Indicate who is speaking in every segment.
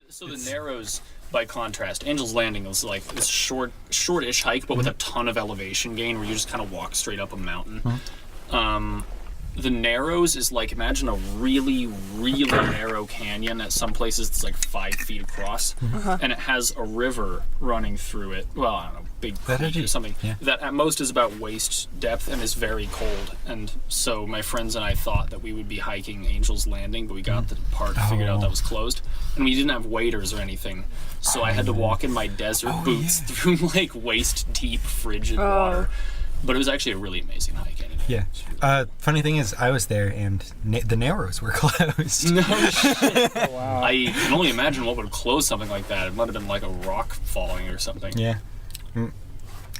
Speaker 1: So the Narrows, by contrast, Angel's Landing was like this shortish hike, but with a ton of elevation gain, where you just kind of walk straight up a mountain. The Narrows is like, imagine a really, really narrow canyon. At some places it's like 5 feet across, and it has a river running through it. Well, I don't know, big creek or something that at most is about waist depth and is very cold. And so my friends and I thought that we would be hiking Angel's Landing, but we got the park, figured out that was closed, and we didn't have waders or anything. So I had to walk in my desert boots through like waist deep frigid water. But it was actually a really amazing hike anyway.
Speaker 2: Yeah. Funny thing is, I was there and the Narrows were closed.
Speaker 1: No shit. Oh, wow. I can only imagine what would close something like that. It might have been like a rock falling or something.
Speaker 2: Yeah. I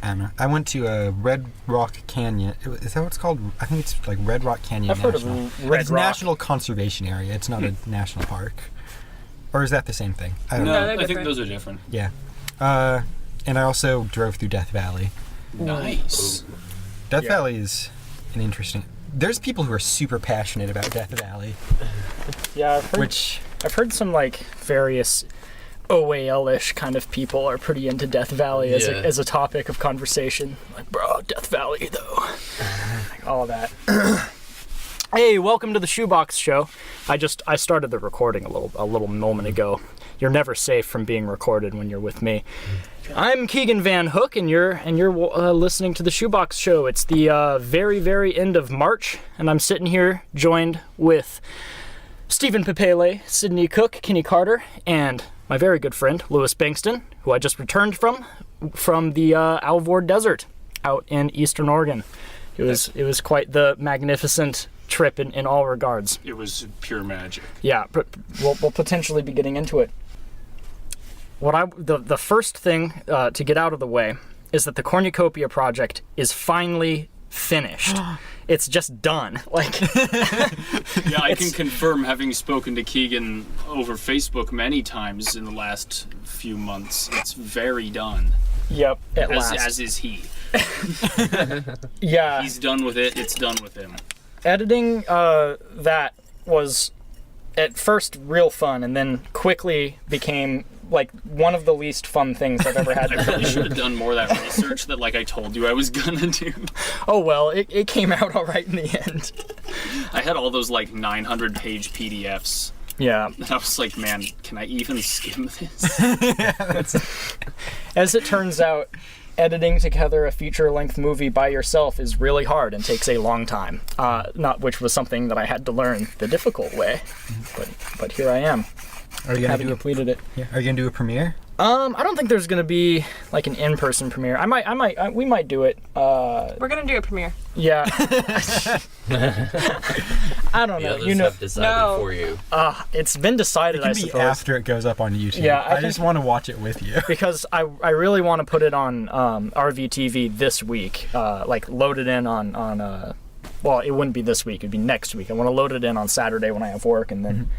Speaker 2: don't know. I went to Red Rock Canyon. Is that what it's called? I think it's like Red Rock Canyon
Speaker 3: I've
Speaker 2: National.
Speaker 3: heard of Red
Speaker 2: It's
Speaker 3: Rock.
Speaker 2: National Conservation Area. It's not a national park. Or is that the same thing? I don't know.
Speaker 1: No, I think those are different.
Speaker 2: Yeah. And I also drove through Death Valley.
Speaker 1: Nice.
Speaker 2: Death Valley is an interesting... There's people who are super passionate about Death Valley.
Speaker 3: Yeah, I've heard some like various OAL-ish kind of people are pretty into Death Valley as a topic of conversation. Like, bro, Death Valley though. Like, all of that. Hey, welcome to the ShoeBox show. I started the recording a little moment ago. You're never safe from being recorded when you're with me. I'm Keegan Van Hook, and you're listening to the ShoeBox show. It's the very, very end of March, and I'm sitting here joined with Stephen Pepele, Sydney Cook, Kenny Carter, and my very good friend Louis Bengtson, who I just returned from the Alvord Desert out in Eastern Oregon. It was quite the magnificent trip in all regards.
Speaker 1: It was pure magic.
Speaker 3: Yeah, but we'll potentially be getting into it. The first thing to get out of the way is that the Cornucopia Project is finally finished. It's just done. Like,
Speaker 1: yeah, I can confirm, having spoken to Keegan over Facebook many times in the last few months, it's very done.
Speaker 3: Yep, at last.
Speaker 1: As is he.
Speaker 3: Yeah.
Speaker 1: He's done with it, it's done with him.
Speaker 3: Editing that was at first real fun, and then quickly became like one of the least fun things I've ever had to do.
Speaker 1: I really should have done more of that research that like I told you I was gonna do.
Speaker 3: Oh well, it came out all right in the end.
Speaker 1: I had all those like 900-page PDFs.
Speaker 3: Yeah.
Speaker 1: And I was like, man, can I even skim this?
Speaker 3: As it turns out, editing together a feature-length movie by yourself is really hard and takes a long time. Which was something that I had to learn the difficult way. But here I am.
Speaker 2: Are you gonna
Speaker 3: completed it?
Speaker 2: Yeah. Are you gonna do a premiere?
Speaker 3: I don't think there's gonna be like an in-person premiere. We might do it.
Speaker 4: We're gonna do a premiere.
Speaker 3: Yeah. I don't know.
Speaker 5: The others have decided for you.
Speaker 3: It's been decided.
Speaker 2: It can
Speaker 3: I
Speaker 2: be
Speaker 3: suppose
Speaker 2: after it goes up on YouTube.
Speaker 3: Yeah,
Speaker 2: I just want to watch it with you
Speaker 3: because I really want to put it on RVTV this week. Like load it in on. Well, it wouldn't be this week. It'd be next week. I want to load it in on Saturday when I have work, and then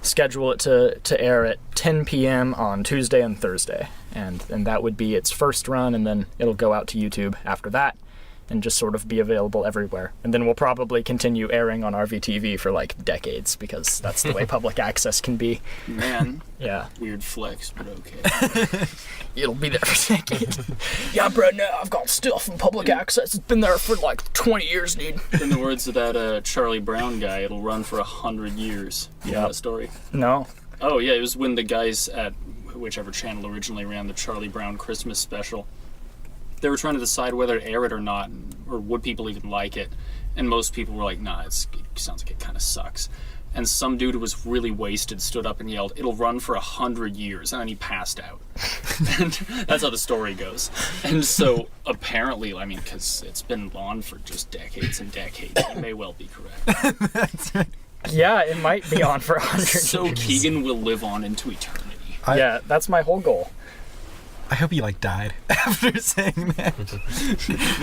Speaker 3: schedule it to air at 10 p.m. on Tuesday and Thursday, and that would be its first run, and then it'll go out to YouTube after that and just sort of be available everywhere. And then we'll probably continue airing on RVTV for like decades, because that's the way public access can be.
Speaker 1: Man.
Speaker 3: Yeah.
Speaker 1: Weird flex, but okay.
Speaker 3: It'll be there for decades. Yeah, bro, now I've got stuff in public access. It's been there for like 20 years, dude.
Speaker 1: In the words of that Charlie Brown guy, it'll run for 100 years. You know that story?
Speaker 3: No.
Speaker 1: Oh, yeah, it was when the guys at whichever channel originally ran the Charlie Brown Christmas special, they were trying to decide whether to air it or not, or would people even like it. And most people were like, nah, it sounds like it kind of sucks. And some dude who was really wasted stood up and yelled, it'll run for 100 years, and then he passed out. And that's how the story goes. And so apparently, I mean, because it's been on for just decades and decades, it may well be correct.
Speaker 3: Yeah, it might be on for 100 years.
Speaker 1: So Keegan will live on into eternity.
Speaker 3: Yeah, that's my whole goal.
Speaker 2: I hope he died after saying that.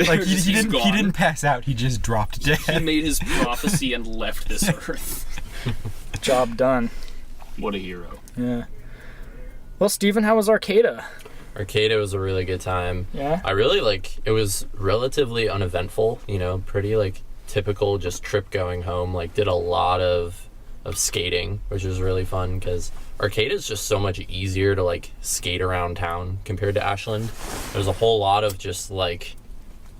Speaker 2: Like he didn't pass out. He just dropped dead.
Speaker 1: He made his prophecy and left this earth.
Speaker 3: Job done.
Speaker 1: What a hero.
Speaker 3: Yeah. Well, Stephen, how was Arcada?
Speaker 5: Arcada was a really good time.
Speaker 3: Yeah.
Speaker 5: I really it was relatively uneventful. Pretty typical, just trip going home. Did a lot of skating, which was really fun because Arcade is just so much easier to like skate around town compared to Ashland. There's a whole lot of just like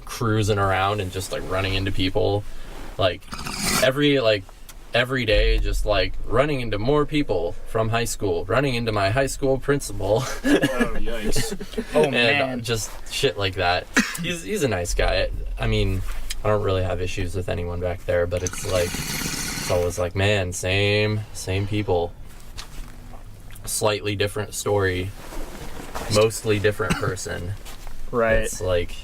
Speaker 5: cruising around and just like running into people, like every day, just like running into more people from high school, running into my high school principal.
Speaker 1: Oh, yikes.
Speaker 3: Oh, man.
Speaker 5: And just shit like that. He's a nice guy. I mean, I don't really have issues with anyone back there, but it's like, it's always like, man, same people. Slightly different story. Mostly different person.
Speaker 3: Right.
Speaker 5: It's like,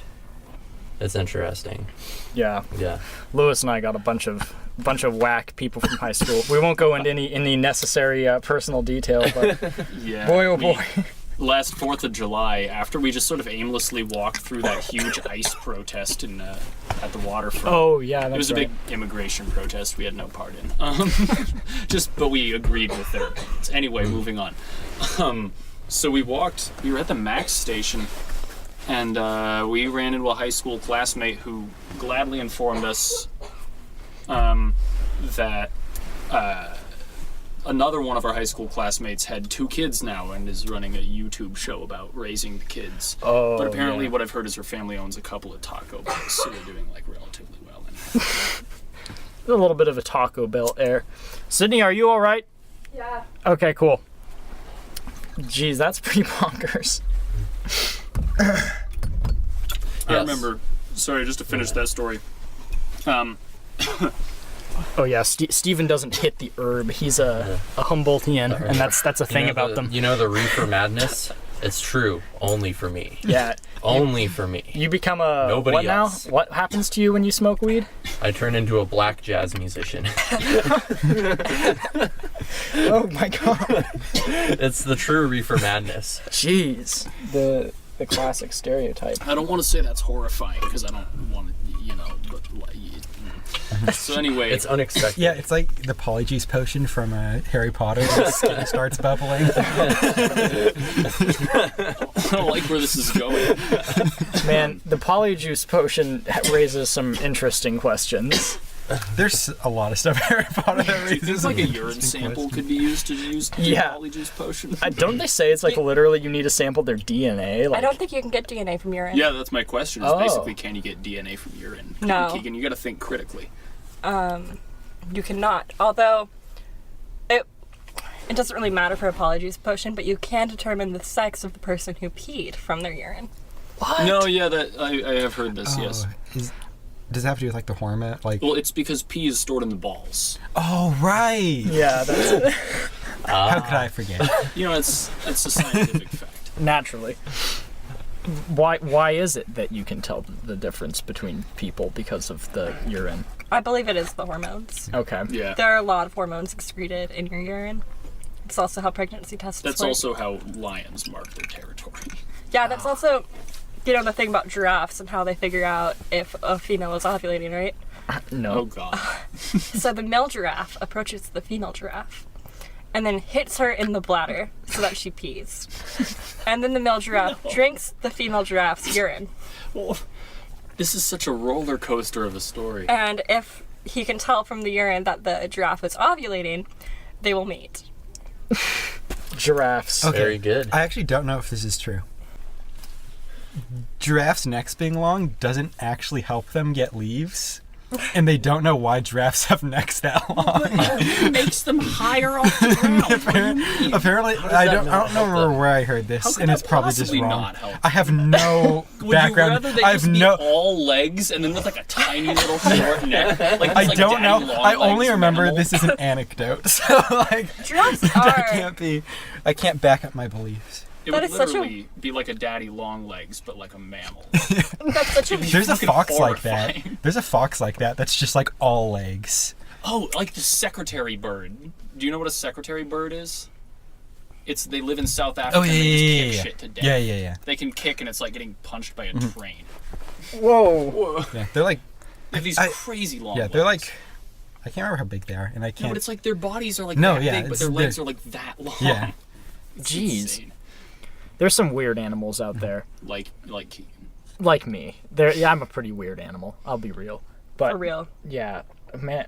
Speaker 5: it's interesting.
Speaker 3: Yeah.
Speaker 5: Yeah.
Speaker 3: Louis and I got a bunch of whack people from high school. We won't go into any necessary personal detail, but
Speaker 1: Yeah.
Speaker 3: boy, oh boy.
Speaker 1: Last 4th of July, after we just sort of aimlessly walked through that huge ice protest at the waterfront.
Speaker 3: Oh, yeah, that's
Speaker 1: It was a
Speaker 3: right.
Speaker 1: big immigration protest we had no part in. But we agreed with their opinions. Anyway, moving on. So we were at the Max station, and we ran into a high school classmate who gladly informed us that another one of our high school classmates had 2 kids now and is running a YouTube show about raising the kids.
Speaker 3: Oh,
Speaker 1: But apparently
Speaker 3: yeah.
Speaker 1: what I've heard is her family owns a couple of Taco Bells, so they're doing like relatively well.
Speaker 3: A little bit of a Taco Bell air. Sydney, are you all right?
Speaker 4: Yeah.
Speaker 3: Okay, cool. Jeez, that's pretty bonkers.
Speaker 1: I remember, sorry, just to finish that story.
Speaker 3: Oh yeah, Steven doesn't hit the herb. He's a Humboldtian, and that's a thing about them.
Speaker 5: You know the reefer madness? It's true. Only for me.
Speaker 3: Yeah.
Speaker 5: Only for me.
Speaker 3: You become a
Speaker 5: Nobody
Speaker 3: what
Speaker 5: else.
Speaker 3: now? What happens to you when you smoke weed?
Speaker 5: I turn into a black jazz musician.
Speaker 3: Oh my god.
Speaker 5: It's the true reefer madness.
Speaker 3: Jeez. The classic stereotype.
Speaker 1: I don't want to say that's horrifying, because I don't want to, but like... So anyway...
Speaker 5: It's unexpected.
Speaker 2: Yeah, it's like the polyjuice potion from Harry Potter. The skin starts bubbling.
Speaker 1: I don't like where this is going.
Speaker 3: Man, the polyjuice potion raises some interesting questions.
Speaker 2: There's a lot of stuff in Harry Potter that
Speaker 1: Do you think
Speaker 2: raises
Speaker 1: like a
Speaker 2: an
Speaker 1: urine
Speaker 2: interesting
Speaker 1: sample
Speaker 2: question.
Speaker 1: could be used to use the
Speaker 3: Yeah.
Speaker 1: polyjuice potion?
Speaker 3: Don't they say it's like literally you need to sample their DNA? Like,
Speaker 4: I don't think you can get DNA from urine.
Speaker 1: Yeah, that's my question. Is
Speaker 3: Oh.
Speaker 1: basically, can you get DNA from urine? Come on,
Speaker 4: No.
Speaker 1: Keegan, you got to think critically.
Speaker 4: You cannot. Although, it doesn't really matter for a polyjuice potion, but you can determine the sex of the person who peed from their urine.
Speaker 3: What?
Speaker 1: No, yeah, that I have heard this. Yes.
Speaker 2: Does it have to do with like the hormone? Like,
Speaker 1: Well, it's because pee is stored in the balls.
Speaker 2: oh right.
Speaker 3: Yeah, that's
Speaker 2: How could I forget?
Speaker 1: It's a scientific fact.
Speaker 3: naturally. Why is it that you can tell the difference between people because of the urine?
Speaker 4: I believe it is the hormones.
Speaker 3: Okay.
Speaker 1: Yeah.
Speaker 4: There are a lot of hormones excreted in your urine. It's also how pregnancy tests
Speaker 1: That's
Speaker 4: work.
Speaker 1: also how lions mark their territory.
Speaker 4: Yeah, that's also, the thing about giraffes and how they figure out if a female is ovulating, right?
Speaker 3: No.
Speaker 1: Oh god.
Speaker 4: So the male giraffe approaches the female giraffe and then hits her in the bladder so that she pees. And then the male giraffe drinks the female giraffe's urine.
Speaker 1: Well, this is such a roller coaster of a story.
Speaker 4: And if he can tell from the urine that the giraffe is ovulating, they will mate.
Speaker 3: Giraffes.
Speaker 2: Okay.
Speaker 5: Very good.
Speaker 2: I actually don't know if this is true. Giraffes' necks being long doesn't actually help them get leaves. And they don't know why giraffes have necks that long.
Speaker 1: It makes them higher off the ground.
Speaker 2: Apparently, I don't know where I heard
Speaker 1: How
Speaker 2: this,
Speaker 1: could
Speaker 2: and
Speaker 1: that
Speaker 2: it's probably just
Speaker 1: possibly
Speaker 2: wrong.
Speaker 1: not help?
Speaker 2: I have no
Speaker 1: Would
Speaker 2: background.
Speaker 1: you rather they
Speaker 2: I
Speaker 1: just
Speaker 2: have
Speaker 1: be
Speaker 2: no.
Speaker 1: all legs and then with like a tiny little short neck? Like,
Speaker 2: I
Speaker 1: like
Speaker 2: don't know.
Speaker 1: daddy long
Speaker 2: I only
Speaker 1: legs
Speaker 2: remember
Speaker 1: mammal?
Speaker 2: this is an anecdote, so like
Speaker 4: Giraffes
Speaker 2: I can't back up my beliefs.
Speaker 1: It
Speaker 4: That
Speaker 1: would
Speaker 4: is such a-
Speaker 1: literally be like a daddy long legs, but like a mammal.
Speaker 4: That's such a...
Speaker 2: There's a
Speaker 1: fucking
Speaker 2: fox like that.
Speaker 1: horrifying.
Speaker 2: There's a fox like that. That's just like all legs.
Speaker 1: Oh, like the secretary bird. Do you know what a secretary bird is? They live in South Africa and they just kick shit to death.
Speaker 2: Yeah.
Speaker 1: They can kick and it's like getting punched by a train.
Speaker 3: Whoa.
Speaker 2: Yeah, they're like.
Speaker 1: They have these crazy long
Speaker 2: Yeah, they're
Speaker 1: legs.
Speaker 2: like. I can't remember how big they are, and I
Speaker 1: No,
Speaker 2: can't.
Speaker 1: but it's like their bodies are like
Speaker 2: No,
Speaker 1: that
Speaker 2: yeah,
Speaker 1: big, but
Speaker 2: it's-
Speaker 1: their legs
Speaker 2: they're-
Speaker 1: are like that long.
Speaker 2: Yeah.
Speaker 1: It's
Speaker 3: Jeez.
Speaker 1: insane.
Speaker 3: There's some weird animals out there.
Speaker 1: Like
Speaker 3: Like me. I'm a pretty weird animal. I'll be real. But
Speaker 4: For real.
Speaker 3: yeah, man.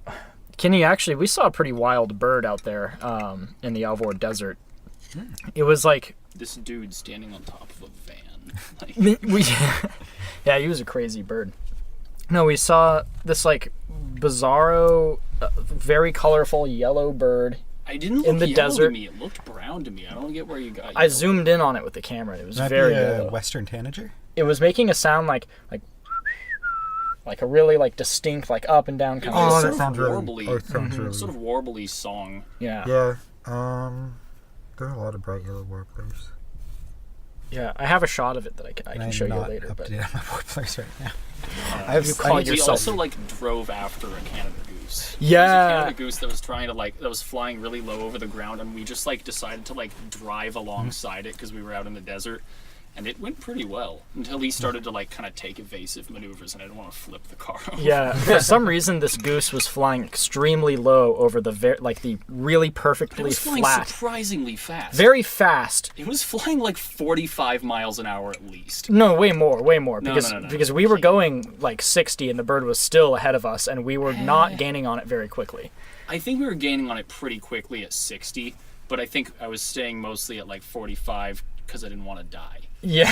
Speaker 3: Kenny, actually, we saw a pretty wild bird out there in the Alvord Desert It was like
Speaker 1: This dude standing on top of a van. Like,
Speaker 3: yeah, he was a crazy bird. No, we saw this like bizarro, very colorful yellow bird.
Speaker 1: I didn't look
Speaker 3: in the
Speaker 1: yellow
Speaker 3: desert.
Speaker 1: to me. It looked brown to me. I don't get where you got.
Speaker 3: I
Speaker 1: yellow.
Speaker 3: zoomed in on it with the camera. And it was
Speaker 2: That
Speaker 3: very
Speaker 2: be a
Speaker 3: yellow.
Speaker 2: Western tanager?
Speaker 3: It was making a sound like a really like distinct like up and down
Speaker 1: It
Speaker 3: kind
Speaker 1: was
Speaker 3: of.
Speaker 1: sort
Speaker 2: that sounds really-
Speaker 1: warbly.
Speaker 2: oh, it sounds really-
Speaker 1: Sort of warbly song.
Speaker 3: Yeah.
Speaker 2: Yeah. There are a lot of bright yellow warblers.
Speaker 3: Yeah, I have a shot of it that I can show you later.
Speaker 2: Up
Speaker 3: But
Speaker 2: to date on my warblers right now.
Speaker 3: you call
Speaker 1: We
Speaker 3: yourself.
Speaker 1: also like drove after a Canada goose.
Speaker 3: Yeah.
Speaker 1: There was a Canada goose that was trying to that was flying really low over the ground, and we just like decided to like drive alongside it because we were out in the desert, and it went pretty well until he started to like kind of take evasive maneuvers, and I didn't want to flip the car over.
Speaker 3: Yeah, for some reason this goose was flying extremely low over the the really
Speaker 1: It
Speaker 3: perfectly
Speaker 1: was flying
Speaker 3: flat,
Speaker 1: surprisingly fast.
Speaker 3: very fast.
Speaker 1: It was flying like 45 miles an hour at least.
Speaker 3: No, way more,
Speaker 1: No,
Speaker 3: because we were going like 60 and the bird was still ahead of us and we were not gaining on it very quickly.
Speaker 1: I think we were gaining on it pretty quickly at 60, but I think I was staying mostly at like 45 because I didn't want to die.
Speaker 3: Yeah.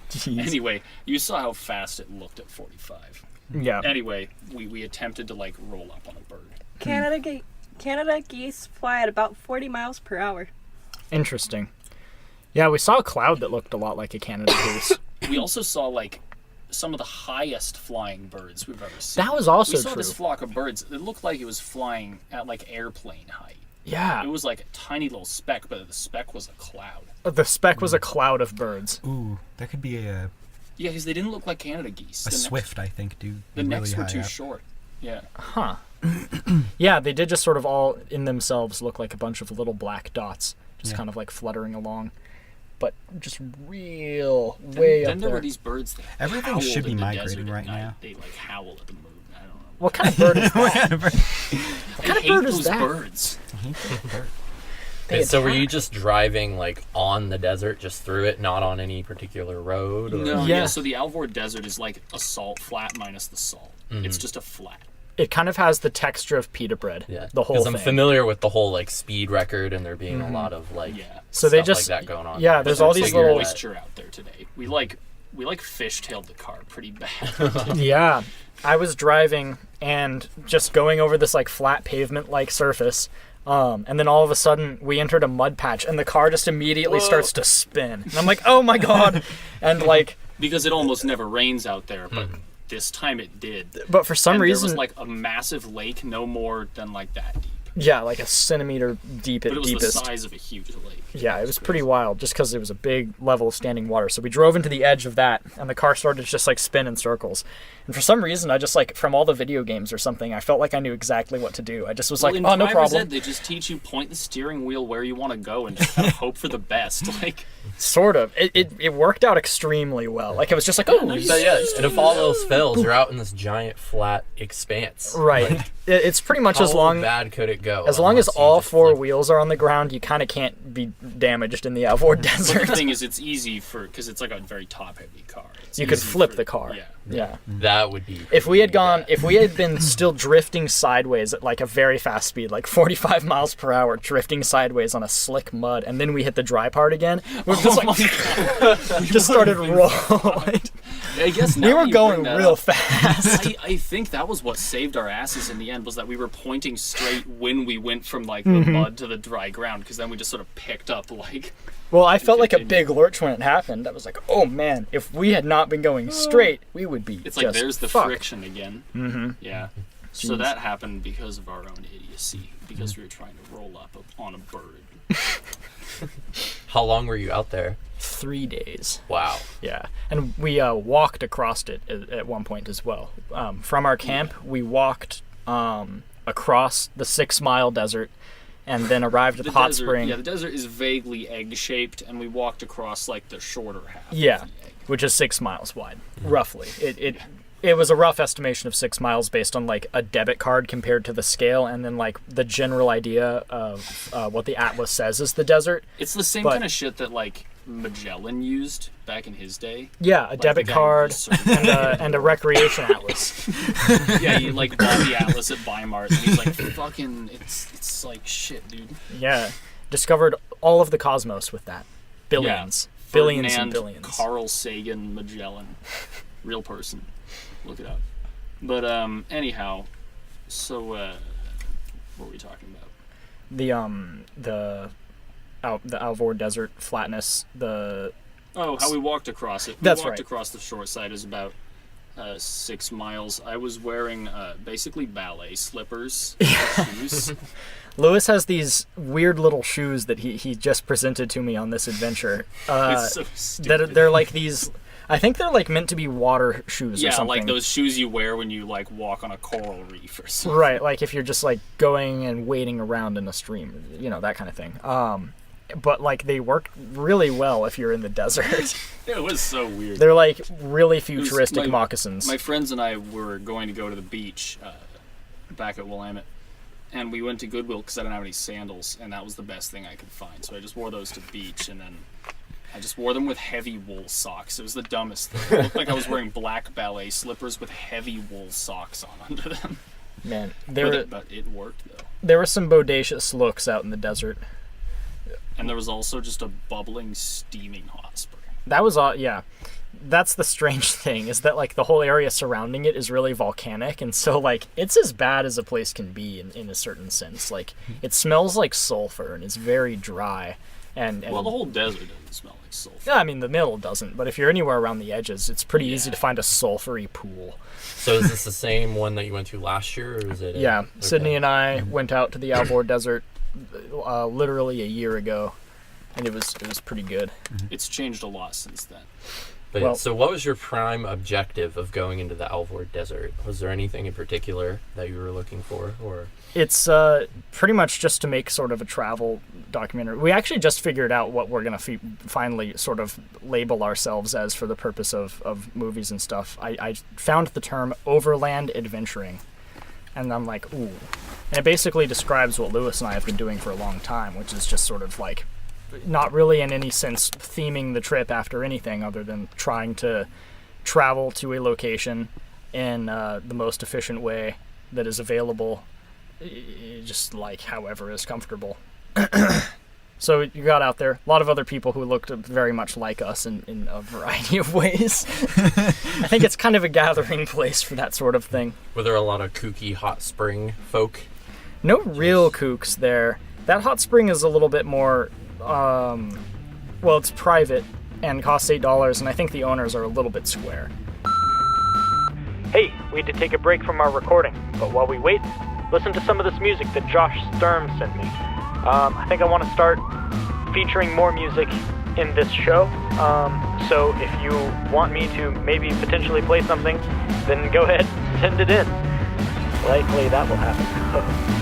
Speaker 3: Jeez.
Speaker 1: Anyway, you saw how fast it looked at 45.
Speaker 3: Yeah.
Speaker 1: Anyway, we attempted to like roll up on a bird.
Speaker 4: Canada geese fly at about 40 miles per hour.
Speaker 3: Interesting. Yeah, we saw a cloud that looked a lot like a Canada goose.
Speaker 1: We also saw like some of the highest flying birds we've ever seen.
Speaker 3: That was also
Speaker 1: we saw
Speaker 3: true.
Speaker 1: this flock of birds. It looked like it was flying at like airplane height.
Speaker 3: Yeah.
Speaker 1: It was like a tiny little speck, but the speck was a cloud.
Speaker 3: The speck was a cloud of birds.
Speaker 2: Ooh, that could be a
Speaker 1: Yeah, because they didn't look like Canada geese. The
Speaker 2: swift, I think, dude.
Speaker 1: The necks were
Speaker 2: really
Speaker 1: too
Speaker 2: high up.
Speaker 1: short. Yeah.
Speaker 3: Huh. Yeah, they did just sort of all in themselves look like a bunch of little black dots, just kind of like fluttering along. But just real way
Speaker 1: Then
Speaker 3: up
Speaker 1: there
Speaker 3: there.
Speaker 1: were these birds that
Speaker 2: Everything
Speaker 1: howled
Speaker 2: should be
Speaker 1: in the
Speaker 2: migrating
Speaker 1: desert at
Speaker 2: right
Speaker 1: night.
Speaker 2: now.
Speaker 1: They like howl at the moon. I don't know.
Speaker 3: What kind of bird is that?
Speaker 1: What
Speaker 3: kind of bird is
Speaker 1: those
Speaker 3: that?
Speaker 1: birds.
Speaker 3: They
Speaker 5: So were you
Speaker 3: attack.
Speaker 5: just driving like on the desert, just through it, not on any particular road? Or?
Speaker 1: No,
Speaker 3: Yeah.
Speaker 1: yeah. So the Alvord Desert is like a salt flat minus the salt. It's just a flat.
Speaker 3: It kind of has the texture of pita bread.
Speaker 5: Yeah,
Speaker 3: The whole
Speaker 5: because
Speaker 3: thing.
Speaker 5: I'm familiar with the whole like speed record, and there being a lot of like
Speaker 1: Yeah.
Speaker 3: So they
Speaker 5: stuff
Speaker 3: just
Speaker 5: like that going on.
Speaker 3: Yeah, there's
Speaker 1: But
Speaker 3: all
Speaker 1: there's,
Speaker 3: these
Speaker 1: like
Speaker 3: little
Speaker 1: moisture out there today. We like fishtailed the car pretty bad.
Speaker 3: Yeah. I was driving and just going over this like flat pavement like surface. And then all of a sudden we entered a mud patch and the car just immediately starts to spin. And I'm like, oh my god. And like
Speaker 1: Because it almost never rains out there, but this time it did.
Speaker 3: but for some
Speaker 1: And
Speaker 3: reason
Speaker 1: there was like a massive lake, no more than like that deep.
Speaker 3: yeah, like a centimeter deep
Speaker 1: But
Speaker 3: at
Speaker 1: it was
Speaker 3: deepest.
Speaker 1: the size of a huge lake.
Speaker 3: Yeah, it was pretty wild just because it was a big level of standing water. So we drove into the edge of that and the car started to just like spin in circles. And for some reason, I just like, from all the video games or something, I felt like I knew exactly what to do. I just was
Speaker 1: Well,
Speaker 3: like,
Speaker 1: in
Speaker 3: oh, no
Speaker 1: driver's
Speaker 3: problem.
Speaker 1: ed, they just teach you point the steering wheel where you want to go and just kind of hope for the best. Like,
Speaker 3: Sort of. It worked out extremely well. Like, it was just like, oh,
Speaker 1: nice.
Speaker 5: But yeah, and if all else fails, you're out in this giant flat expanse.
Speaker 3: right. It's pretty much
Speaker 5: How
Speaker 3: as long
Speaker 5: bad could it go?
Speaker 3: as long as
Speaker 5: unless you
Speaker 3: all
Speaker 5: just
Speaker 3: four
Speaker 5: flip?
Speaker 3: wheels are on the ground, you kind of can't be damaged in the Alvord
Speaker 1: the
Speaker 3: Desert.
Speaker 1: thing is, it's easy because it's like a very top-heavy car. It's
Speaker 3: You could
Speaker 1: easy
Speaker 3: flip
Speaker 1: for-
Speaker 3: the car.
Speaker 1: Yeah.
Speaker 3: Yeah.
Speaker 5: That would be.
Speaker 3: If we had
Speaker 5: pretty bad.
Speaker 3: if we had been still drifting sideways at like a very fast speed, like 45 miles per hour, drifting sideways on a slick mud, and then we hit the dry part again, we just
Speaker 1: Oh
Speaker 3: like just started rolling.
Speaker 1: I guess now
Speaker 3: We were
Speaker 1: you
Speaker 3: going
Speaker 1: bring that
Speaker 3: real
Speaker 1: up,
Speaker 3: fast.
Speaker 1: I think that was what saved our asses in the end, was that we were pointing straight when we went from like the
Speaker 3: Mm-hmm.
Speaker 1: mud to the dry ground, because then we just sort of picked up like.
Speaker 3: Well, I felt like a
Speaker 1: continue.
Speaker 3: big lurch when it happened. I was like, oh man, if we had not been going straight, we would be
Speaker 1: It's
Speaker 3: just
Speaker 1: like there's the
Speaker 3: fucked.
Speaker 1: friction again. Mm-hmm. Yeah. So
Speaker 3: Jeez.
Speaker 1: that happened because of our own idiocy, because we were trying to roll up on a bird.
Speaker 5: How long were you out there?
Speaker 3: 3 days.
Speaker 5: Wow.
Speaker 3: Yeah, and we walked across it at one point as well. From our camp, we walked across the 6-mile desert, and then arrived at
Speaker 1: The
Speaker 3: Hot
Speaker 1: desert,
Speaker 3: Spring.
Speaker 1: yeah, the desert is vaguely egg-shaped, and we walked across like the shorter half.
Speaker 3: Yeah,
Speaker 1: of the egg.
Speaker 3: which is 6 miles wide, roughly. It was a rough estimation of 6 miles based on like a debit card compared to the scale, and then like the general idea of what the atlas says is the desert.
Speaker 1: It's the same
Speaker 3: But-
Speaker 1: kind of shit that like Magellan used back in his day.
Speaker 3: Yeah, a
Speaker 1: Like,
Speaker 3: debit
Speaker 1: the
Speaker 3: card
Speaker 1: certain-
Speaker 3: and a recreation atlas.
Speaker 1: Yeah, he like bought the atlas at Weimar, and he's like, "Fucking, it's like shit, dude."
Speaker 3: Yeah. discovered all of the cosmos with that. Billions.
Speaker 1: Yeah.
Speaker 3: Billions
Speaker 1: Ferdinand
Speaker 3: and billions.
Speaker 1: Carl Sagan Magellan. Real person. Look it up. But anyhow, so what were we talking about?
Speaker 3: The Alvord Desert flatness,
Speaker 1: how we walked across it.
Speaker 3: That's
Speaker 1: we walked
Speaker 3: right.
Speaker 1: across the short side is about 6 miles. I was wearing basically ballet slippers, shoes.
Speaker 3: Lewis has these weird little shoes that he just presented to me on this adventure.
Speaker 1: It's so stupid.
Speaker 3: They're like these. I think they're like meant to be water shoes or
Speaker 1: Yeah,
Speaker 3: something.
Speaker 1: like those shoes you wear when you like walk on a coral reef or something.
Speaker 3: Right, like if you're just like going and wading around in a stream, that kind of thing. But like they work really well if you're in the desert.
Speaker 1: It was so weird.
Speaker 3: They're like really futuristic moccasins.
Speaker 1: My friends and I were going to go to the beach back at Willamette, and we went to Goodwill because I didn't have any sandals, and that was the best thing I could find. So I just wore those to the beach, and then I just wore them with heavy wool socks. It was the dumbest thing. It looked like I was wearing black ballet slippers with heavy wool socks on under them.
Speaker 3: Man,
Speaker 1: But it worked, though.
Speaker 3: there were some bodacious looks out in the desert.
Speaker 1: And there was also just a bubbling, steaming hot spring.
Speaker 3: That was yeah. That's the strange thing, is that like the whole area surrounding it is really volcanic, and so like it's as bad as a place can be in a certain sense. Like it smells like sulfur and it's very dry. And
Speaker 1: Well, the whole desert doesn't smell like sulfur.
Speaker 3: yeah, I mean the middle doesn't, but if you're anywhere around the edges, it's pretty easy to find a sulfury pool.
Speaker 5: So is this the same one that you went to last year, or is it?
Speaker 3: Yeah,
Speaker 5: okay.
Speaker 3: Sydney and I went out to the Alvord Desert literally a year ago, and it was pretty good.
Speaker 1: It's changed a lot since then.
Speaker 5: But
Speaker 3: well-
Speaker 5: so what was your prime objective of going into the Alvord Desert? Was there anything in particular that you were looking for, or?
Speaker 3: It's pretty much just to make sort of a travel documentary. We actually just figured out what we're going to finally sort of label ourselves as for the purpose of movies and stuff. I found the term overland adventuring, and I'm like, ooh. And it basically describes what Lewis and I have been doing for a long time, which is just sort of like not really in any sense theming the trip after anything other than trying to travel to a location in the most efficient way that is available, just like however is comfortable. So you got out there, a lot of other people who looked very much like us in a variety of ways. I think it's kind of a gathering place for that sort of thing.
Speaker 5: Were there a lot of kooky hot spring folk?
Speaker 3: No real kooks there. That hot spring is a little bit more, well, it's private and costs $8, and I think the owners are a little bit square. Hey, we had to take a break from our recording, but while we wait, listen to some of this music that Josh Sturm sent me. I think I want to start featuring more music in this show, so if you want me to maybe potentially play something, then go ahead, send it in. Likely that will happen.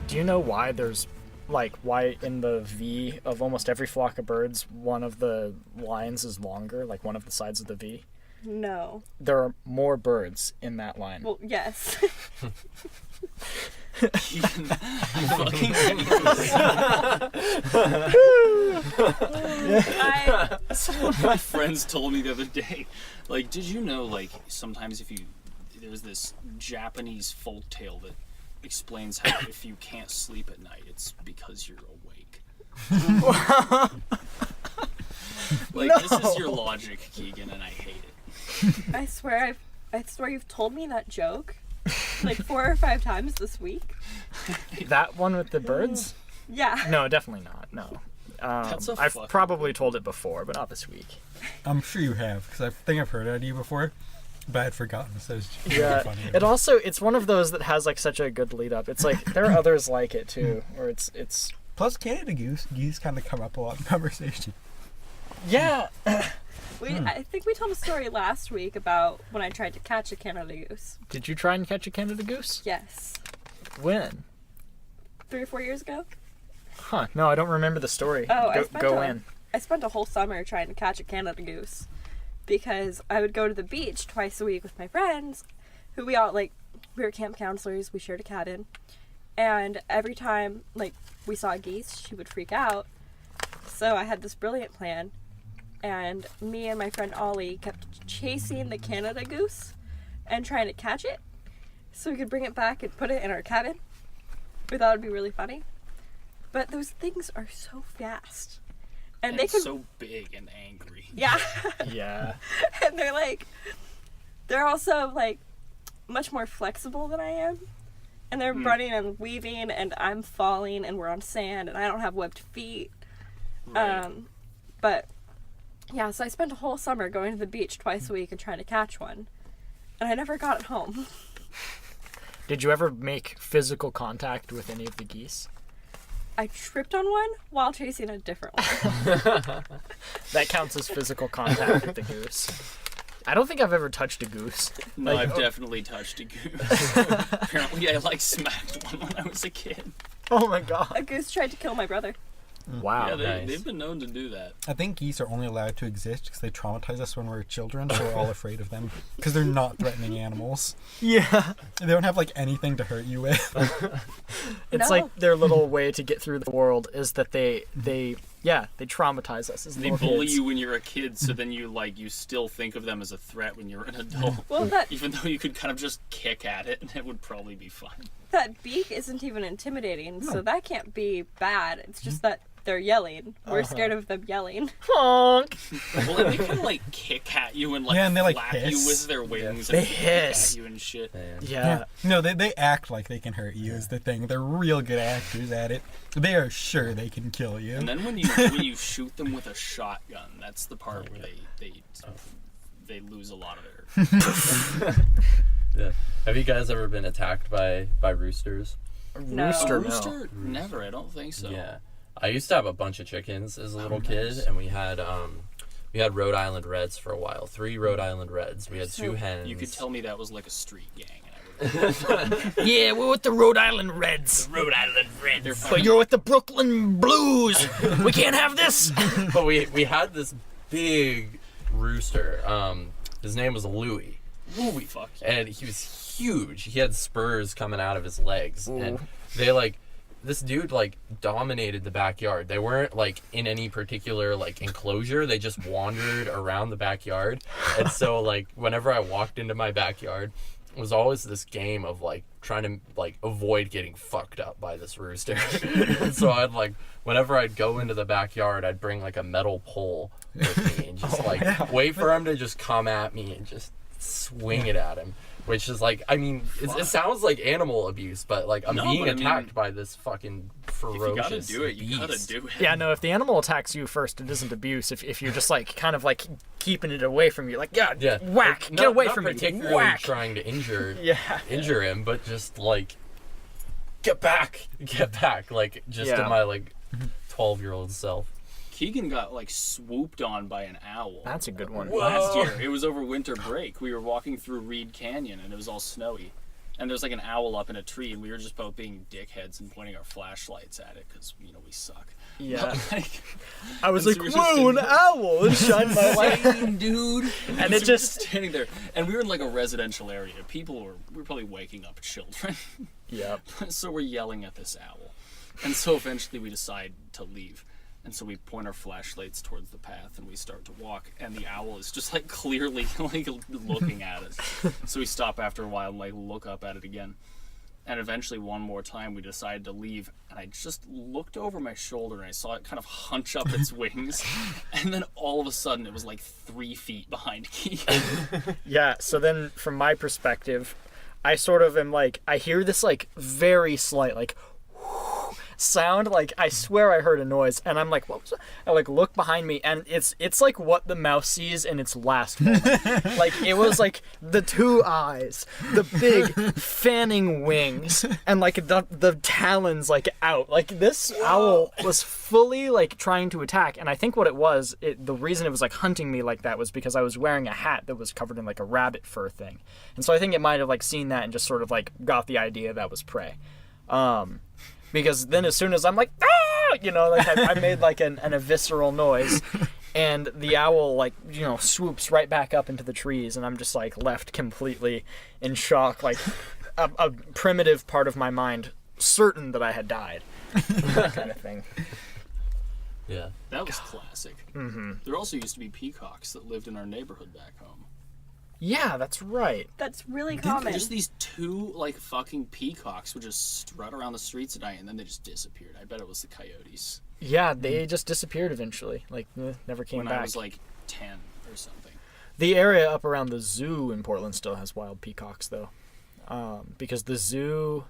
Speaker 3: Do you know why there's, why in the V of almost every flock of birds, one of the lines is longer, like one of the sides of the V?
Speaker 4: No.
Speaker 3: There are more birds in that line.
Speaker 4: Well, yes.
Speaker 1: Some of my friends told me the other day, did you know, sometimes there's this Japanese folk tale that explains how if you can't sleep at night, it's because you're awake. This is your logic, Keegan, and I hate it.
Speaker 4: I swear you've told me that joke 4 or 5 times this week.
Speaker 3: That one with the birds?
Speaker 4: Yeah.
Speaker 3: No, definitely not. No. I've probably told it before, but not this week.
Speaker 2: I'm sure you have, because I think I've heard it out of you before, but I'd forgotten. So it's
Speaker 3: yeah.
Speaker 2: funny.
Speaker 3: It's one of those that has such a good lead up. It's there are others like it too, where it's.
Speaker 2: Plus, Canada geese kind of come up a lot in conversation.
Speaker 3: Yeah.
Speaker 4: I think we told a story last week about when I tried to catch a Canada goose.
Speaker 3: Did you try and catch a Canada goose?
Speaker 4: Yes.
Speaker 3: When?
Speaker 4: 3 or 4 years ago.
Speaker 3: Huh? No, I don't remember the story.
Speaker 4: Oh,
Speaker 3: I
Speaker 4: spent a whole summer trying to catch a Canada goose because I would go to the beach twice a week with my friends, who we were camp counselors. We shared a cabin, and every time we saw geese, she would freak out. So I had this brilliant plan, and me and my friend Ollie kept chasing the Canada goose and trying to catch it so we could bring it back and put it in our cabin. We thought it'd be really funny. But those things are so fast. And they can...
Speaker 1: so big and angry.
Speaker 4: Yeah.
Speaker 3: Yeah.
Speaker 4: And they're also much more flexible than I am. And they're running and weaving, and I'm falling, and we're on sand, and I don't have webbed feet.
Speaker 1: Right.
Speaker 4: But yeah, so I spent a whole summer going to the beach twice a week and trying to catch one. And I never got it home.
Speaker 3: Did you ever make physical contact with any of the geese?
Speaker 4: I tripped on one while chasing a different one.
Speaker 3: That counts as physical contact with the goose. I don't think I've ever touched a goose.
Speaker 1: No, I've definitely touched a goose. Apparently I smacked one when I was a kid.
Speaker 3: Oh my god.
Speaker 4: A goose tried to kill my brother.
Speaker 3: Wow.
Speaker 1: Yeah, they've been known to do that.
Speaker 2: I think geese are only allowed to exist because they traumatize us when we're children, so we're all afraid of them. Because they're not threatening animals.
Speaker 3: Yeah.
Speaker 2: They don't have anything to hurt you with.
Speaker 3: It's
Speaker 4: No.
Speaker 3: their little way to get through the world is that they traumatize us as
Speaker 1: They
Speaker 3: little
Speaker 1: bully
Speaker 3: kids.
Speaker 1: you when you're a kid, so then you still think of them as a threat when you're an adult.
Speaker 4: Well, that
Speaker 1: Even though you could kind of just kick at it and it would probably be fine.
Speaker 4: that beak isn't even intimidating, so that can't be bad. It's just that they're yelling. We're scared of them yelling.
Speaker 3: Honk.
Speaker 1: Well, and they can kick at you and
Speaker 2: Yeah, and they,
Speaker 1: flap
Speaker 2: hiss.
Speaker 1: you with their wings
Speaker 3: They
Speaker 1: and kick
Speaker 3: hiss.
Speaker 1: at you and shit.
Speaker 3: Yeah.
Speaker 2: No, they act like they can hurt you is the thing. They're real good actors at it. They are sure they can kill you.
Speaker 1: And then when you shoot them with a shotgun, that's the part where they lose a lot of their.
Speaker 5: Yeah. Have you guys ever been attacked by roosters?
Speaker 4: No.
Speaker 3: Rooster, no.
Speaker 1: Rooster? Never. I don't think so.
Speaker 5: Yeah. I used to have a bunch of chickens as a little kid, and we had Rhode Island Reds for a while. 3 Rhode Island Reds. We had 2 hens.
Speaker 1: You could tell me that was like a street gang. And I would
Speaker 3: Yeah, we're with the Rhode Island Reds.
Speaker 1: Rhode Island Reds.
Speaker 3: But you're with the Brooklyn Blues. We can't have this.
Speaker 5: But we had this big rooster. His name was Louis.
Speaker 1: Louis, fuck.
Speaker 5: And he was huge. He had spurs coming out of his legs. Ooh. And they this dude dominated the backyard. They weren't in any particular enclosure. They just wandered around the backyard. And so whenever I walked into my backyard, it was always this game of trying to avoid getting fucked up by this rooster. And so I'd whenever I'd go into the backyard, I'd bring a metal pole with me and just wait for him to just come at me and just swing it at him. Which is it sounds like animal abuse, but I'm being attacked by this fucking ferocious
Speaker 1: If you gotta do it,
Speaker 5: beast.
Speaker 1: you gotta do it.
Speaker 3: Yeah, no, if the animal attacks you first, it isn't abuse. If you're just keeping it away from you, whack, get away from me,
Speaker 5: particularly
Speaker 3: whack.
Speaker 5: trying to injure him, but just get back, just to my 12-year-old self.
Speaker 1: Keegan got swooped on by an owl.
Speaker 3: That's a good one.
Speaker 1: Last year, it was over winter break. We were walking through Reed Canyon, and it was all snowy. And there was an owl up in a tree, and we were just both being dickheads and pointing our flashlights at it because we suck.
Speaker 3: Yeah.
Speaker 1: But,
Speaker 3: I was
Speaker 1: and
Speaker 3: like,
Speaker 1: so we were just
Speaker 3: whoa, an owl! And shine my light.
Speaker 1: dude.
Speaker 3: And
Speaker 1: So
Speaker 3: it
Speaker 1: we're
Speaker 3: just...
Speaker 1: standing there, and we were in a residential area. We were probably waking up children.
Speaker 3: Yep.
Speaker 1: So we're yelling at this owl. And so eventually we decide to leave. And so we point our flashlights towards the path and we start to walk, and the owl is just clearly looking at us. So we stop after a while and look up at it again. And eventually one more time we decided to leave, and I just looked over my shoulder and I saw it kind of hunch up its wings. And then all of a sudden it was 3 feet behind Keegan.
Speaker 3: Yeah, so then from my perspective, I sort of am I hear this very slight sound, I swear I heard a noise, and I'm what was that? I look behind me, and it's what the mouse sees in its last moment. It was the 2 eyes, the big fanning wings, and the talons out. This owl was fully trying to attack, and I think what it was, the reason it was hunting me like that was because I was wearing a hat that was covered in a rabbit fur thing, and so I think it might have seen that and just sort of got the idea that was prey. because then as soon as I'm like, ah, you know, like I made like a visceral noise, and the owl like, you know, swoops right back up into the trees, and I'm just like left completely in shock, like a primitive part of my mind certain that I had died, that kind of thing.
Speaker 5: Yeah.
Speaker 1: That was classic. Mm-hmm. There also used to be peacocks that lived in our neighborhood back home.
Speaker 3: Yeah, that's right.
Speaker 4: That's really common.
Speaker 1: Just these two, like, fucking peacocks would just strut around the streets at night, and then they just disappeared. I bet it was the coyotes.
Speaker 3: Yeah, they just disappeared eventually. Like, never came
Speaker 1: when
Speaker 3: back.
Speaker 1: I was, like, 10 or something.
Speaker 3: The area up around the zoo in Portland still has wild peacocks, though. Because the zoo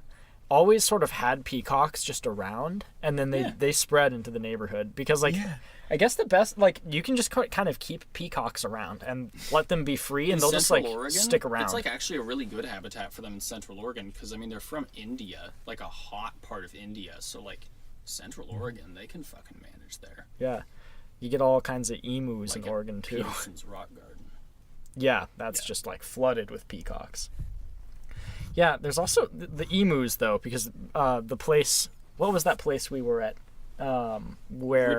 Speaker 3: always sort of had peacocks just around, and then they spread into the neighborhood. Because, like... Yeah. I guess the best, like, you can just kind of keep peacocks around and let them be free, and they'll just, like, stick around.
Speaker 1: It's, like, actually a really good habitat for them in Central Oregon, because, I mean, they're from India, like, a hot part of India, so, like, Central Oregon, they can fucking manage there.
Speaker 3: Yeah. You get all kinds of emus
Speaker 1: like
Speaker 3: in Oregon, too.
Speaker 1: Peterson's Rock Garden.
Speaker 3: Yeah, that's just, like, flooded with peacocks. Yeah, there's also the emus, though, because the place... What was that place we were at? Where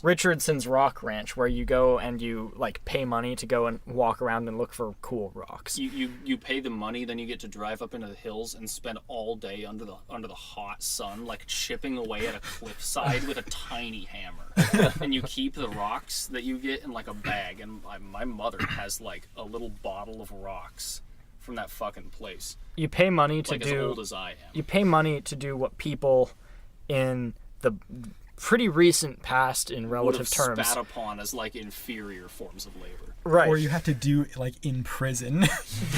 Speaker 3: Richardson's Rock Ranch, where you go and you like pay money to go and walk around and look for cool rocks.
Speaker 1: You pay the money, then you get to drive up into the hills and spend all day under the hot sun, like chipping away at a cliffside with a tiny hammer. And you keep the rocks that you get in like a bag. And my mother has like a little bottle of rocks from that fucking place.
Speaker 3: You pay money to
Speaker 1: like
Speaker 3: do.
Speaker 1: As old as I am.
Speaker 3: You pay money to do what people in the pretty recent past in relative terms
Speaker 1: spat upon as like inferior forms of labor.
Speaker 3: Right.
Speaker 2: Or you have to do like in prison.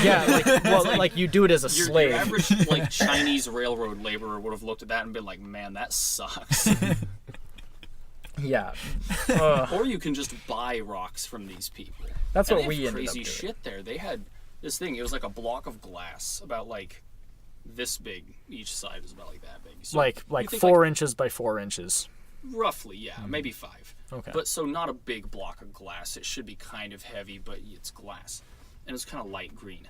Speaker 3: Yeah, like you do it as a slave.
Speaker 1: Your average like Chinese railroad laborer would have looked at that and been like, man, that sucks.
Speaker 3: Yeah.
Speaker 1: Or you can just buy rocks from these people.
Speaker 3: That's what
Speaker 1: we
Speaker 3: ended up doing.
Speaker 1: Crazy shit there. They had this thing, it was like a block of glass about like this big. Each side is about like that big. So
Speaker 3: like 4 inches by 4 inches.
Speaker 1: Roughly, yeah, maybe 5.
Speaker 3: Okay.
Speaker 1: But so not a big block of glass. It should be kind of heavy, but it's glass. And it was kind of light green.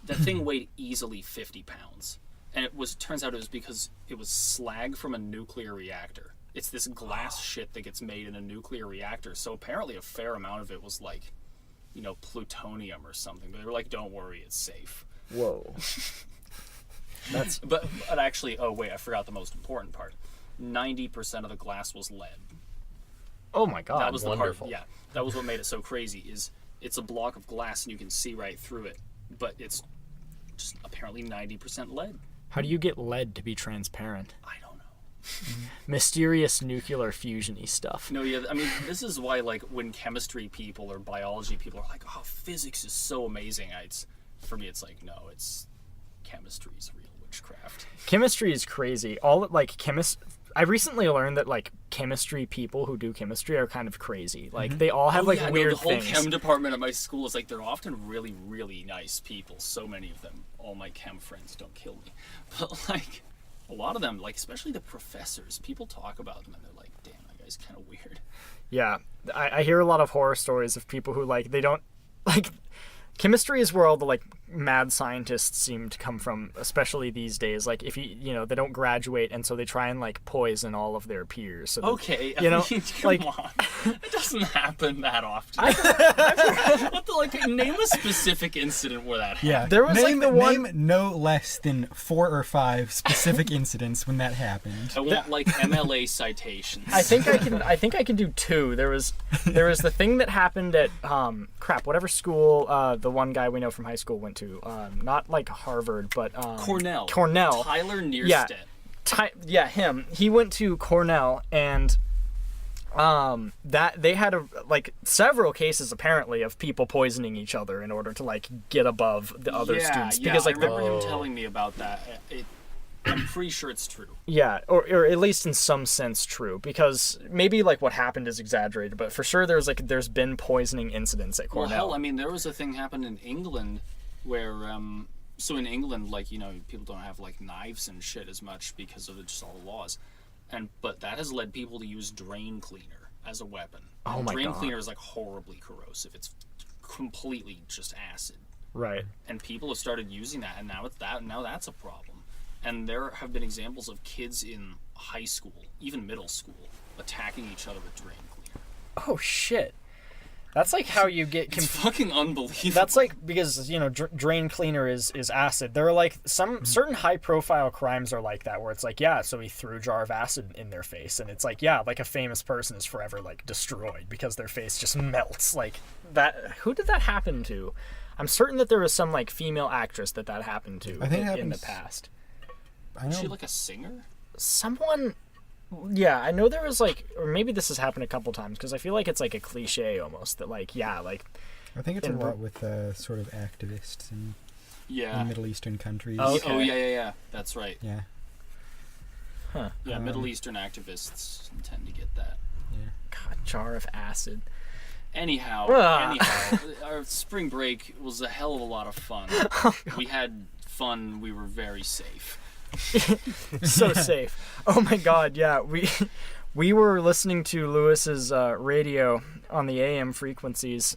Speaker 1: That thing weighed easily 50 pounds. And turns out it was because it was slag from a nuclear reactor. It's this glass shit that gets made in a nuclear reactor. So apparently a fair amount of it was like, you know, plutonium or something. But they were like, don't worry, it's safe.
Speaker 3: Whoa.
Speaker 1: But actually, oh wait, I forgot the most important part. 90% of the glass was lead.
Speaker 3: Oh my god,
Speaker 1: that was
Speaker 5: wonderful.
Speaker 1: The part, yeah, that was what made it so crazy. Is it's a block of glass and you can see right through it, but it's just apparently 90% lead.
Speaker 3: How do you get lead to be transparent?
Speaker 1: I don't know.
Speaker 3: Mysterious nuclear fusion-y stuff.
Speaker 1: No, yeah, I mean, this is why, like, when chemistry people or biology people are like, oh, physics is so amazing. For me, it's like, no, chemistry is real witchcraft.
Speaker 3: Chemistry is crazy. I recently learned that like chemistry people who do chemistry are kind of crazy. Like they all have weird
Speaker 1: the whole
Speaker 3: things.
Speaker 1: chem department at my school is like they're often really, really nice people. So many of them. All my chem friends, don't kill me. But like a lot of them, like especially the professors, people talk about them and they're like, damn, that guy's kind of weird.
Speaker 3: Yeah, I hear a lot of horror stories of people who like they don't like. Chemistry is where all the like mad scientists seem to come from, especially these days. Like if you know, they don't graduate, and so they try and like poison all of their peers. So
Speaker 1: okay,
Speaker 3: you know,
Speaker 1: come on, it doesn't happen that often. Name a specific incident where that happened.
Speaker 2: Yeah,
Speaker 3: there was
Speaker 2: name no less than 4 or 5 specific incidents when that happened.
Speaker 1: I want like MLA citations.
Speaker 3: I think I can do 2. There was the thing that happened at whatever school the one guy we know from high school went to, not like Harvard, but
Speaker 1: Cornell. Tyler Nearstedt.
Speaker 3: Yeah, him. He went to Cornell, and that they had several cases apparently of people poisoning each other in order to like get above the other students. Because like
Speaker 1: I remember him telling me about that. I'm pretty sure it's true.
Speaker 3: Yeah, or at least in some sense true, because maybe like what happened is exaggerated, but for sure there's been poisoning incidents at Cornell.
Speaker 1: Well, hell, I mean, there was a thing happened in England where so in England, like, you know, people don't have like knives and shit as much because of just all the laws, but that has led people to use drain cleaner as a weapon.
Speaker 3: Oh my god.
Speaker 1: Drain cleaner is like horribly corrosive. It's completely just acid.
Speaker 3: Right.
Speaker 1: And people have started using that, and now that's a problem. And there have been examples of kids in high school, even middle school, attacking each other with drain cleaner.
Speaker 3: Oh shit. That's like how you get...
Speaker 1: It's fucking unbelievable.
Speaker 3: That's like, because, you know, drain cleaner is acid. There are like some certain high profile crimes are like that, where it's like, yeah, so he threw a jar of acid in their face. And it's like, yeah, like a famous person is forever like destroyed because their face just melts. Like that. Who did that happen to? I'm certain that there was some like female actress that happened to in the past.
Speaker 1: Is she like a singer?
Speaker 3: Someone... Yeah, I know there was like, or maybe this has happened a couple times, because I feel like it's like a cliche almost that like, yeah, like.
Speaker 2: I think it's a lot with sort of activists in Middle Eastern countries.
Speaker 1: Oh, okay. Oh yeah. That's right.
Speaker 2: Yeah.
Speaker 3: Huh.
Speaker 1: Yeah, Middle Eastern activists tend to get that.
Speaker 2: Yeah.
Speaker 3: God, jar of acid.
Speaker 1: Anyhow, our spring break was a hell of a lot of fun. We had fun. We were very safe.
Speaker 3: So safe. Oh my god, yeah. We were listening to Lewis's radio on the AM frequencies,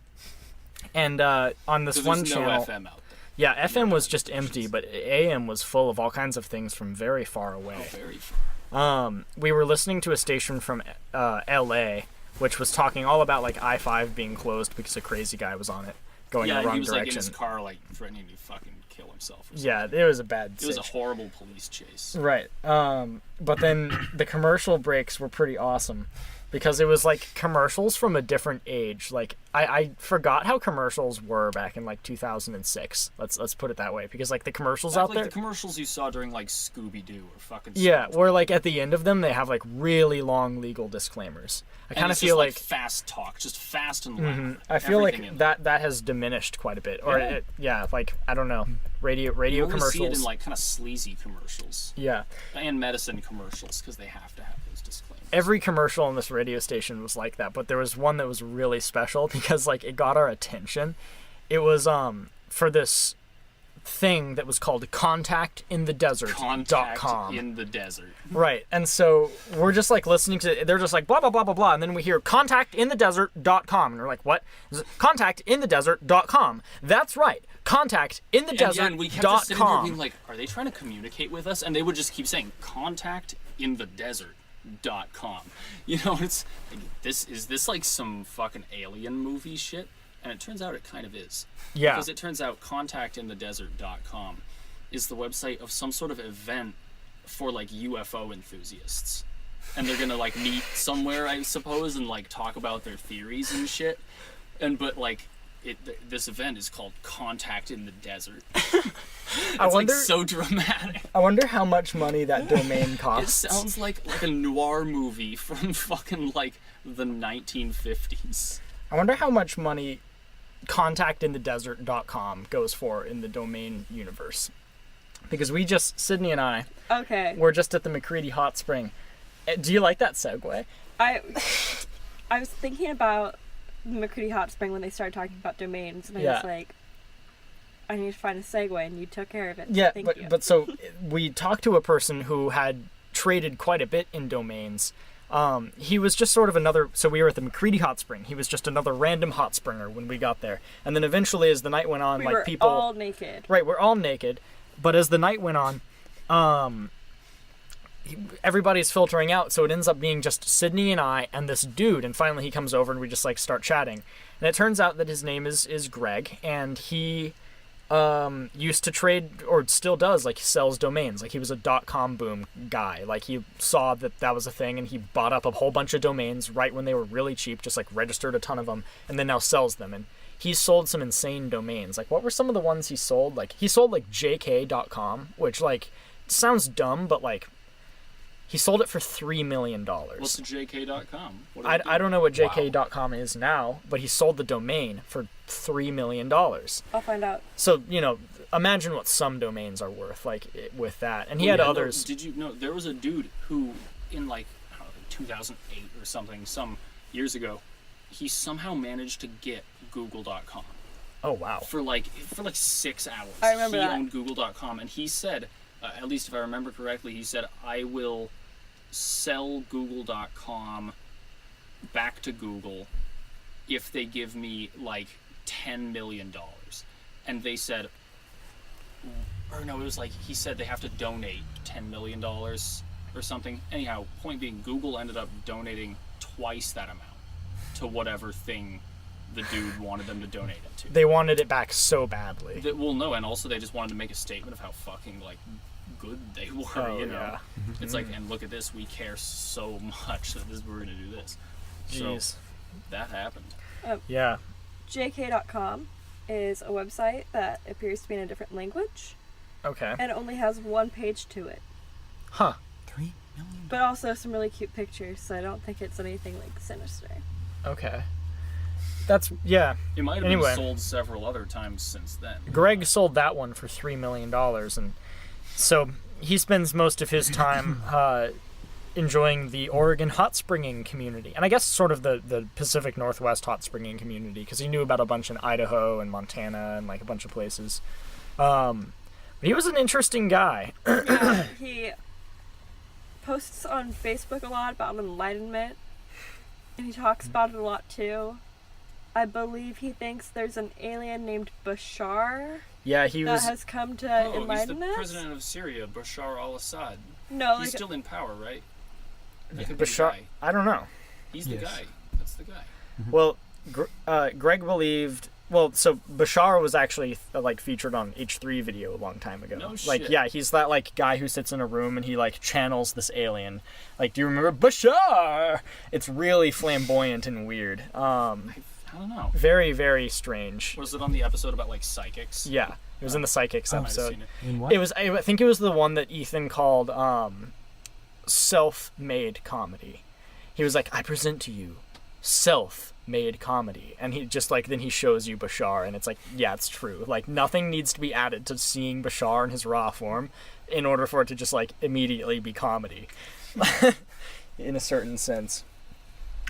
Speaker 3: and on this one channel.
Speaker 1: No FM out there.
Speaker 3: Yeah, FM was just empty, but AM was full of all kinds of things from very far away.
Speaker 1: Oh, very far.
Speaker 3: We were listening to a station from LA, which was talking all about like I-5 being closed because a crazy guy was on it, going in the wrong
Speaker 1: he was
Speaker 3: direction.
Speaker 1: like in his car, like threatening to fucking kill himself.
Speaker 3: Yeah, it was a bad.
Speaker 1: It was a horrible police chase.
Speaker 3: Right. But then the commercial breaks were pretty awesome, because it was like commercials from a different age. Like I forgot how commercials were back in like 2006. Let's put it that way, because like the commercials out there,
Speaker 1: the commercials you saw during like Scooby-Doo or fucking
Speaker 3: where like at the end of them they have like really long legal disclaimers. I kind of feel like
Speaker 1: fast talk, just fast and loud.
Speaker 3: Mm-hmm. I feel like that has diminished quite a bit, or like I don't know, radio commercials.
Speaker 1: See it in like kind of sleazy commercials.
Speaker 3: Yeah,
Speaker 1: and medicine commercials, because they have to have those disclaimers.
Speaker 3: Every commercial on this radio station was like that, but there was one that was really special because like it got our attention. It was for this thing that was called contactinthedesert.com.
Speaker 1: Contact in the desert.
Speaker 3: Right. And so we're just like listening to, they're just like blah blah blah blah blah, and then we hear contactinthedesert.com, and we're like, what? Contactinthedesert.com. That's right. Contactinthedesert.com.
Speaker 1: And we kept just sitting there being like, are they trying to communicate with us? And they would just keep saying contactinthedesert.com. You know, it's like, is this like some fucking alien movie shit? And it turns out it kind of is.
Speaker 3: Yeah.
Speaker 1: Because it turns out contactinthedesert.com is the website of some sort of event for like UFO enthusiasts. And they're gonna like meet somewhere, I suppose, and like talk about their theories and shit. But like this event is called Contact in the Desert. It's like so dramatic.
Speaker 3: I wonder how much money that domain costs.
Speaker 1: It sounds like a noir movie from fucking like the 1950s.
Speaker 3: I wonder how much money contactinthedesert.com goes for in the domain universe. Because Sydney and I, we're just at the McCready Hot Spring. Do you like that segue?
Speaker 4: I was thinking about the McCready Hot Spring when they started talking about domains, and I was like, I need to find a segue, and you took care of it.
Speaker 3: Yeah,
Speaker 4: so
Speaker 3: but so we talked to a person who had traded quite a bit in domains. He was just sort of so we were at the McCready Hot Spring. He was just another random hot springer when we got there. And then eventually as the night went on,
Speaker 4: we
Speaker 3: like
Speaker 4: were
Speaker 3: people...
Speaker 4: all naked.
Speaker 3: Right, we're all naked. But as the night went on, everybody's filtering out, so it ends up being just Sydney and I and this dude, and finally he comes over and we just like start chatting. And it turns out that his name is Greg, and he used to trade, or still does, like he sells domains. Like he was a .com boom guy. Like he saw that was a thing, and he bought up a whole bunch of domains right when they were really cheap, just like registered a ton of them, and then now sells them. And he sold some insane domains. Like what were some of the ones he sold? Like he sold like jk.com, which like sounds dumb, but like he sold it for $3 million.
Speaker 1: What's the jk.com?
Speaker 3: I don't know what jk.com is now, but he sold the domain for $3 million.
Speaker 4: I'll find out.
Speaker 3: So, you know, imagine what some domains are worth, like, with that. And he had others.
Speaker 1: Did you know, there was a dude who, in like, I don't know, 2008 or something, some years ago, he somehow managed to get google.com.
Speaker 3: Oh, wow.
Speaker 1: For like 6 hours.
Speaker 4: I remember that.
Speaker 1: He owned google.com, and he said, at least if I remember correctly, he said, I will sell google.com back to Google if they give me like $10 million. And they said, or no, it was like he said they have to donate $10 million or something. Anyhow, point being, Google ended up donating twice that amount to whatever thing the dude wanted them to donate it to.
Speaker 3: They wanted it back so badly.
Speaker 1: Well, no, and also they just wanted to make a statement of how fucking like good they were. You know,
Speaker 3: yeah.
Speaker 1: it's like, and look at this, we care so much that we're gonna do this.
Speaker 3: Jeez.
Speaker 1: So that happened.
Speaker 3: Yeah.
Speaker 4: JK.com is a website that appears to be in a different language
Speaker 3: Okay.
Speaker 4: and only has one page to it,
Speaker 3: Huh.
Speaker 2: $3 million.
Speaker 4: but also some really cute pictures, so I don't think it's anything like sinister.
Speaker 3: Okay. That's, yeah.
Speaker 1: It might have
Speaker 3: Anyway.
Speaker 1: been sold several other times since then.
Speaker 3: Greg sold that one for $3 million, and so he spends most of his time enjoying the Oregon hot springing community, and I guess sort of the Pacific Northwest hot springing community, because he knew about a bunch in Idaho and Montana and like a bunch of places. But he was an interesting guy.
Speaker 4: Yeah, he posts on Facebook a lot about enlightenment, and he talks about it a lot too. I believe he thinks there's an alien named Bashar
Speaker 3: Yeah, he
Speaker 4: that
Speaker 3: was.
Speaker 4: has come to
Speaker 1: Oh, he's the
Speaker 4: enlighten us.
Speaker 1: president of Syria, Bashar al-Assad.
Speaker 4: No,
Speaker 1: He's
Speaker 4: like,
Speaker 1: still in power, right? That
Speaker 2: Yeah.
Speaker 1: could be the
Speaker 3: Bashar.
Speaker 1: guy.
Speaker 3: I don't know.
Speaker 1: He's the
Speaker 2: Yes.
Speaker 1: guy. That's the guy.
Speaker 3: Well, Greg believed. Well, so Bashar was actually like featured on H3 video a long time ago.
Speaker 1: No
Speaker 3: Like,
Speaker 1: shit.
Speaker 3: yeah, he's that like guy who sits in a room and he like channels this alien. Like, do you remember Bashar? It's really flamboyant and weird.
Speaker 1: I don't know.
Speaker 3: Very, very strange.
Speaker 1: Was it on the episode about like psychics?
Speaker 3: Yeah, it was in the Psychics
Speaker 1: I might have
Speaker 3: episode.
Speaker 1: seen it.
Speaker 2: In what?
Speaker 3: It was. I think it was the one that Ethan called self-made comedy. He was like, "I present to you self-made comedy," and he just like then he shows you Bashar, and it's like, yeah, it's true. Like nothing needs to be added to seeing Bashar in his raw form in order for it to just like immediately be comedy, in a certain sense.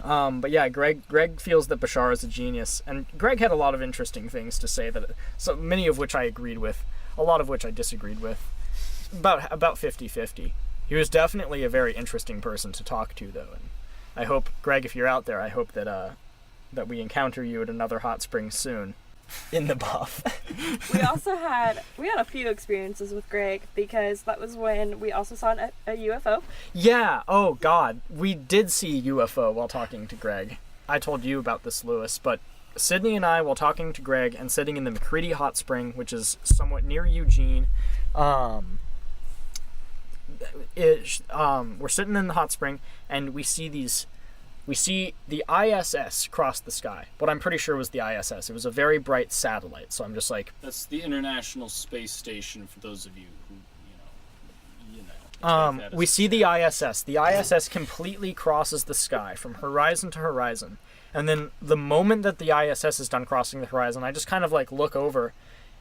Speaker 3: But yeah, Greg feels that Bashar is a genius, and Greg had a lot of interesting things to say, that so many of which I agreed with, a lot of which I disagreed with, about 50-50. He was definitely a very interesting person to talk to, though, and I hope, Greg, if you're out there, I hope that that we encounter you at another hot spring soon, in the buff.
Speaker 4: we had a few experiences with Greg, because that was when we also saw a UFO.
Speaker 3: Yeah, oh god, we did see UFO while talking to Greg. I told you about this, Lewis, but Sydney and I, while talking to Greg and sitting in the McCready Hot Spring, which is somewhat near Eugene, we're sitting in the hot spring, and we see the ISS cross the sky. What I'm pretty sure was the ISS. It was a very bright satellite, so I'm just like,
Speaker 1: That's the International Space Station for those of you who, you know. take that as
Speaker 3: we
Speaker 1: a
Speaker 3: see the ISS. The ISS completely crosses the sky from horizon to horizon. And then the moment that the ISS is done crossing the horizon, I just kind of like look over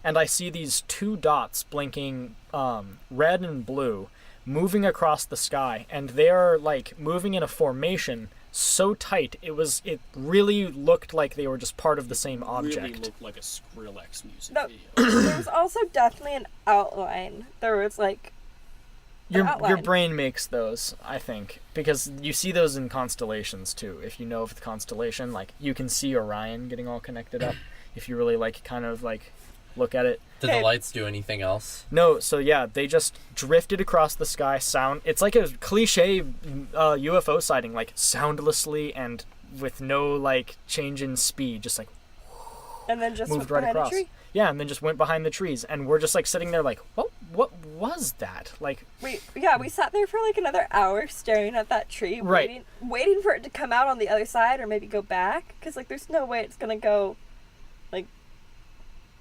Speaker 3: and I see these two dots blinking red and blue moving across the sky. And they are like moving in a formation so tight, it really looked like they were just part of the same object.
Speaker 1: Really looked like a Skrillex music
Speaker 4: No.
Speaker 1: video.
Speaker 4: There was also definitely an outline. There was like
Speaker 3: Your
Speaker 4: outline.
Speaker 3: brain makes those, I think, because you see those in constellations too. If you know of the constellation, like you can see Orion getting all connected up. If you really like kind of like look at it.
Speaker 5: Did the lights do anything else?
Speaker 3: No, so yeah, they just drifted across the sky. It's like a cliche UFO sighting, like soundlessly and with no like change in speed, just like
Speaker 4: and then just
Speaker 3: moved
Speaker 4: went
Speaker 3: right
Speaker 4: behind
Speaker 3: across.
Speaker 4: a tree.
Speaker 3: Yeah, and then just went behind the trees, and we're just like sitting there like, what was that? Like,
Speaker 4: We sat there for like another hour staring at that tree,
Speaker 3: Right.
Speaker 4: waiting for it to come out on the other side or maybe go back, because like there's no way it's gonna go like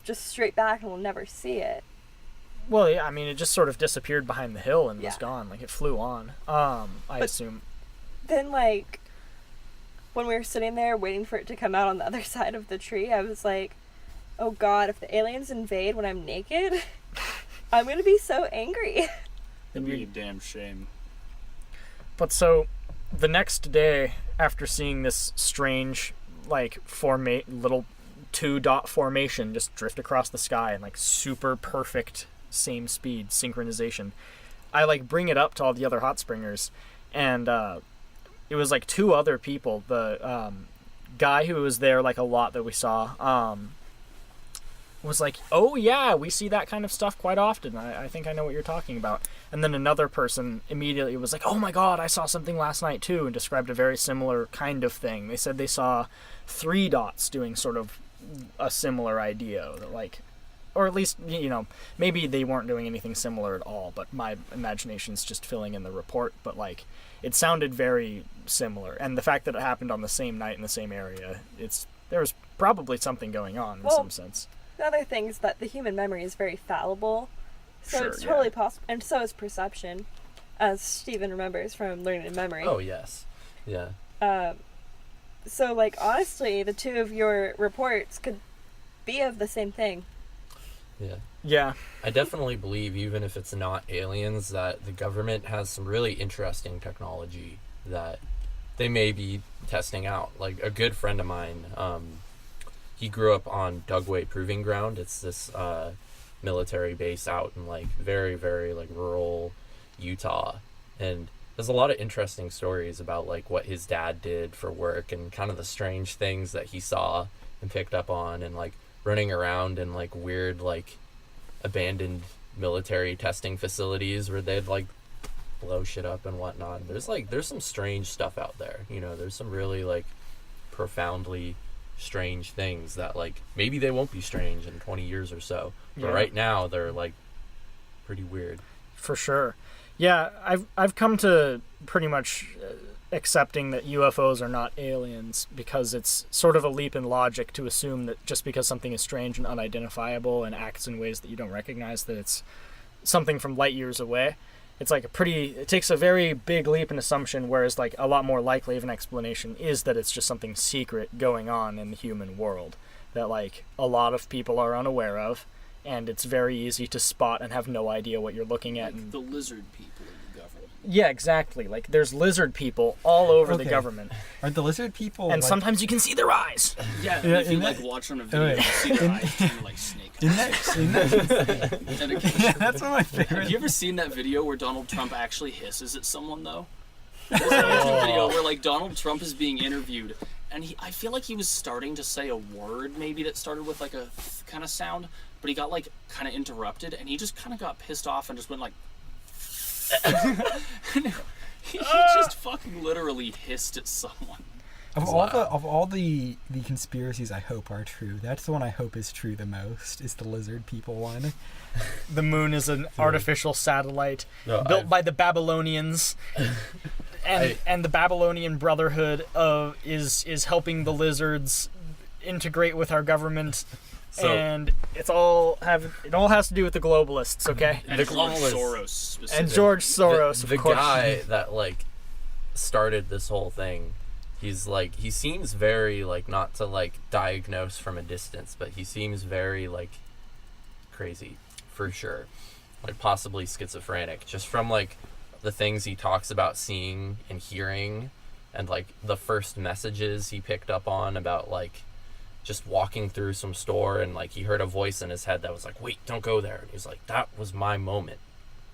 Speaker 4: just straight back and we'll never see it.
Speaker 3: well, yeah, I mean, it just sort of disappeared behind the hill and was
Speaker 4: Yeah.
Speaker 3: gone. Like it flew on. I assume.
Speaker 4: Then like when we were sitting there waiting for it to come out on the other side of the tree, I was like, oh god, if the aliens invade when I'm naked, I'm gonna be so angry.
Speaker 1: It'd be a damn shame.
Speaker 3: But so, the next day, after seeing this strange, like, little 2-dot formation just drift across the sky and, like, super perfect same speed synchronization, I, like, bring it up to all the other hot springers, and it was, like, 2 other people. The guy who was there, like, a lot that we saw, was like, oh yeah, we see that kind of stuff quite often. I think I know what you're talking about. And then another person immediately was like, oh my god, I saw something last night too, and described a very similar kind of thing. They said they saw 3 dots doing sort of a similar idea, that like, or at least, you know, maybe they weren't doing anything similar at all, but my imagination's just filling in the report. But like, it sounded very similar, and the fact that it happened on the same night in the same area, there was probably something going on in some sense.
Speaker 4: The other thing is that the human memory is very fallible, so
Speaker 3: Sure,
Speaker 4: it's totally possible, and so is perception, as Stephen remembers from learning in memory.
Speaker 5: Oh yes, yeah.
Speaker 4: So like honestly, the 2 of your reports could be of the same thing.
Speaker 5: Yeah.
Speaker 3: Yeah.
Speaker 5: I definitely believe, even if it's not aliens, that the government has some really interesting technology that they may be testing out. Like, a good friend of mine, he grew up on Dugway Proving Ground. It's this military base out in, like, very, very, like, rural Utah. And there's a lot of interesting stories about, like, what his dad did for work and kind of the strange things that he saw and picked up on, and, like, running around in like weird like abandoned military testing facilities where they'd like blow shit up and whatnot. There's some strange stuff out there, you know. There's some really like profoundly strange things that like maybe they won't be strange in 20 years or so, but right now they're like pretty weird.
Speaker 3: For sure. Yeah, I've come to pretty much accepting that UFOs are not aliens, because it's sort of a leap in logic to assume that just because something is strange and unidentifiable and acts in ways that you don't recognize, that it's something from light years away. It's like it takes a very big leap in assumption, whereas like a lot more likely of an explanation is that it's just something secret going on in the human world that like a lot of people are unaware of, and it's very easy to spot and have no idea what you're looking at.
Speaker 1: Like the lizard people in the government.
Speaker 3: Yeah, exactly. Like, there's lizard people all over the government.
Speaker 2: Are the lizard people...
Speaker 3: And sometimes you can see their eyes.
Speaker 1: Yeah, if you, like, watch on a video, you see their eyes turn like snake eyes.
Speaker 2: Yeah, that's one of my favorites.
Speaker 1: Have you ever seen that video where Donald Trump actually hisses at someone, though? There's a YouTube video where, like, Donald Trump is being interviewed, and I feel like he was starting to say a word, maybe, that started with, like, a kind of sound, but he got, like, kind of interrupted, and he just kind of got pissed off and just went, like... he just fucking literally hissed at someone.
Speaker 2: Of all the conspiracies I hope are true, that's the one I hope is true the most, is the lizard people one.
Speaker 3: The moon is an artificial satellite built by the Babylonians. And the Babylonian Brotherhood is helping the lizards integrate with our government. And it all has to do with the globalists, okay?
Speaker 1: And Soros specifically.
Speaker 3: And George Soros,
Speaker 5: the
Speaker 3: of course.
Speaker 5: guy that like started this whole thing, he's like, he seems very like, not to like diagnose from a distance, but he seems very like crazy for sure, like possibly schizophrenic, just from like the things he talks about seeing and hearing, and like the first messages he picked up on about like just walking through some store, and like he heard a voice in his head that was like, wait, don't go there. And he was like, that was my moment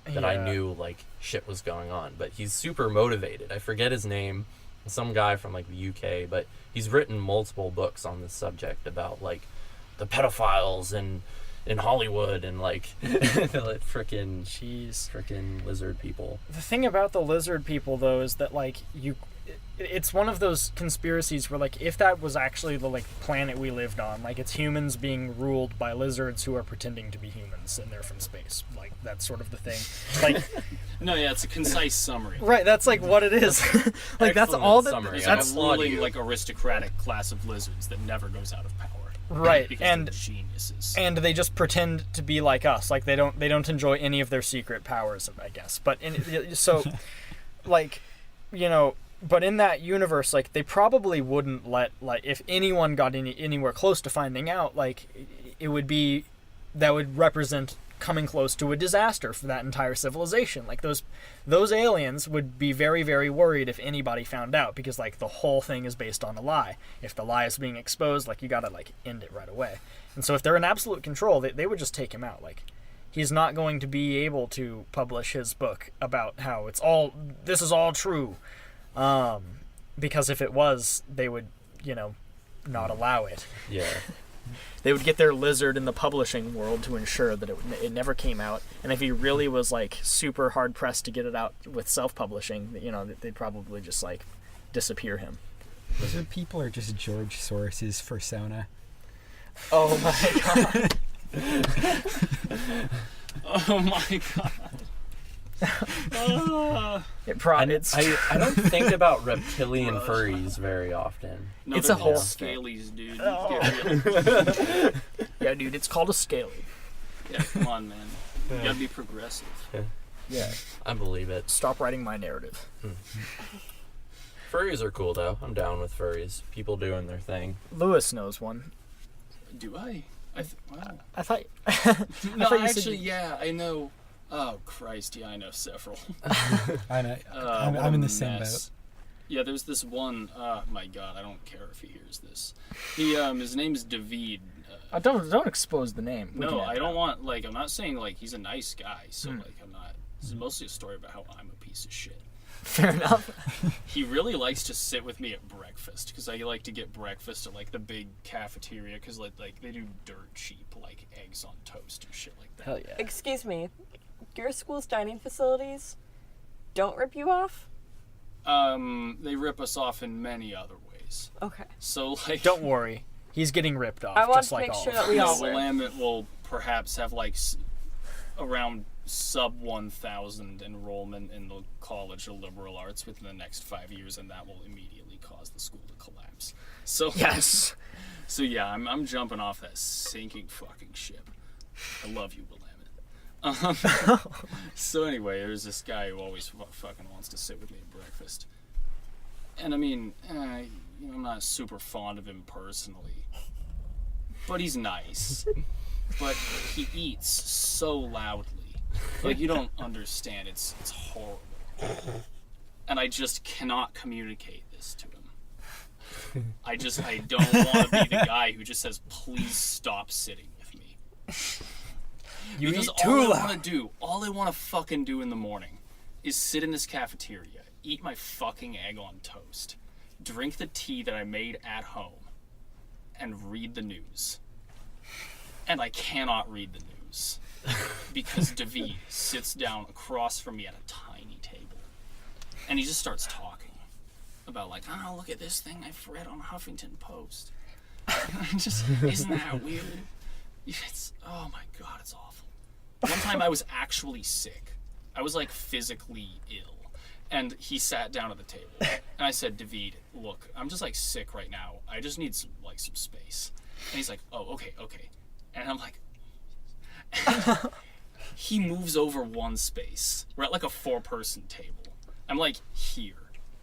Speaker 5: that I knew like shit was going on. But he's super motivated. I forget his name, some guy from like the UK, but he's written multiple books on this subject about like the pedophiles and in Hollywood and like frickin' lizard people.
Speaker 3: The thing about the lizard people though is that like it's one of those conspiracies where like if that was actually the like planet we lived on, like it's humans being ruled by lizards who are pretending to be humans and they're from space, like that's sort of the thing. Like
Speaker 1: no, yeah, it's a concise summary.
Speaker 3: Right, that's like what it is. Like that's all that
Speaker 5: summary.
Speaker 3: that's
Speaker 1: ruling like aristocratic class of lizards that never goes out of power.
Speaker 3: Right,
Speaker 1: because
Speaker 3: and
Speaker 1: they're geniuses.
Speaker 3: And they just pretend to be like us, like they don't enjoy any of their secret powers, I guess. But so like, you know, but in that universe, like they probably wouldn't let, like if anyone got anywhere close to finding out, like it would be, that would represent coming close to a disaster for that entire civilization. Like those aliens would be very, very worried if anybody found out, because like the whole thing is based on a lie. If the lie is being exposed, like you gotta like end it right away. And so if they're in absolute control, they would just take him out. Like he's not going to be able to publish his book about how this is all true. Because if it was, they would, you know, not allow it.
Speaker 5: Yeah.
Speaker 3: They would get their lizard in the publishing world to ensure that it never came out. And if he really was like super hard pressed to get it out with self-publishing, you know, they'd probably just like disappear him.
Speaker 2: Lizard people are just George Soros's persona.
Speaker 3: Oh my god.
Speaker 1: Oh my god.
Speaker 5: I don't think about reptilian furries very often.
Speaker 1: No,
Speaker 3: It's
Speaker 1: they're
Speaker 3: a whole
Speaker 1: called scalies, dude. Get real.
Speaker 3: Yeah, dude, it's called a scaly.
Speaker 1: Yeah, come on, man. You gotta be progressive.
Speaker 3: Yeah.
Speaker 5: I believe it.
Speaker 3: Stop writing my narrative.
Speaker 5: Furries are cool though. I'm down with furries. People doing their thing.
Speaker 3: Lewis knows one.
Speaker 1: Do I? Wow.
Speaker 3: I thought.
Speaker 1: No,
Speaker 3: thought you said
Speaker 1: actually, yeah, I know. Oh Christ, yeah, I know several.
Speaker 2: I know.
Speaker 1: What
Speaker 2: I'm
Speaker 1: a
Speaker 2: in the same
Speaker 1: mess.
Speaker 2: boat.
Speaker 1: Yeah, there's this one. Oh my God, I don't care if he hears this. His name is David.
Speaker 3: Don't expose the name. We
Speaker 1: No,
Speaker 3: can
Speaker 1: I
Speaker 3: edit
Speaker 1: don't
Speaker 3: that.
Speaker 1: want like. I'm not saying like he's a nice guy. So like, I'm not. This is mostly a story about how I'm a piece of shit.
Speaker 3: Fair enough.
Speaker 1: He really likes to sit with me at breakfast because I like to get breakfast at like the big cafeteria because like they do dirt cheap like eggs on toast and shit like that.
Speaker 3: Hell yeah.
Speaker 4: Excuse me, your school's dining facilities don't rip you off?
Speaker 1: They rip us off in many other ways.
Speaker 4: Okay.
Speaker 1: So like,
Speaker 3: Don't worry. He's getting ripped off.
Speaker 4: I want
Speaker 3: just
Speaker 4: to
Speaker 3: like
Speaker 4: make
Speaker 3: all
Speaker 4: sure
Speaker 3: of
Speaker 4: that
Speaker 3: us.
Speaker 4: we all
Speaker 1: Willamette will perhaps have like around sub 1,000 enrollment in the College of Liberal Arts within the next 5 years, and that will immediately cause the school to collapse. So
Speaker 3: Yes.
Speaker 1: So yeah, I'm jumping off that sinking fucking ship. I love you, Willamette. So anyway, there's this guy who always fucking wants to sit with me at breakfast, and I mean, I'm not super fond of him personally, but he's nice. But he eats so loudly. Like, you don't understand. It's horrible. And I just cannot communicate this to him. I don't want to be the guy who just says, please stop sitting with me.
Speaker 3: You
Speaker 1: Because
Speaker 3: eat too
Speaker 1: all I
Speaker 3: loud.
Speaker 1: want to do, all I want to fucking do in the morning is sit in this cafeteria, eat my fucking egg on toast, drink the tea that I made at home, and read the news. And I cannot read the news because David sits down across from me at a tiny table, and he just starts talking about like, oh, look at this thing I've read on Huffington Post. Just, isn't that weird? It's, oh my God, it's awful. One time I was actually sick. I was like physically ill, and he sat down at the table, and I said, David, look, I'm just like sick right now. I just need some space. And he's like, oh, okay. And I'm like, he moves over one space. We're at like a 4-person table. I'm like here.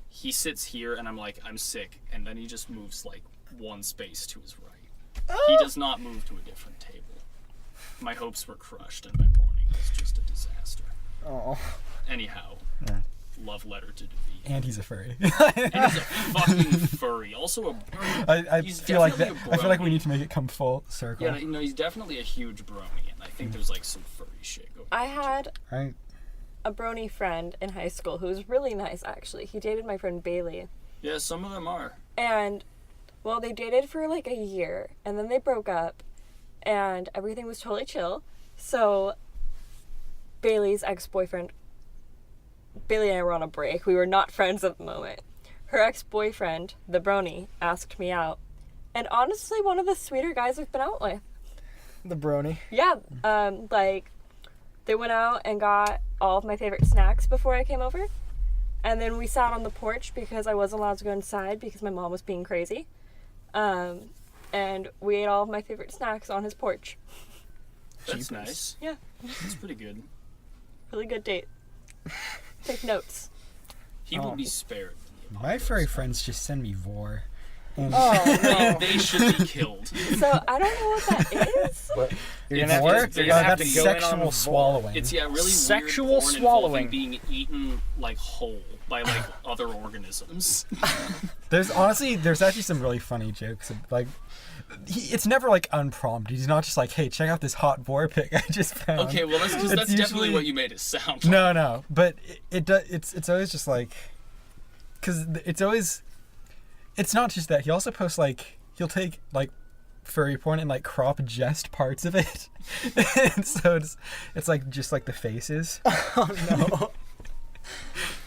Speaker 1: He sits here, and I'm like, I'm sick. And then he just moves like one space to his right. He does not move to a different table. My hopes were crushed, and my morning was just a disaster.
Speaker 3: Oh.
Speaker 1: Anyhow, love letter to David.
Speaker 2: And he's a furry.
Speaker 1: And he's a fucking furry. Also a
Speaker 2: I
Speaker 1: he's
Speaker 2: feel like that.
Speaker 1: definitely a
Speaker 2: I feel like we
Speaker 1: brony.
Speaker 2: need to make it come full circle.
Speaker 1: Yeah, he's definitely a huge brony, and I think there's like some furry shit going on.
Speaker 4: I had
Speaker 2: Right.
Speaker 4: a brony friend in high school who was really nice, actually. He dated my friend Bailey.
Speaker 1: Yeah, some of them are.
Speaker 4: And, well, they dated for like a year, and then they broke up, and everything was totally chill. So, Bailey's ex-boyfriend, Bailey and I were on a break. We were not friends at the moment. Her ex-boyfriend, the brony, asked me out. And honestly, one of the sweeter guys I've been out with.
Speaker 3: The brony.
Speaker 4: Yeah, like, they went out and got all of my favorite snacks before I came over. And then we sat on the porch because I wasn't allowed to go inside because my mom was being crazy. And we ate all of my favorite snacks on his porch.
Speaker 1: That's nice.
Speaker 4: Yeah,
Speaker 1: That's pretty good.
Speaker 4: really good date. Take notes.
Speaker 1: He will be spared.
Speaker 2: My furry friends just send me vor. And
Speaker 1: They should be killed.
Speaker 4: So, I don't know what that is.
Speaker 5: What?
Speaker 3: You're
Speaker 1: It's
Speaker 3: gonna have
Speaker 1: vor?
Speaker 3: to, you're gonna have
Speaker 2: that's
Speaker 3: to go in on
Speaker 2: sexual
Speaker 3: a
Speaker 2: swallowing.
Speaker 1: It's really
Speaker 3: Sexual
Speaker 1: weird porn
Speaker 3: swallowing.
Speaker 1: involving being eaten like whole by like other organisms.
Speaker 2: There's actually some really funny jokes. Like, it's never like unprompted. He's not just like, hey, check out this hot vor pic I just found.
Speaker 1: Okay, well that's because
Speaker 2: It's
Speaker 1: that's definitely
Speaker 2: usually-
Speaker 1: what you made it sound.
Speaker 2: No, but it's always just like, because it's not just that. He also posts like, he'll take like furry porn and like crop just parts of it. And so it's like just like the faces.
Speaker 3: Oh no.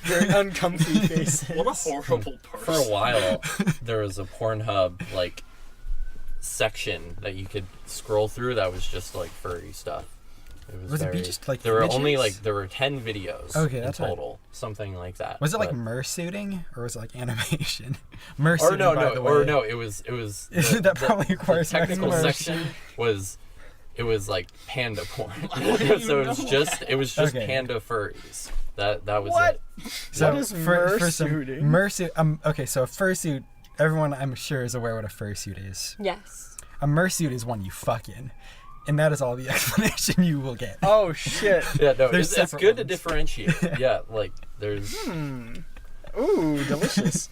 Speaker 3: Very uncomfy faces.
Speaker 1: What a horrible person.
Speaker 5: For a while, there was a Pornhub like section that you could scroll through that was just like furry stuff. It
Speaker 2: Was it just like
Speaker 5: there were
Speaker 2: images?
Speaker 5: only like there were 10 videos
Speaker 2: Okay,
Speaker 5: in
Speaker 2: that's right.
Speaker 5: total, something like that.
Speaker 2: Was it like
Speaker 5: But-
Speaker 2: mersuiting or was it like animation? Mersuiting,
Speaker 5: or no,
Speaker 2: by the way.
Speaker 5: or no, it was
Speaker 2: That probably requires
Speaker 5: the technical
Speaker 2: immersion.
Speaker 5: section was like panda porn.
Speaker 1: How do you
Speaker 5: So it was just
Speaker 2: Okay.
Speaker 5: panda furries. That was
Speaker 3: What?
Speaker 5: it.
Speaker 2: So
Speaker 3: What is
Speaker 2: for some
Speaker 3: mersuiting?
Speaker 2: mersuit, okay, so a fursuit. Everyone, I'm sure, is aware what a fursuit is.
Speaker 4: Yes.
Speaker 2: A mersuit is one you fuck in, and that is all the explanation you will get.
Speaker 3: Oh shit.
Speaker 5: Yeah, no,
Speaker 2: There's
Speaker 5: it's
Speaker 2: separate
Speaker 5: good to
Speaker 2: ones.
Speaker 5: differentiate. Yeah, like there's
Speaker 3: Ooh, delicious.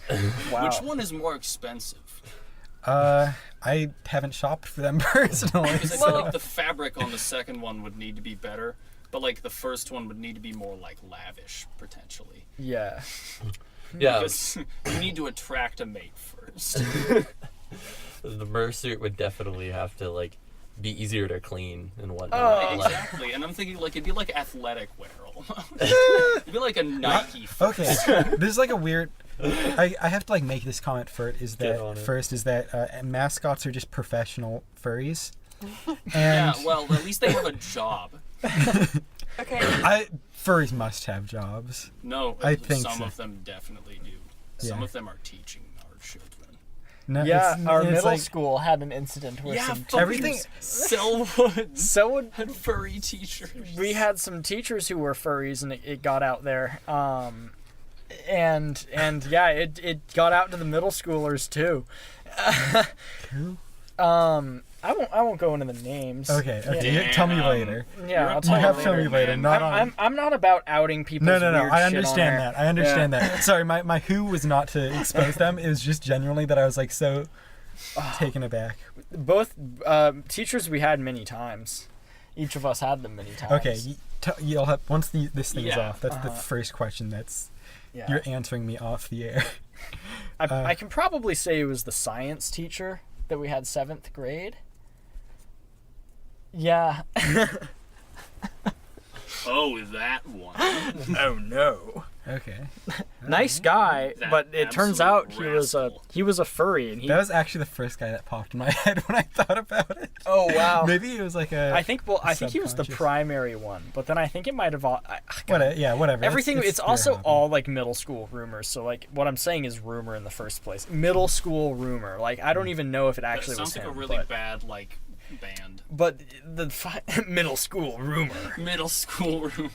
Speaker 3: Wow.
Speaker 1: Which one is more expensive?
Speaker 2: I haven't shopped for them personally.
Speaker 1: Because I
Speaker 2: so-
Speaker 1: feel like the fabric on the second one would need to be better, but like the first one would need to be more like lavish potentially.
Speaker 3: Yeah.
Speaker 5: yeah.
Speaker 1: Because you need to attract a mate first.
Speaker 5: The mersuit would definitely have to like be easier to clean and
Speaker 3: Oh.
Speaker 5: whatnot. Like,
Speaker 1: Exactly, and I'm thinking like it'd be like athletic wear almost. It'd be like a Nike.
Speaker 2: Okay, this is like a weird. I have to like make this comment first. Is
Speaker 5: Get on
Speaker 2: that
Speaker 5: it.
Speaker 2: first? Is that mascots are just professional furries?
Speaker 1: Yeah,
Speaker 2: And
Speaker 1: well, at least they have a job.
Speaker 4: Okay.
Speaker 2: furries must have jobs.
Speaker 1: No,
Speaker 2: I think
Speaker 1: some
Speaker 2: so.
Speaker 1: of them definitely do. Some
Speaker 2: Yeah.
Speaker 1: of them are teaching our children.
Speaker 2: No,
Speaker 3: Yeah, our
Speaker 2: it's
Speaker 3: middle
Speaker 2: like,
Speaker 3: school had an incident where some
Speaker 2: everything-
Speaker 1: Selwood
Speaker 3: so
Speaker 1: and furry teachers.
Speaker 3: we had some teachers who were furries and it got out there. And yeah, it got out to the middle schoolers too.
Speaker 2: Who?
Speaker 3: I won't go into the names.
Speaker 2: Okay, okay.
Speaker 1: Yeah.
Speaker 2: Tell me later.
Speaker 3: Yeah, I'll
Speaker 1: You
Speaker 3: tell
Speaker 2: You
Speaker 3: you
Speaker 2: have to tell
Speaker 3: later.
Speaker 2: me later. Not on.
Speaker 3: I'm not about outing people's
Speaker 2: No,
Speaker 3: weird
Speaker 2: I
Speaker 3: shit
Speaker 2: understand
Speaker 3: on
Speaker 2: that.
Speaker 3: there.
Speaker 2: I understand that. Sorry, my who was not to expose them. It was just genuinely that I was like so taken aback.
Speaker 3: Both teachers we had many times. Each of us had them many times.
Speaker 2: Okay, you'll have once this thing is
Speaker 1: Yeah.
Speaker 2: off. That's the first question. That's
Speaker 3: Yeah.
Speaker 2: you're answering me off the air.
Speaker 3: I can probably say it was the science teacher that we had 7th grade. Yeah.
Speaker 1: Oh, that one.
Speaker 3: Oh no.
Speaker 2: Okay,
Speaker 3: Nice guy,
Speaker 1: That
Speaker 3: but it turns
Speaker 1: absolute
Speaker 3: out he was a furry and he.
Speaker 2: that was actually the first guy that popped in my head when I thought about it.
Speaker 3: Oh wow.
Speaker 2: Maybe it was like a.
Speaker 3: I think he was the
Speaker 2: subconscious.
Speaker 3: primary one, but then I think it might have all.
Speaker 2: Whatever.
Speaker 3: Everything. It's
Speaker 2: your
Speaker 3: also
Speaker 2: hobby.
Speaker 3: all like middle school rumors. So like what I'm saying is rumor in the first place. Middle school rumor. Like I don't even know if it
Speaker 1: That
Speaker 3: actually was
Speaker 1: sounds like
Speaker 3: him.
Speaker 1: a really bad like band.
Speaker 3: but the middle school rumor.
Speaker 1: Middle school room.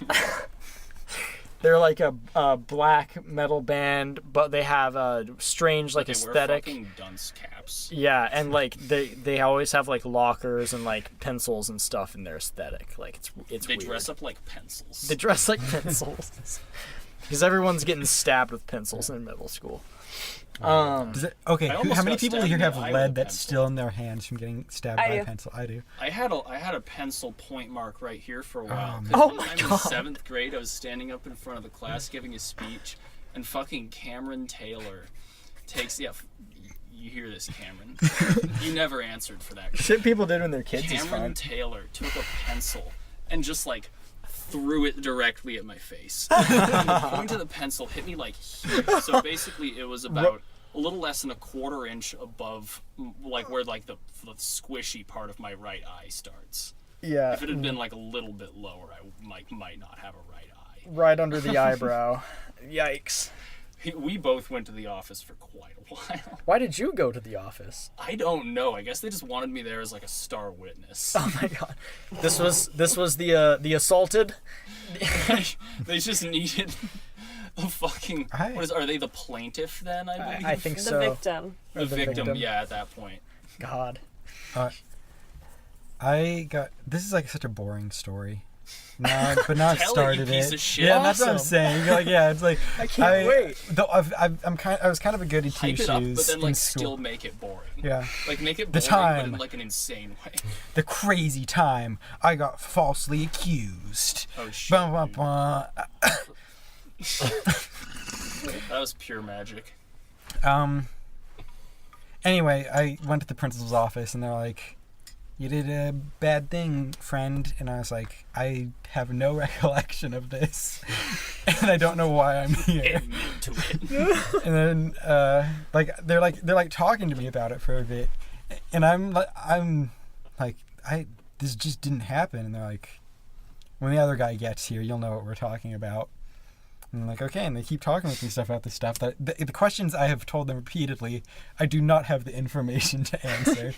Speaker 3: They're like a black metal band, but they have a strange like
Speaker 1: They wear
Speaker 3: aesthetic.
Speaker 1: fucking dunce caps.
Speaker 3: Yeah, and like they always have like lockers and like pencils and stuff in their aesthetic. Like it's
Speaker 1: They
Speaker 3: weird.
Speaker 1: dress up like pencils.
Speaker 3: They dress like pencils. Because everyone's getting stabbed with pencils in middle school.
Speaker 2: Does it, okay,
Speaker 1: I
Speaker 2: how
Speaker 1: almost
Speaker 2: many
Speaker 1: got
Speaker 2: people
Speaker 1: stabbed
Speaker 2: here
Speaker 1: in the
Speaker 2: have
Speaker 1: eye with
Speaker 2: lead
Speaker 1: a
Speaker 2: that's
Speaker 1: pencil.
Speaker 2: still in their hands from getting stabbed
Speaker 4: I
Speaker 2: by a
Speaker 4: do.
Speaker 2: pencil? I do.
Speaker 1: I had a pencil point mark right here for a while. 'cause
Speaker 3: Oh
Speaker 1: one
Speaker 3: my
Speaker 1: time
Speaker 3: God.
Speaker 1: in 7th grade, I was standing up in front of the class giving a speech, and fucking Cameron Taylor takes you hear this, Cameron? You never answered for that.
Speaker 3: Shit people did when they're kids is
Speaker 1: Cameron
Speaker 3: fine.
Speaker 1: Taylor took a pencil and just like threw it directly at my face. And the point of the pencil hit me like here. So basically, it was about a little less than a quarter inch above, like where like the squishy part of my right eye starts.
Speaker 3: Yeah,
Speaker 1: If it had been like a little bit lower, I might not have a right eye.
Speaker 3: right under the eyebrow. Yikes.
Speaker 1: We both went to the office for quite a while.
Speaker 3: Why did you go to the office?
Speaker 1: I don't know. I guess they just wanted me there as like a star witness.
Speaker 3: Oh my god. This was the assaulted.
Speaker 1: They just needed a fucking. Are they the plaintiff then? I believe.
Speaker 3: I think
Speaker 4: The
Speaker 3: so.
Speaker 4: victim.
Speaker 1: The victim. Yeah, at that point.
Speaker 3: God.
Speaker 2: This is like such a boring story. No, but now I've
Speaker 1: Tell it, you
Speaker 2: started
Speaker 1: piece
Speaker 2: it.
Speaker 1: of shit.
Speaker 2: Yeah, that's what I'm
Speaker 3: Awesome.
Speaker 2: saying. You're like, yeah, it's like
Speaker 3: I can't wait.
Speaker 2: Though I was kind of a goody two
Speaker 1: Hype it up, but
Speaker 2: shoes
Speaker 1: then
Speaker 2: in
Speaker 1: like
Speaker 2: school.
Speaker 1: still make it boring.
Speaker 2: Yeah,
Speaker 1: Like make it
Speaker 2: The
Speaker 1: boring, but
Speaker 2: time.
Speaker 1: in like an insane way.
Speaker 2: the crazy time I got falsely accused.
Speaker 1: Oh shit.
Speaker 2: Bum, bum,
Speaker 1: dude.
Speaker 2: bum.
Speaker 1: That was pure magic.
Speaker 2: Anyway, I went to the principal's office, and they're like, "You did a bad thing, friend." And I was like, "I have no recollection of this, and I don't know why I'm here."
Speaker 1: Admit to it.
Speaker 2: And then they're talking to me about it for a bit, and I'm like, this just didn't happen. And they're like, "When the other guy gets here, you'll know what we're talking about." And I'm like, okay, and they keep talking with me about this stuff. That the questions I have told them repeatedly, I do not have the information to answer.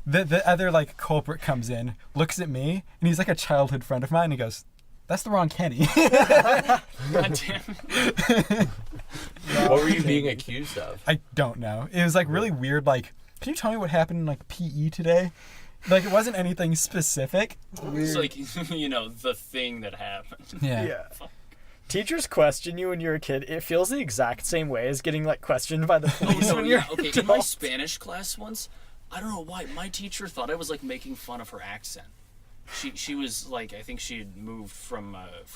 Speaker 2: The other culprit comes in, looks at me, and he's like a childhood friend of mine. And he goes, "That's the wrong Kenny."
Speaker 1: God damn it.
Speaker 5: What were you being accused of?
Speaker 2: I don't know. It was really weird. Can you tell me what happened in PE today? It wasn't anything specific.
Speaker 1: It's the thing that happened.
Speaker 2: Yeah.
Speaker 3: Teachers question you when you're a kid. It feels the exact same way as getting questioned by the police when you're
Speaker 1: okay. In my Spanish class once, I don't know why, my teacher thought I was making fun of her accent. She was I think she had moved from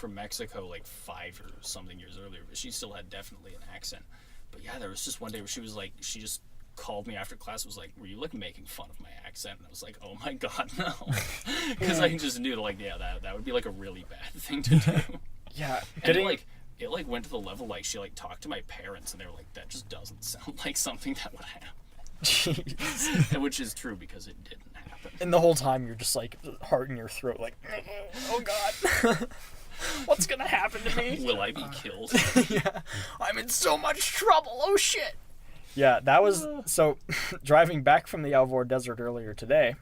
Speaker 1: Mexico 5 or something years earlier, but she still had definitely an accent. But yeah, there was just one day where she was she just called me after class, was like, "Were you making fun of my accent?" And I was like, "Oh my god, no," because I just knew that would be a really bad thing to do.
Speaker 3: Yeah,
Speaker 1: and it went to the level she talked to my parents, and they were like, "That just doesn't sound like something that would happen." Jeez. Which is true because it didn't happen.
Speaker 3: And the whole time you're just heart in your throat, "Oh god, what's gonna happen to me?
Speaker 1: Will I be killed?"
Speaker 3: Yeah, I'm in so much trouble. Oh shit. Yeah, that was so. Driving back from the Alvord Desert earlier today,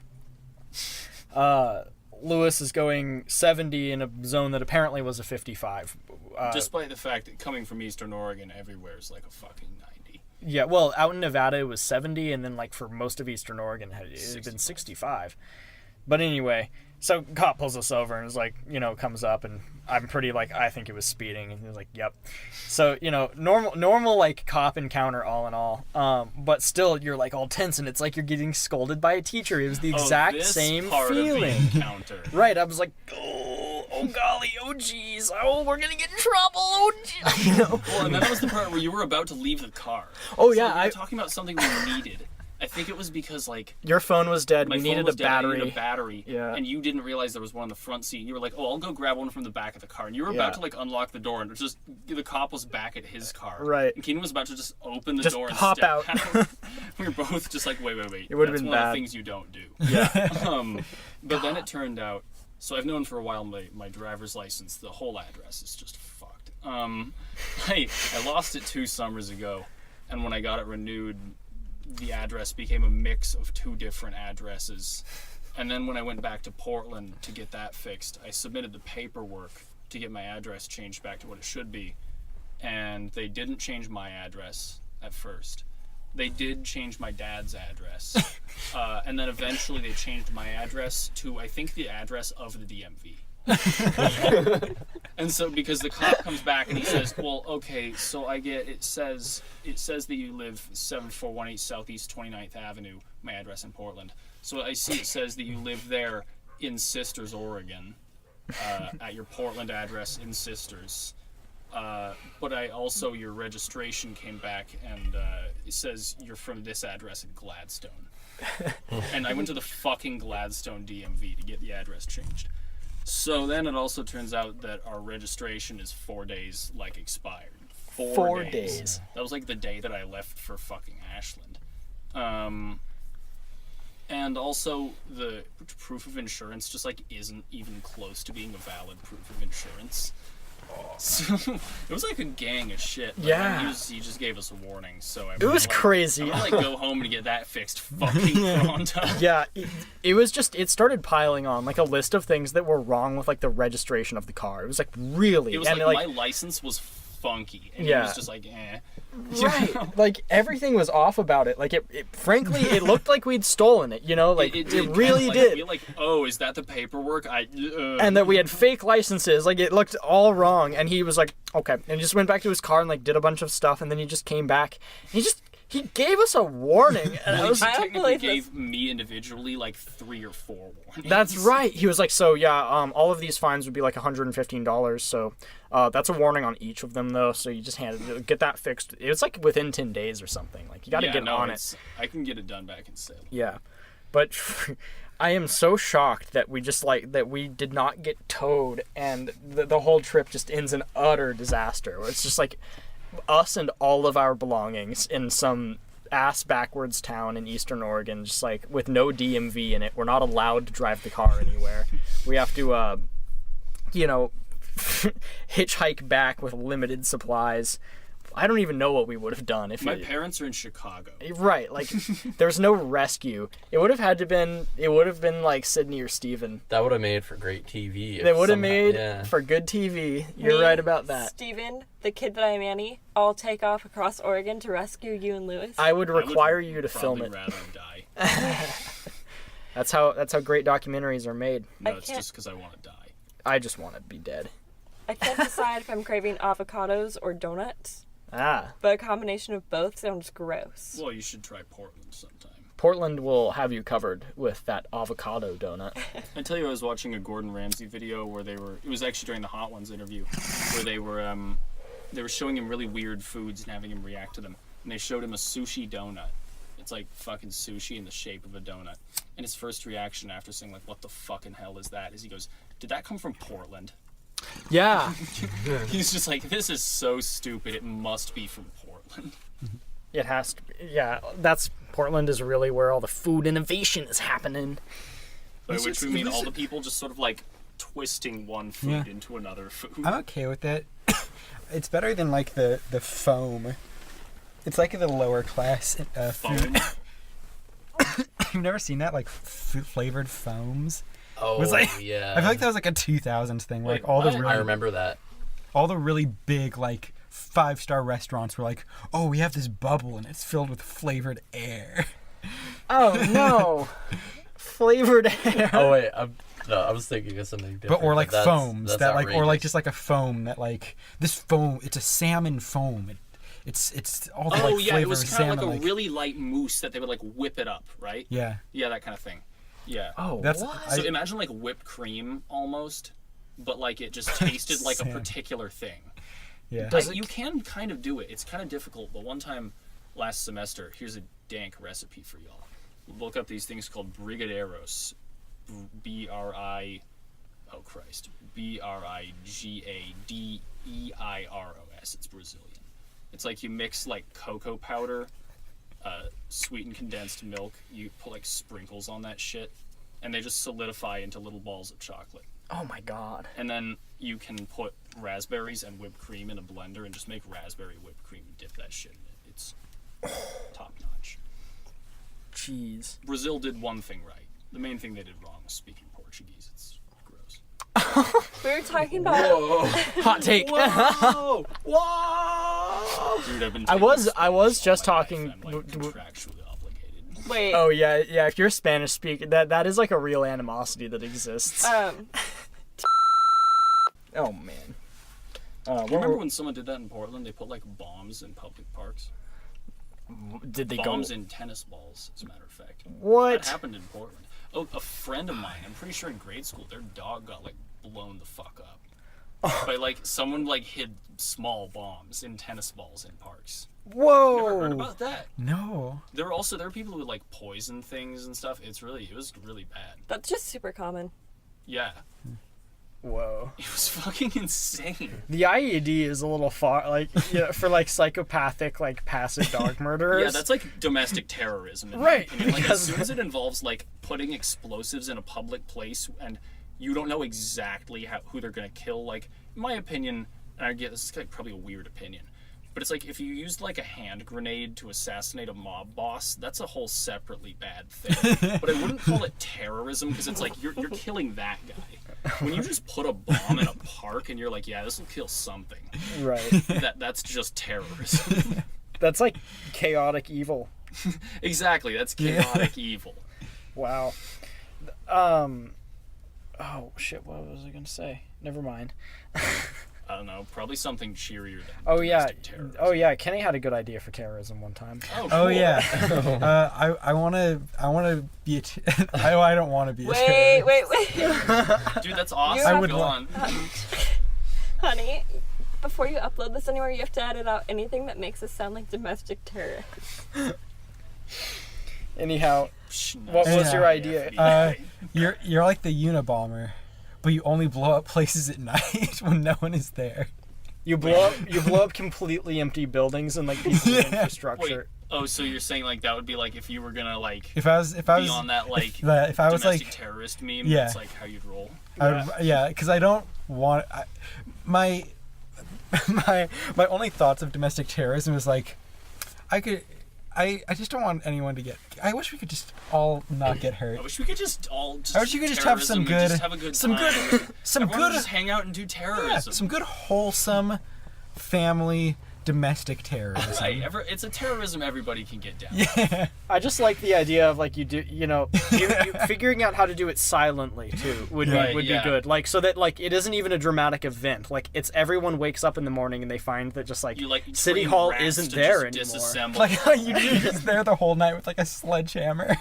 Speaker 3: Louis is going 70 in a zone that apparently was a 55.
Speaker 1: Despite the fact that coming from Eastern Oregon, everywhere is a fucking 90.
Speaker 3: Yeah, well, out in Nevada it was 70, and then for most of Eastern Oregon it had been 65. But anyway, so cop pulls us over and is comes up, and I'm pretty I think it was speeding, and he was like, "Yep." So normal cop encounter all in all, but still you're all tense, and it's you're getting scolded by a teacher. It was the exact same feeling.
Speaker 1: Of the encounter.
Speaker 3: Right, I was like, oh golly, oh geez, oh we're gonna get in trouble, oh geez.
Speaker 1: Well, and then that was the part where you were about to leave the car.
Speaker 3: Oh
Speaker 1: so
Speaker 3: yeah,
Speaker 1: we were talking about something we needed. I think it was because
Speaker 3: your phone was dead.
Speaker 1: My
Speaker 3: we
Speaker 1: phone
Speaker 3: needed
Speaker 1: was
Speaker 3: a
Speaker 1: dead,
Speaker 3: battery.
Speaker 1: I needed a battery.
Speaker 3: Yeah.
Speaker 1: And you didn't realize there was one on the front seat. You were like, "Oh, I'll go grab one from the back of the car." And you were about to unlock the door, and the cop was back at his car.
Speaker 3: Right.
Speaker 1: And Keenan was about to just open the door and
Speaker 3: pop
Speaker 1: step
Speaker 3: out.
Speaker 1: We were both just wait.
Speaker 3: It would have
Speaker 1: That's
Speaker 3: been
Speaker 1: one
Speaker 3: bad.
Speaker 1: of the things you don't do.
Speaker 3: Yeah.
Speaker 1: But then it turned out. So I've known for a while my driver's license, the whole address is just fucked. I lost it 2 summers ago, and when I got it renewed, the address became a mix of 2 different addresses. And then when I went back to Portland to get that fixed, I submitted the paperwork to get my address changed back to what it should be. And they didn't change my address at first. They did change my dad's address. And then eventually they changed my address to, I think, the address of the DMV. And so because the cop comes back and he says, "Well, okay, so it says that you live 7418 Southeast 29th Avenue, my address in Portland. So I see it says that you live there in Sisters, Oregon, at your Portland address in Sisters. But your registration came back and it says you're from this address in Gladstone." And I went to the fucking Gladstone DMV to get the address changed. So then it also turns out that our registration is 4 days expired. 4 days. That was the day that I left for fucking Ashland. And also the proof of insurance just isn't even close to being a valid proof of insurance. So it was a gang of shit.
Speaker 3: Yeah.
Speaker 1: He just gave us a warning, so
Speaker 3: it was crazy.
Speaker 1: I'm gonna go home and get that fixed fucking pronto.
Speaker 3: Yeah, it was it started piling on a list of things that were wrong with the registration of the car. It was really.
Speaker 1: It was
Speaker 3: and,
Speaker 1: my license was funky, and
Speaker 3: yeah.
Speaker 1: it was just eh.
Speaker 3: Right, everything was off about it. Frankly, it looked like we'd stolen it. It really did.
Speaker 1: Oh, is that the paperwork?
Speaker 3: And that we had fake licenses. It looked all wrong. And he was like, okay, and he just went back to his car and did a bunch of stuff. And then he just came back. And He gave us a warning, and I
Speaker 1: Like,
Speaker 3: was.
Speaker 1: he
Speaker 4: I don't
Speaker 1: technically
Speaker 4: believe this.
Speaker 1: gave me individually like 3 or 4 warnings.
Speaker 3: That's right. He was like, so yeah, all of these fines would be like $115. So, that's a warning on each of them though. So you just get that fixed. It was like within 10 days or something. Like you got to get on it.
Speaker 1: I can get it done back in Salem.
Speaker 3: Yeah, but I am so shocked that we did not get towed, and the whole trip just ends in utter disaster. Where it's just like us and all of our belongings in some ass backwards town in Eastern Oregon, just like with no DMV in it. We're not allowed to drive the car anywhere. We have to, hitchhike back with limited supplies. I don't even know what we would have done if
Speaker 1: My parents are in Chicago.
Speaker 3: Right, like there's no rescue. It would have been like Sydney or Steven.
Speaker 5: That would have made for great TV.
Speaker 3: They would have made for good TV. You're
Speaker 4: Me,
Speaker 3: right about that.
Speaker 4: Steven, the kid that I'm Annie, I'll take off across Oregon to rescue you and Lewis.
Speaker 3: I would require you to film it.
Speaker 1: Rather die.
Speaker 3: That's how great documentaries are made.
Speaker 1: No,
Speaker 4: I
Speaker 1: it's
Speaker 4: can't-
Speaker 1: just because I want to die.
Speaker 3: I just want to be dead.
Speaker 4: I can't decide if I'm craving avocados or donuts,
Speaker 3: Ah,
Speaker 4: but a combination of both sounds gross.
Speaker 1: Well, you should try Portland sometime.
Speaker 3: Portland will have you covered with that avocado donut.
Speaker 1: I tell you, I was watching a Gordon Ramsay video where it was actually during the Hot Ones interview, where they were showing him really weird foods and having him react to them. And they showed him a sushi donut. It's like fucking sushi in the shape of a donut. And his first reaction after saying like, what the fucking hell is that? Is he goes, did that come from Portland?
Speaker 3: Yeah,
Speaker 1: He's just like, this is so stupid. It must be from Portland.
Speaker 3: it has to be. Yeah, Portland is really where all the food innovation is happening.
Speaker 1: By
Speaker 2: It's
Speaker 1: which
Speaker 2: just-
Speaker 1: we mean
Speaker 2: it's-
Speaker 1: all the people just sort of like twisting one food
Speaker 2: Yeah.
Speaker 1: into another food.
Speaker 2: I'm okay with that. It's better than like the foam. It's like the lower class food.
Speaker 1: Foam.
Speaker 2: You've never seen that, like flavored foams?
Speaker 5: Oh,
Speaker 2: Was like-
Speaker 5: yeah.
Speaker 2: I feel like that was like a 2000s thing. Where,
Speaker 1: Wait,
Speaker 2: like all the
Speaker 1: what?
Speaker 2: really,
Speaker 5: I remember that.
Speaker 2: all the really big like 5-star restaurants were like, oh, we have this bubble and it's filled with flavored air.
Speaker 3: Oh no, flavored air.
Speaker 5: Oh wait, I was thinking of something different.
Speaker 2: But or like
Speaker 5: That's-
Speaker 2: foams
Speaker 5: that's
Speaker 2: that like or like
Speaker 5: outrageous.
Speaker 2: just like a foam that like this foam. It's a salmon foam. It's all the
Speaker 1: Oh
Speaker 2: like
Speaker 1: yeah,
Speaker 2: flavor
Speaker 1: it was
Speaker 2: of
Speaker 1: kind of
Speaker 2: salmon.
Speaker 1: like a really light mousse that they would like whip it up, right?
Speaker 2: Yeah,
Speaker 1: Yeah, that kind of thing. Yeah.
Speaker 3: Oh,
Speaker 2: that's
Speaker 3: what?
Speaker 1: So imagine like whipped cream almost, but like it just tasted like a
Speaker 2: Sam.
Speaker 1: particular thing.
Speaker 2: yeah.
Speaker 3: Does it-
Speaker 1: You can kind of do it. It's kind of difficult, but one time last semester, here's a dank recipe for y'all. Look up these things called brigadeiros. Brigadeiros. It's Brazilian. It's like you mix like cocoa powder, sweetened condensed milk. You put like sprinkles on that shit, and they just solidify into little balls of chocolate.
Speaker 3: Oh my god.
Speaker 1: And then you can put raspberries and whipped cream in a blender and just make raspberry whipped cream and dip that shit in it. It's top notch.
Speaker 3: Jeez.
Speaker 1: Brazil did one thing right. The main thing they did wrong was speaking Portuguese. It's gross.
Speaker 4: We were talking about
Speaker 3: Hot take.
Speaker 5: Whoa! Whoa!
Speaker 1: Dude, I've been
Speaker 3: I
Speaker 1: taking
Speaker 3: was
Speaker 1: Spanish
Speaker 3: just
Speaker 1: all my life.
Speaker 3: talking-
Speaker 1: I'm like contractually obligated.
Speaker 4: wait.
Speaker 3: Oh yeah. If you're Spanish speaking, that is like a real animosity that exists. Oh man.
Speaker 1: You remember when someone did that in Portland? They put like bombs in public parks.
Speaker 3: did they
Speaker 1: Bombs
Speaker 3: go?
Speaker 1: in tennis balls, as a matter of fact.
Speaker 3: What?
Speaker 1: That happened in Portland. Oh, a friend of mine, I'm pretty sure in grade school, their dog got like blown the fuck up. By like someone like hid small bombs in tennis balls in parks. Never heard
Speaker 3: Whoa.
Speaker 1: about that.
Speaker 2: No.
Speaker 1: There are people who would like poison things and stuff. It was really bad.
Speaker 4: That's just super common.
Speaker 1: Yeah.
Speaker 3: Whoa.
Speaker 1: It was fucking insane.
Speaker 3: The IED is a little far, like for like psychopathic, like passive dog murderers.
Speaker 1: Yeah, that's like domestic terrorism. In my
Speaker 3: Right,
Speaker 1: opinion. Like
Speaker 3: because-
Speaker 1: as soon as it involves like putting explosives in a public place and you don't know exactly who they're gonna kill. Like in my opinion, and I get this is like probably a weird opinion, but it's like if you used like a hand grenade to assassinate a mob boss, that's a whole separately bad thing. But I wouldn't call it terrorism because it's like you're killing that guy. When you just put a bomb in a park and you're like, yeah, this will kill something.
Speaker 3: Right.
Speaker 1: That's just terrorism.
Speaker 3: That's like chaotic evil.
Speaker 1: Exactly, that's chaotic evil.
Speaker 3: Wow. Oh shit! What was I gonna say? Never mind.
Speaker 1: I don't know, probably something cheerier than
Speaker 3: Oh yeah,
Speaker 1: domestic terrorism.
Speaker 3: oh yeah. Kenny had a good idea for terrorism one time.
Speaker 1: Oh,
Speaker 2: Oh
Speaker 1: cool.
Speaker 2: yeah. I wanna be a. I don't want to be a
Speaker 4: Wait,
Speaker 2: terrorist.
Speaker 4: wait.
Speaker 1: Dude, that's awesome.
Speaker 2: I would
Speaker 1: Go on.
Speaker 4: Honey, before you upload this anywhere, you have to edit out anything that makes us sound like domestic terrorists.
Speaker 3: Anyhow,
Speaker 1: Psh,
Speaker 3: what
Speaker 1: nice.
Speaker 3: was your
Speaker 1: Yeah,
Speaker 3: idea?
Speaker 1: FBI.
Speaker 2: You're like the Unabomber, but you only blow up places at night when no one is there.
Speaker 3: You blow up completely empty buildings and like pieces of
Speaker 1: Wait,
Speaker 3: infrastructure.
Speaker 1: oh, so you're saying like that would be like if you were gonna like
Speaker 2: If I was
Speaker 1: be on that like
Speaker 2: if I was
Speaker 1: domestic
Speaker 2: like
Speaker 1: terrorist meme,
Speaker 2: Yeah.
Speaker 1: that's like how you'd roll.
Speaker 2: yeah, because I don't want my only thoughts of domestic terrorism is like I just don't want anyone to get. I wish we could just all not get hurt.
Speaker 1: I wish we could just all.
Speaker 2: I wish you could just have some good,
Speaker 1: just have a good
Speaker 2: some
Speaker 1: time.
Speaker 2: good, some
Speaker 1: Everyone
Speaker 2: good,
Speaker 1: would just hang out and do terrorism.
Speaker 2: yeah, some good wholesome family domestic terrorism.
Speaker 1: Right, it's a terrorism everybody can get down.
Speaker 2: Yeah.
Speaker 3: I just like the idea of like you figuring out how to do it silently too would
Speaker 1: Right,
Speaker 3: be
Speaker 1: yeah.
Speaker 3: good. Like so that like it isn't even a dramatic event. Like it's everyone wakes up in the morning and they find that just like
Speaker 1: You like
Speaker 3: City
Speaker 1: train
Speaker 3: Hall
Speaker 1: rats
Speaker 3: isn't
Speaker 1: to
Speaker 3: there
Speaker 1: just
Speaker 3: anymore.
Speaker 1: disassemble.
Speaker 2: Like you're just there the whole night with like a sledgehammer,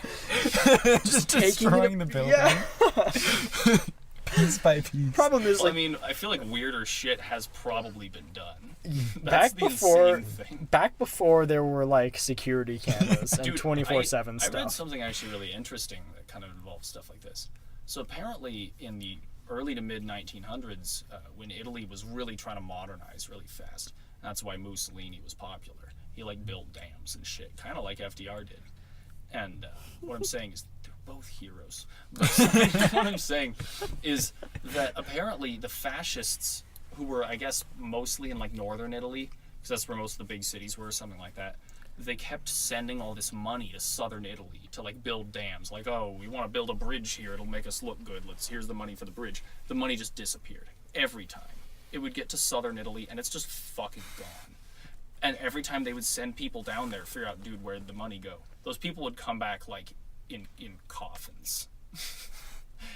Speaker 2: just
Speaker 3: taking
Speaker 2: destroying
Speaker 3: it-
Speaker 2: the building,
Speaker 3: Yeah.
Speaker 2: piece by piece.
Speaker 3: Problem is
Speaker 1: Well,
Speaker 3: like
Speaker 1: I mean, I feel like weirder shit has probably been done.
Speaker 3: back
Speaker 1: That's the
Speaker 3: before
Speaker 1: insane thing.
Speaker 3: back before there were like security cameras and
Speaker 1: Dude,
Speaker 3: 24/7
Speaker 1: I read
Speaker 3: stuff.
Speaker 1: something actually really interesting that kind of involves stuff like this. So apparently, in the early to mid 1900s, when Italy was really trying to modernize really fast, that's why Mussolini was popular. He like built dams and shit, kind of like FDR did. And what I'm saying is they're both heroes. But what I'm saying is that apparently the fascists, who were, I guess, mostly in like northern Italy, because that's where most of the big cities were, something like that, they kept sending all this money to southern Italy to like build dams. Like, oh, we want to build a bridge here, it'll make us look good. Here's the money for the bridge. The money just disappeared every time. It would get to southern Italy and it's just fucking gone. And every time they would send people down there, figure out, dude, where'd the money go? Those people would come back like in coffins.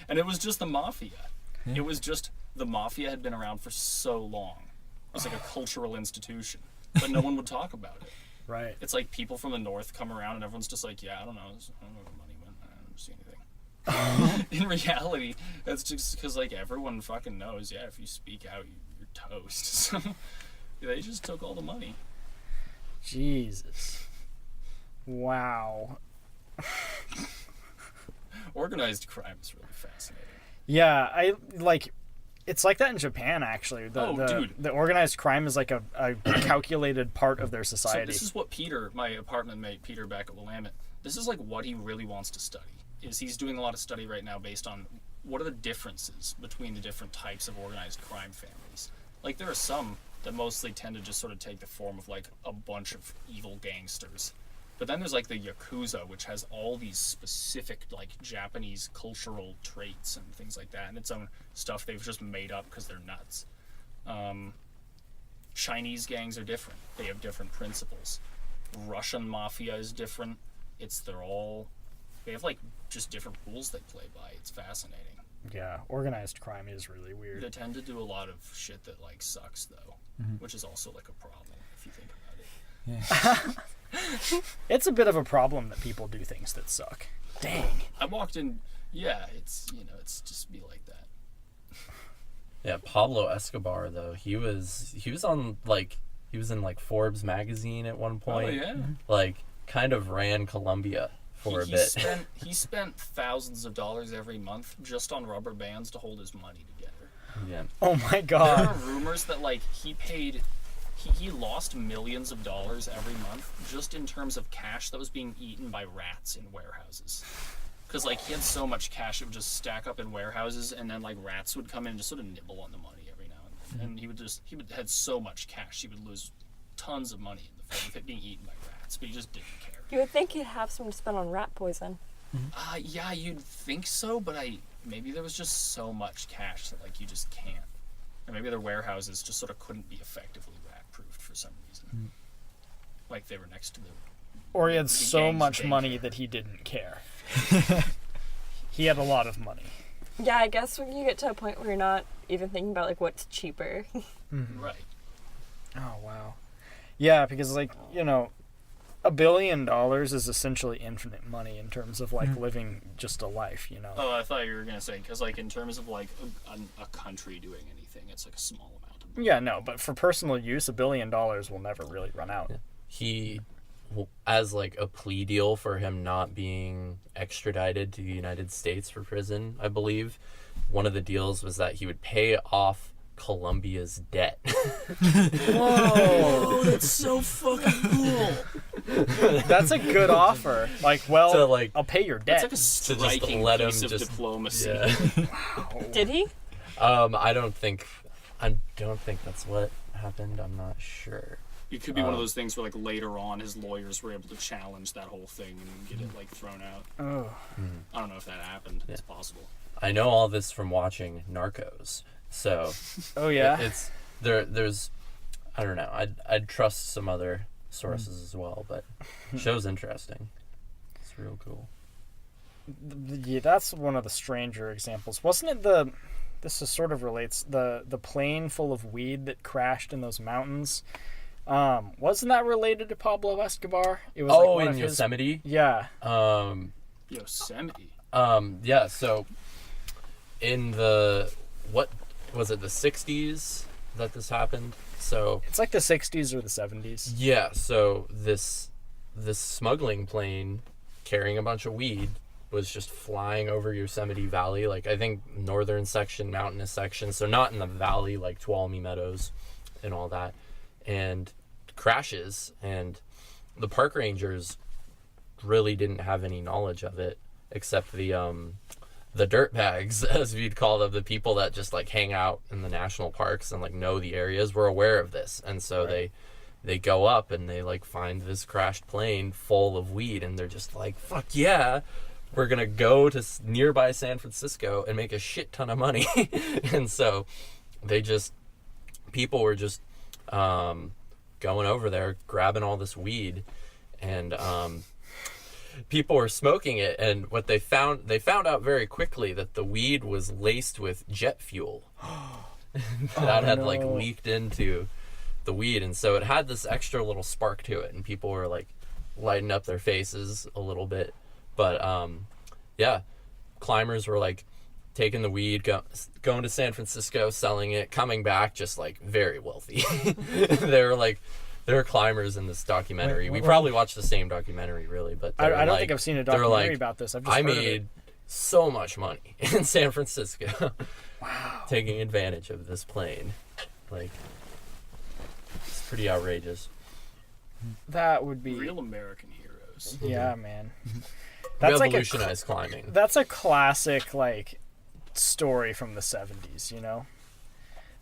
Speaker 1: And it was just the mafia.
Speaker 2: Yeah.
Speaker 1: It was just the mafia had been around for so long. It was like a cultural institution, but no one would talk about it.
Speaker 3: Right.
Speaker 1: It's like people from the north come around and everyone's just like, yeah, I don't know where the money went. I don't see anything. In reality, that's just because like everyone fucking knows, yeah, if you speak out, you're toast. So they just took all the money.
Speaker 3: Jesus. Wow.
Speaker 1: Organized crime is really fascinating.
Speaker 3: Yeah, I like. It's like that in Japan, actually.
Speaker 1: Dude.
Speaker 3: The organized crime is like a calculated part of their
Speaker 1: So
Speaker 3: society.
Speaker 1: this is what Peter, my apartment mate, Peter back at Willamette, this is like what he really wants to study. Is he's doing a lot of study right now based on what are the differences between the different types of organized crime families. Like there are some that mostly tend to just sort of take the form of like a bunch of evil gangsters. But then there's like the Yakuza, which has all these specific like Japanese cultural traits and things like that, and its own stuff they've just made up because they're nuts. Chinese gangs are different. They have different principles. Russian mafia is different. They have like just different rules they play by. It's fascinating.
Speaker 3: Yeah, organized crime is really weird.
Speaker 1: They tend to do a lot of shit that like sucks though, which is also like a problem if you think about it.
Speaker 2: Yeah.
Speaker 3: It's a bit of a problem that people do things that suck. Dang.
Speaker 1: I walked in. Yeah, it's it's just be like that.
Speaker 5: Yeah, Pablo Escobar though, he was on like he was in like Forbes magazine at one point.
Speaker 1: Oh yeah.
Speaker 5: Like kind of ran Colombia for a bit.
Speaker 1: He spent thousands of dollars every month just on rubber bands to hold his money together.
Speaker 5: Yeah.
Speaker 3: Oh my
Speaker 1: There
Speaker 3: god.
Speaker 1: are rumors that like he lost millions of dollars every month just in terms of cash that was being eaten by rats in warehouses. Because like he had so much cash it would just stack up in warehouses, and then like rats would come in and just sort of nibble on the money every now and then. And he would had so much cash he would lose tons of money in the form of it being eaten by rats, but he just didn't care.
Speaker 4: You would think he'd have some to spend on rat poison.
Speaker 1: Yeah, you'd think so, but maybe there was just so much cash that like you just can't. Or maybe their warehouses just sort of couldn't be effectively rat-proofed for some reason. Like they were next to the.
Speaker 3: Or he had so
Speaker 1: gangs
Speaker 3: much
Speaker 1: daycare.
Speaker 3: money that he didn't care. He had a lot of money.
Speaker 4: Yeah, I guess when you get to a point where you're not even thinking about, like, what's cheaper.
Speaker 1: Right.
Speaker 3: Oh, wow. Yeah, because, like, you know, $1 billion is essentially infinite money in terms of, like, living just a life, you know?
Speaker 1: Oh, I thought you were going to say, because, like, in terms of, like, a country doing anything, it's, like, a small amount of money.
Speaker 3: Yeah, no, but for personal use, $1 billion will never really run out.
Speaker 5: He, as like a plea deal for him not being extradited to the United States for prison, I believe, one of the deals was that he would pay off Colombia's debt.
Speaker 3: Whoa,
Speaker 1: that's so fucking cool.
Speaker 3: that's a good offer. Like, well,
Speaker 5: So, like,
Speaker 3: I'll pay your debt.
Speaker 1: That's like a
Speaker 5: To just
Speaker 1: striking
Speaker 5: let him
Speaker 1: piece of
Speaker 5: just-
Speaker 1: diplomacy.
Speaker 5: Yeah.
Speaker 4: Did he?
Speaker 5: I don't think that's what happened. I'm not sure.
Speaker 1: It could be one of those things where, like, later on, his lawyers were able to challenge that whole thing and get it, like, thrown out.
Speaker 3: Oh.
Speaker 1: I don't know if that happened. It's possible.
Speaker 5: I know all this from watching Narcos. So
Speaker 3: Oh, yeah?
Speaker 5: it's there's I don't know. I'd trust some other sources as well, but show's interesting. It's real cool.
Speaker 3: Yeah, that's one of the stranger examples. Wasn't it this is sort of relates, the plane full of weed that crashed in those mountains? Wasn't that related to Pablo Escobar? It was
Speaker 5: Oh,
Speaker 3: one
Speaker 5: in
Speaker 3: of his-
Speaker 5: Yosemite?
Speaker 3: Yeah.
Speaker 1: Yosemite.
Speaker 5: Yeah, so in the, what was it, the 60s that this happened? So
Speaker 3: It's like the 60s or the 70s.
Speaker 5: yeah, so this smuggling plane carrying a bunch of weed was just flying over Yosemite Valley, like I think northern section, mountainous section, so not in the valley like Tuolumne Meadows and all that, and crashes, and the park rangers really didn't have any knowledge of it except the dirt bags, as we'd call them, the people that just like hang out in the national parks and like know the areas, were aware of this, and so they go up and they like find this crashed plane full of weed, and they're just like, fuck yeah, we're gonna go to nearby San Francisco and make a shit ton of money. And so people were just going over there grabbing all this weed, and people were smoking it, and what they found out very quickly that the weed was laced with jet fuel that had like leaked into the weed, and so it had this extra little spark to it, and people were like lighting up their faces a little bit. But yeah, climbers were like taking the weed, going to San Francisco, selling it, coming back just like very wealthy. There are climbers in this documentary. We probably watched the same documentary, really, but
Speaker 3: I don't think I've seen a documentary
Speaker 5: like,
Speaker 3: about this. I've just
Speaker 5: I
Speaker 3: heard of
Speaker 5: made
Speaker 3: it.
Speaker 5: so much money in San Francisco. Wow. Taking advantage of this plane. Like, it's pretty outrageous.
Speaker 3: That would be...
Speaker 1: Real American heroes.
Speaker 3: Yeah, man.
Speaker 5: Revolutionized climbing.
Speaker 3: That's a classic, like, story from the 70s, you know?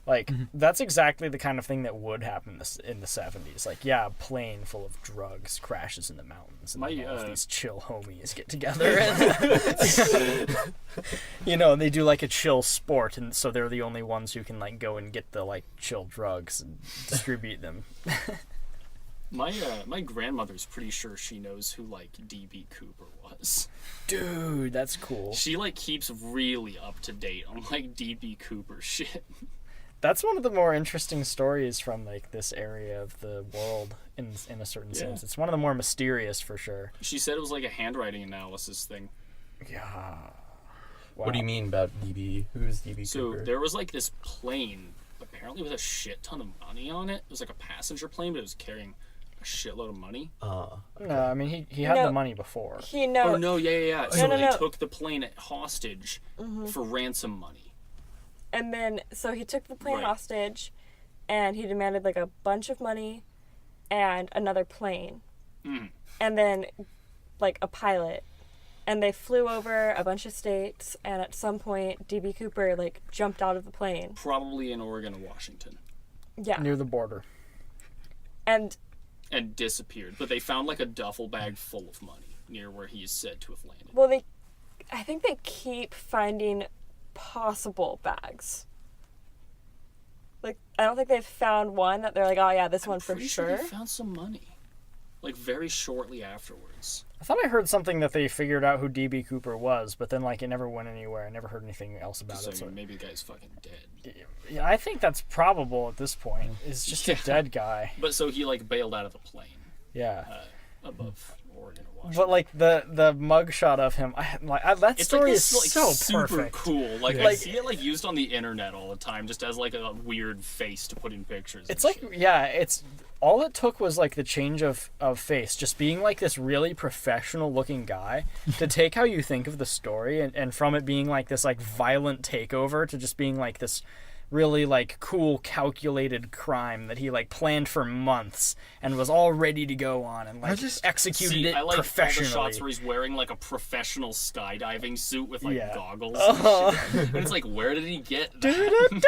Speaker 3: Like, that's exactly the kind of thing that would happen in the 70s. Like, yeah, a plane full of drugs crashes in the mountains, and then all of these chill homies get together. And, you know, they do, like, a chill sport, and so they're the only ones who can, like, go and get the, like, chill drugs and distribute them.
Speaker 1: My grandmother's pretty sure she knows who, like, D.B. Cooper was.
Speaker 3: Dude, that's cool.
Speaker 1: She, like, keeps really up to date on, like, D.B. Cooper shit.
Speaker 3: That's one of the more interesting stories from, like, this area of the world in a certain sense. It's one of the more mysterious, for sure.
Speaker 1: She said it was like a handwriting analysis thing.
Speaker 3: Yeah. Wow.
Speaker 5: What do you mean about DB? Who's DB
Speaker 1: So
Speaker 5: Cooper?
Speaker 1: there was like this plane, apparently with a shit ton of money on it. It was like a passenger plane, but it was carrying a shitload of money.
Speaker 3: No, I mean, he had the money before.
Speaker 1: Oh, no, yeah. So they
Speaker 4: no.
Speaker 1: took the plane hostage for ransom money.
Speaker 4: And then, so he took the plane
Speaker 1: Right.
Speaker 4: hostage, and he demanded, like, a bunch of money and another plane. And then, like, a pilot. And they flew over a bunch of states, and at some point, D.B. Cooper, like, jumped out of the plane.
Speaker 1: Probably in Oregon or Washington.
Speaker 4: Yeah.
Speaker 3: Near the border.
Speaker 4: And
Speaker 1: disappeared. But they found, like, a duffel bag full of money near where he is said to have landed.
Speaker 4: well, I think they keep finding possible bags. Like, I don't think they've found one that they're like, oh yeah, this one for
Speaker 1: Pretty
Speaker 4: sure.
Speaker 1: They found some money. Like, very shortly afterwards.
Speaker 3: I thought I heard something that they figured out who DB Cooper was, but then like it never went anywhere. I never heard anything else about it.
Speaker 1: So maybe the guy's fucking dead.
Speaker 3: Yeah, I think that's probable at this point. It's just a dead guy.
Speaker 1: But so he like bailed out of the plane.
Speaker 3: Yeah.
Speaker 1: Above Oregon or Washington.
Speaker 3: But like the mugshot of him, that story is so
Speaker 1: super
Speaker 3: perfect.
Speaker 1: cool. Like I see it like used on the internet all the time, just as like a weird face to put in pictures.
Speaker 3: It's like it's all it took was like the change of face, just being like this really professional looking guy to take how you think of the story and from it being like this like violent takeover to just being like this really like cool calculated crime that he like planned for months and was all ready to go on and like executed it
Speaker 1: I like
Speaker 3: professionally.
Speaker 1: all the shots where he's wearing like a professional skydiving suit with like goggles
Speaker 3: Uh-huh.
Speaker 1: and shit. And it's like, where did he get that?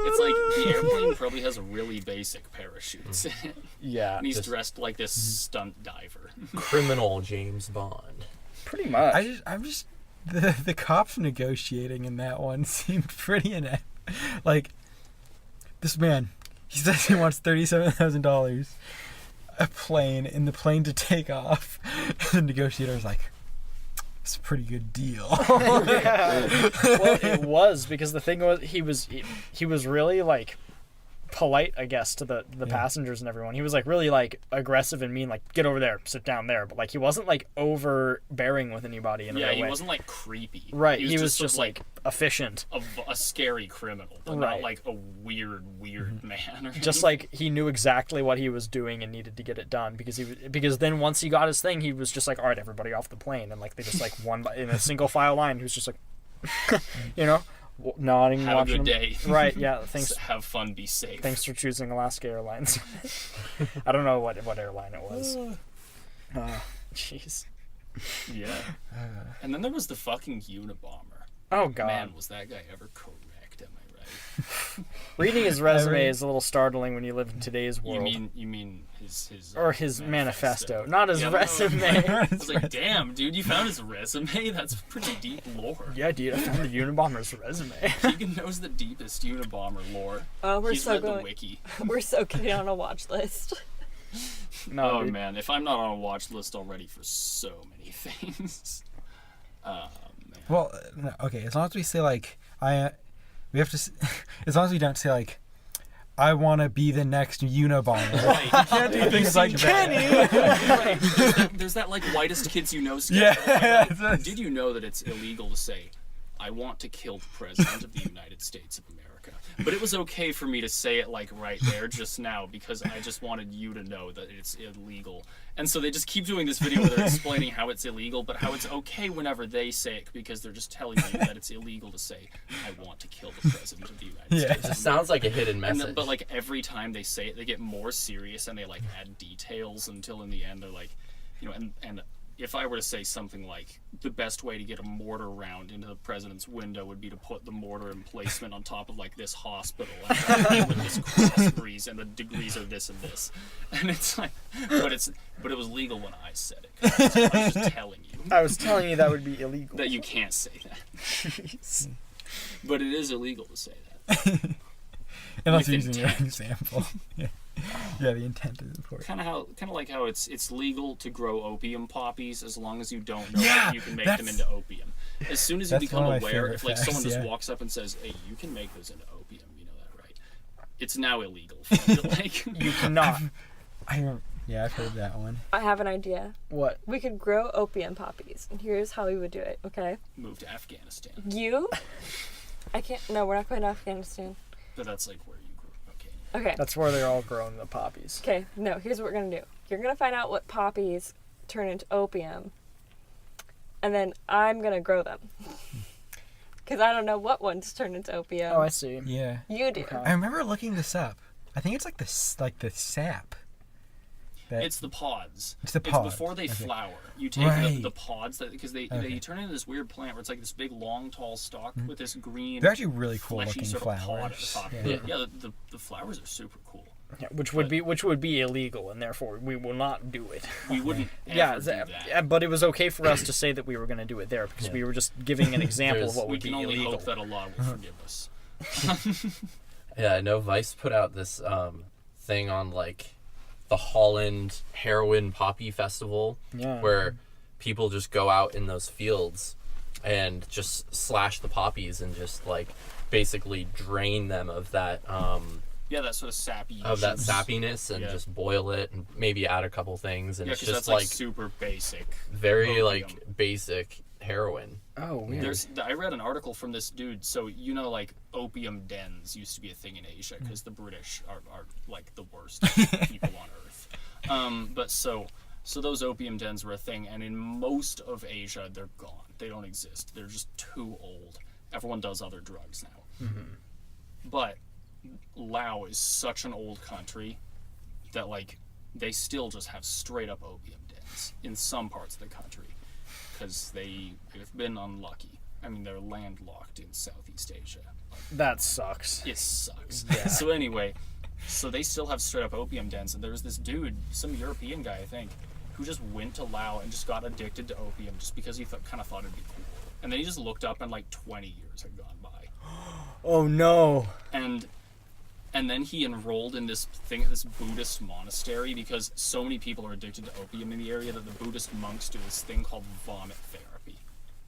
Speaker 1: It's like the airplane probably has really basic parachutes in it.
Speaker 3: Yeah.
Speaker 1: And he's dressed like this stunt diver.
Speaker 5: Criminal James Bond.
Speaker 3: Pretty much.
Speaker 2: The cops negotiating in that one seemed pretty inept. Like, this man, he says he wants $37,000 a plane in the plane to take off. And the negotiator's like, it's a pretty good deal.
Speaker 3: Yeah. Well, it was because the thing was he was really like polite, I guess, to the passengers and everyone. He was like really like aggressive and mean, like get over there, sit down there. But like he wasn't like overbearing with anybody in a way.
Speaker 1: He wasn't like creepy.
Speaker 3: Right. He was just like efficient,
Speaker 1: a scary criminal, but not like a weird man. Or
Speaker 3: just like he knew exactly what he was doing and needed to get it done because then once he got his thing, he was just like, all right, everybody off the plane, and like they just like one in a single file line. He was just like, nodding,
Speaker 1: have
Speaker 3: watching
Speaker 1: a good
Speaker 3: him.
Speaker 1: day.
Speaker 3: Right, yeah. Thanks.
Speaker 1: Have fun, be safe.
Speaker 3: Thanks for choosing Alaska Airlines. I don't know what airline it was. Jeez.
Speaker 1: Yeah. And then there was the fucking Unabomber.
Speaker 3: Oh god.
Speaker 1: Man, was that guy ever correct, am I right?
Speaker 3: Reading his resume is a little startling when you live in today's world.
Speaker 1: You mean his
Speaker 3: or his manifesto, not his resume.
Speaker 1: I was like, damn, dude, you found his resume? That's pretty deep lore.
Speaker 3: Yeah, dude, I found the Unabomber's resume.
Speaker 1: Keegan knows the deepest Unabomber lore.
Speaker 4: Oh,
Speaker 1: He's read the wiki.
Speaker 4: We're so getting on a watch list.
Speaker 3: No,
Speaker 1: dude. Man, if I'm not on a watch list already for so many things. Man.
Speaker 2: Well, no, okay, as long as we say like we have to. As long as we don't say like, I want to be the next Unabomber.
Speaker 1: Right. You
Speaker 2: can't do things like that.
Speaker 1: Right. There's that like whitest kids you know sketch.
Speaker 2: Yeah.
Speaker 1: Like, did you know that it's illegal to say, I want to kill the president of the United States of America? But it was okay for me to say it like right there just now because I just wanted you to know that it's illegal. And so they just keep doing this video where they're explaining how it's illegal, but how it's okay whenever they say it because they're just telling you that it's illegal to say, I want to kill the president of the United States.
Speaker 5: It just sounds like a hidden message.
Speaker 1: But like every time they say it, they get more serious and they like add details until in the end they're like, and if I were to say something like the best way to get a mortar round into the president's window would be to put the mortar emplacement on top of like this hospital and with this cross breeze and the degrees are this and this, and it's like, but it was legal when I said it. 'Cause I was just telling you.
Speaker 3: I was telling you that would be illegal.
Speaker 1: That you can't say that. But it is illegal to say that.
Speaker 2: Unless you're using your example. Yeah, the intent is important.
Speaker 1: Kind of like how it's legal to grow opium poppies as long as you don't know that you can make them into opium. As soon as you become aware, if like someone just walks up and says, "Hey, you can make those into opium," you know that, right? It's now illegal. Like
Speaker 3: you cannot.
Speaker 2: I've heard that one.
Speaker 4: I have an idea.
Speaker 3: What?
Speaker 4: We could grow opium poppies, and here's how we would do it. Okay.
Speaker 1: Move to Afghanistan.
Speaker 4: I can't. No, we're not going to Afghanistan.
Speaker 1: But that's like where you grew. Okay.
Speaker 4: Okay.
Speaker 3: That's where they're all growing, the poppies.
Speaker 4: Okay, no, here's what we're going to do. You're going to find out what poppies turn into opium, and then I'm going to grow them. Because I don't know what ones turn into opium.
Speaker 3: Oh, I see.
Speaker 2: Yeah.
Speaker 4: You do.
Speaker 3: Okay.
Speaker 2: I remember looking this up. I think it's like the sap.
Speaker 1: It's the pods.
Speaker 2: It's the pods.
Speaker 1: It's before they flower. You take the pods because they turn into this weird plant where it's like this big, long, tall stalk with this green.
Speaker 2: They're actually really cool
Speaker 1: fleshy
Speaker 2: looking
Speaker 1: sort of pod at the
Speaker 2: flowers.
Speaker 1: top. Yeah, the flowers are super cool.
Speaker 3: Yeah, which would be illegal, and therefore we will not do it.
Speaker 1: We wouldn't ever do that.
Speaker 3: Yeah, but it was okay for us to say that we were going to do it there because we were just giving an example of what would be illegal.
Speaker 1: We can only hope that Allah will forgive us.
Speaker 5: Yeah, I know Vice put out this thing on like the Holland heroin poppy festival, where people just go out in those fields and just slash the poppies and just like basically drain them of that
Speaker 1: that sort of sappy
Speaker 5: that sappiness and just boil it and maybe add a couple things, and it's just
Speaker 1: that's like super basic,
Speaker 5: very like basic heroin.
Speaker 3: Oh, weird.
Speaker 1: I read an article from this dude. So like opium dens used to be a thing in Asia because the British are like the worst people on earth. But so those opium dens were a thing, and in most of Asia they're gone. They don't exist. They're just too old. Everyone does other drugs now. But Laos is such an old country that like they still just have straight up opium dens in some parts of the country because they've been unlucky. I mean, they're landlocked in Southeast Asia.
Speaker 3: That sucks.
Speaker 1: It sucks.
Speaker 3: Yeah.
Speaker 1: So anyway, so they still have straight up opium dens, and there was this dude, some European guy I think, who just went to Laos and just got addicted to opium just because he kind of thought it'd be cool. And then he just looked up and like 20 years had gone by.
Speaker 3: Oh no.
Speaker 1: And then he enrolled in this Buddhist monastery because so many people are addicted to opium in the area that the Buddhist monks do this thing called vomit therapy,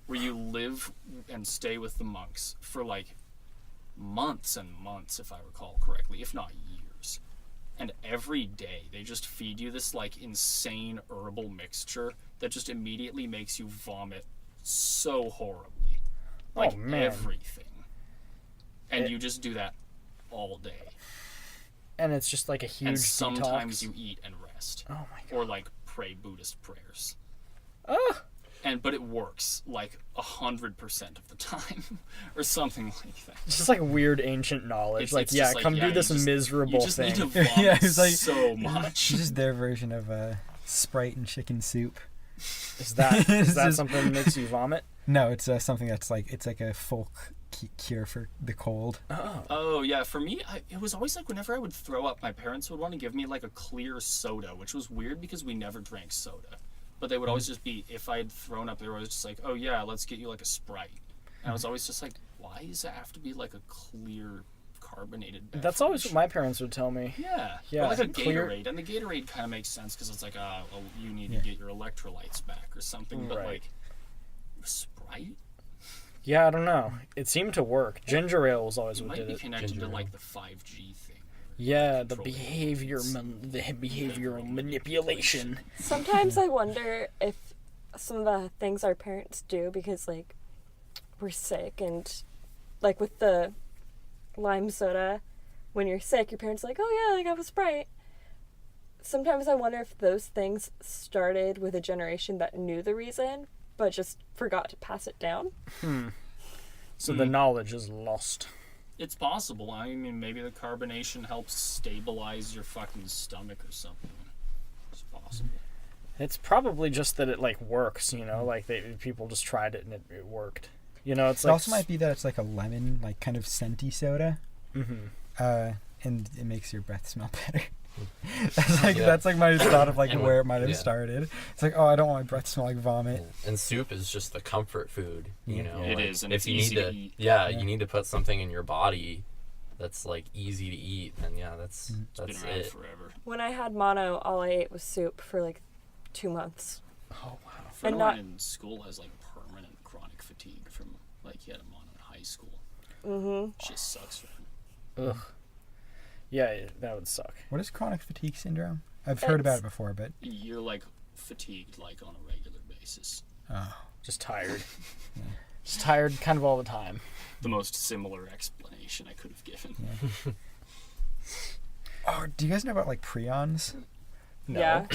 Speaker 1: where you live and stay with the monks for like months and months, if I recall correctly, if not years. And every day they just feed you this like insane herbal mixture that just immediately makes you vomit so horribly. Like everything. And you just do that all day.
Speaker 3: And it's just like a huge
Speaker 1: And sometimes
Speaker 3: detox.
Speaker 1: you eat and rest.
Speaker 3: Oh my god.
Speaker 1: Or like pray Buddhist prayers.
Speaker 3: Ah.
Speaker 1: But it works like 100% of the time, or something like that.
Speaker 3: It's just like weird ancient knowledge. It's just like, come do this miserable
Speaker 1: you just
Speaker 3: thing.
Speaker 1: Need to vomit
Speaker 2: it's like
Speaker 1: so much.
Speaker 2: It's just their version of Sprite and chicken soup.
Speaker 3: Is that
Speaker 2: just
Speaker 3: something that makes you vomit?
Speaker 2: No, it's something that's like a folk cure for the cold.
Speaker 1: Oh yeah, for me, it was always like whenever I would throw up, my parents would want to give me like a clear soda, which was weird because we never drank soda. But they would always just be, if I had thrown up, they were always just like, oh yeah, let's get you like a Sprite. And I was always just like, why does it have to be like a clear carbonated beverage?
Speaker 3: That's always what my parents would tell me.
Speaker 1: Yeah.
Speaker 3: Yeah.
Speaker 1: Or like a
Speaker 3: Clear-
Speaker 1: Gatorade. And the Gatorade kind of makes sense because it's like, you need to get your electrolytes back or something. But
Speaker 3: Right.
Speaker 1: like, Sprite?
Speaker 3: Yeah, I don't know. It seemed to work. Ginger ale was always
Speaker 1: It
Speaker 3: what
Speaker 1: might
Speaker 3: did
Speaker 1: be
Speaker 3: it.
Speaker 1: connected
Speaker 5: Ginger
Speaker 1: to
Speaker 5: ale.
Speaker 1: like the 5G thing.
Speaker 3: Yeah, the
Speaker 1: Control
Speaker 3: behavioral manipulation.
Speaker 4: Sometimes I wonder if some of the things our parents do because like we're sick, and like with the lime soda, when you're sick, your parents are like, oh yeah, like have a Sprite. Sometimes I wonder if those things started with a generation that knew the reason but just forgot to pass it down.
Speaker 3: So the knowledge is lost.
Speaker 1: It's possible. I mean, maybe the carbonation helps stabilize your fucking stomach or something. It's possible.
Speaker 3: It's probably just that it like works, you know, like people just tried it and it worked. You know, it's
Speaker 2: It
Speaker 3: like
Speaker 2: also might be that it's like a lemon, like kind of scenty soda, and it makes your breath smell better. That's like my thought of like
Speaker 5: And
Speaker 2: where it might have
Speaker 5: yeah.
Speaker 2: started. It's like, oh, I don't want my breath to smell like vomit.
Speaker 5: And soup is just the comfort food, you know.
Speaker 1: It
Speaker 5: like,
Speaker 1: is, and
Speaker 5: if
Speaker 1: it's
Speaker 5: you
Speaker 1: easy
Speaker 5: need
Speaker 1: to
Speaker 5: to,
Speaker 1: eat.
Speaker 5: you need to put something in your body that's like easy to eat, and that's
Speaker 1: It's been around
Speaker 5: it.
Speaker 1: forever.
Speaker 4: When I had mono, all I ate was soup for like 2 months.
Speaker 3: oh wow.
Speaker 1: A friend
Speaker 4: And
Speaker 1: of mine
Speaker 4: not-
Speaker 1: in school has like permanent chronic fatigue from like he had a mono in high school.
Speaker 4: Mm-hmm.
Speaker 1: Shit sucks for him.
Speaker 3: Ugh. Yeah, that would suck.
Speaker 2: What is chronic fatigue syndrome? I've heard about it before, but
Speaker 1: You're like fatigued like on a regular basis.
Speaker 3: Just tired. Just tired kind of all the time.
Speaker 1: The most similar explanation I could have given.
Speaker 2: oh, do you guys know about like prions?
Speaker 3: No.
Speaker 4: Yeah.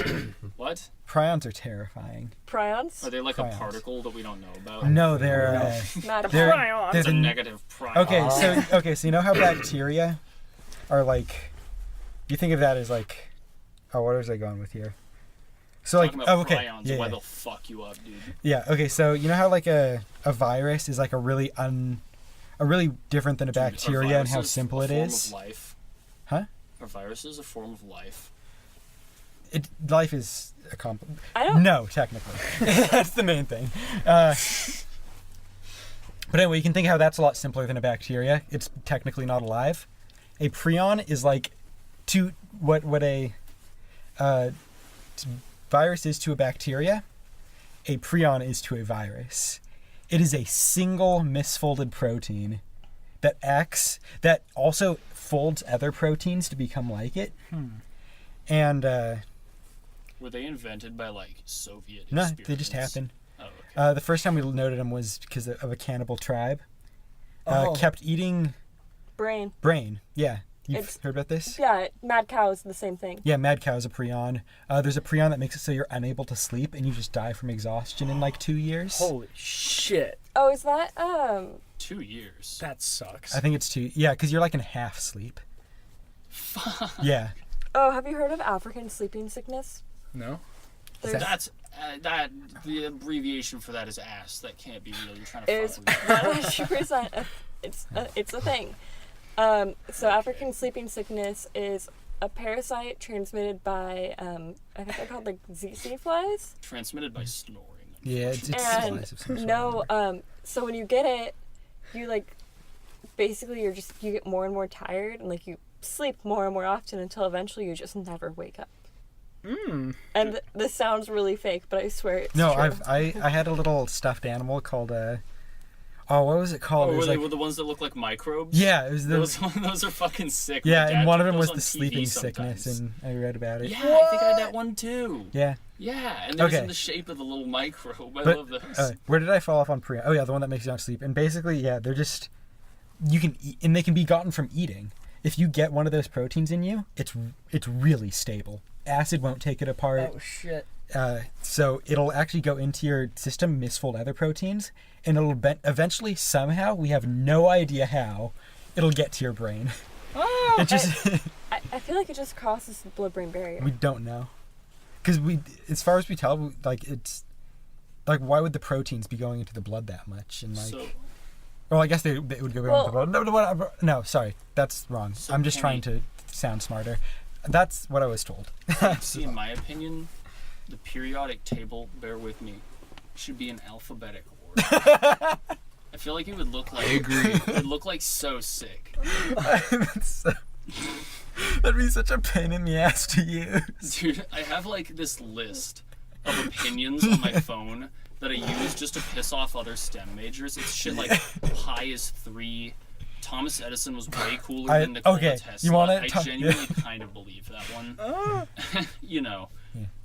Speaker 1: What?
Speaker 2: Prions are terrifying.
Speaker 4: Prions?
Speaker 1: Are they like
Speaker 2: Prions.
Speaker 1: a particle that we don't know about?
Speaker 2: No, they're
Speaker 4: Not
Speaker 2: they're,
Speaker 3: Prions.
Speaker 2: they're
Speaker 1: It's a
Speaker 2: the
Speaker 1: negative prion.
Speaker 2: Okay, so you know how bacteria are like, you think of that as like, oh, what was I going with here? So like,
Speaker 1: Talking about
Speaker 2: oh, okay,
Speaker 1: prions,
Speaker 2: yeah,
Speaker 1: why
Speaker 2: yeah.
Speaker 1: they'll fuck you up, dude.
Speaker 2: Yeah, okay, so you know how like a virus is like a really different than a bacteria and how
Speaker 1: viruses
Speaker 2: simple
Speaker 1: a
Speaker 2: it
Speaker 1: form
Speaker 2: is?
Speaker 1: Of life?
Speaker 2: Huh?
Speaker 1: Are viruses a form of life?
Speaker 2: Life is a
Speaker 4: I don't.
Speaker 2: No, technically. That's the main thing. But anyway, you can think how that's a lot simpler than a bacteria. It's technically not alive. A prion is like what a virus is to a bacteria, a prion is to a virus. It is a single misfolded protein that also folds other proteins to become like it. And
Speaker 1: were they invented by like Soviet
Speaker 2: no,
Speaker 1: experiments?
Speaker 2: they just happen.
Speaker 1: Oh, okay.
Speaker 2: The first time we noted them was because of a cannibal tribe.
Speaker 3: Oh.
Speaker 2: Kept eating
Speaker 4: Brain.
Speaker 2: Yeah, you've
Speaker 4: It's-
Speaker 2: heard about this?
Speaker 4: Yeah, mad cow is the same thing.
Speaker 2: Yeah, mad cow is a prion. There's a prion that makes it so you're unable to sleep and you just die from exhaustion in like 2 years.
Speaker 3: Holy shit.
Speaker 4: Oh, is that
Speaker 1: 2 years.
Speaker 3: That sucks.
Speaker 2: I think it's 2. Yeah, because you're like in half sleep. Yeah.
Speaker 4: Oh, have you heard of African sleeping sickness?
Speaker 3: No?
Speaker 4: There's
Speaker 1: That's the abbreviation for that is ass. That can't be real. You're trying to
Speaker 4: is
Speaker 1: fuck with me.
Speaker 4: 100%. It's a thing. So African sleeping sickness is a parasite transmitted by I think they're called like ZC flies.
Speaker 1: Transmitted by snoring.
Speaker 2: Yeah, it's
Speaker 4: And
Speaker 2: supplies of some sort.
Speaker 4: no, so when you get it, you like basically you get more and more tired and like you sleep more and more often until eventually you just never wake up. And this sounds really fake, but I swear it's
Speaker 2: No,
Speaker 4: true.
Speaker 2: I had a little stuffed animal called what was it called?
Speaker 1: Oh,
Speaker 2: It
Speaker 1: were
Speaker 2: was
Speaker 1: they
Speaker 2: like,
Speaker 1: were the ones that look like microbes?
Speaker 2: yeah, it was the
Speaker 1: Those are fucking sick.
Speaker 2: yeah,
Speaker 1: My dad
Speaker 2: and one of
Speaker 1: took
Speaker 2: them was
Speaker 1: those
Speaker 2: the
Speaker 1: on TV
Speaker 2: sleeping sickness,
Speaker 1: sometimes.
Speaker 2: and I read about it.
Speaker 1: Yeah, I think I had that one too.
Speaker 2: Yeah.
Speaker 1: Yeah, and there's
Speaker 2: Okay.
Speaker 1: in the shape of the little microbe. I
Speaker 2: But
Speaker 1: love those.
Speaker 2: where did I fall off on prion? Oh yeah, the one that makes you not sleep. And basically, yeah, they're just you can eat, and they can be gotten from eating. If you get one of those proteins in you, it's really stable. Acid won't take it apart.
Speaker 3: Oh shit.
Speaker 2: So it'll actually go into your system, misfold other proteins, and it'll
Speaker 3: Oh,
Speaker 2: eventually somehow, we have no idea how, it'll get to your brain. It just
Speaker 4: I feel like it just crosses the blood-brain barrier.
Speaker 2: we don't know, because as far as we tell, like it's like why would the proteins be going into the blood that much? And like,
Speaker 1: So,
Speaker 2: well, I guess they would go into the blood. No, sorry, that's wrong.
Speaker 1: So
Speaker 2: I'm just
Speaker 1: Kenny-
Speaker 2: trying to sound smarter. That's what I was told.
Speaker 1: see, in my opinion, the periodic table, bear with me, should be in alphabetic order. I feel like it would look like.
Speaker 5: I agree.
Speaker 1: It would look like so sick.
Speaker 2: That'd be such a pain in the ass to use.
Speaker 1: Dude, I have like this list of opinions on my phone that I use just to piss off other STEM majors. It's shit like pi is 3. Thomas Edison was way cooler than Nikola
Speaker 2: okay,
Speaker 1: Tesla.
Speaker 2: you wanna
Speaker 1: I
Speaker 2: talk-
Speaker 1: genuinely kind of believe that one. You know,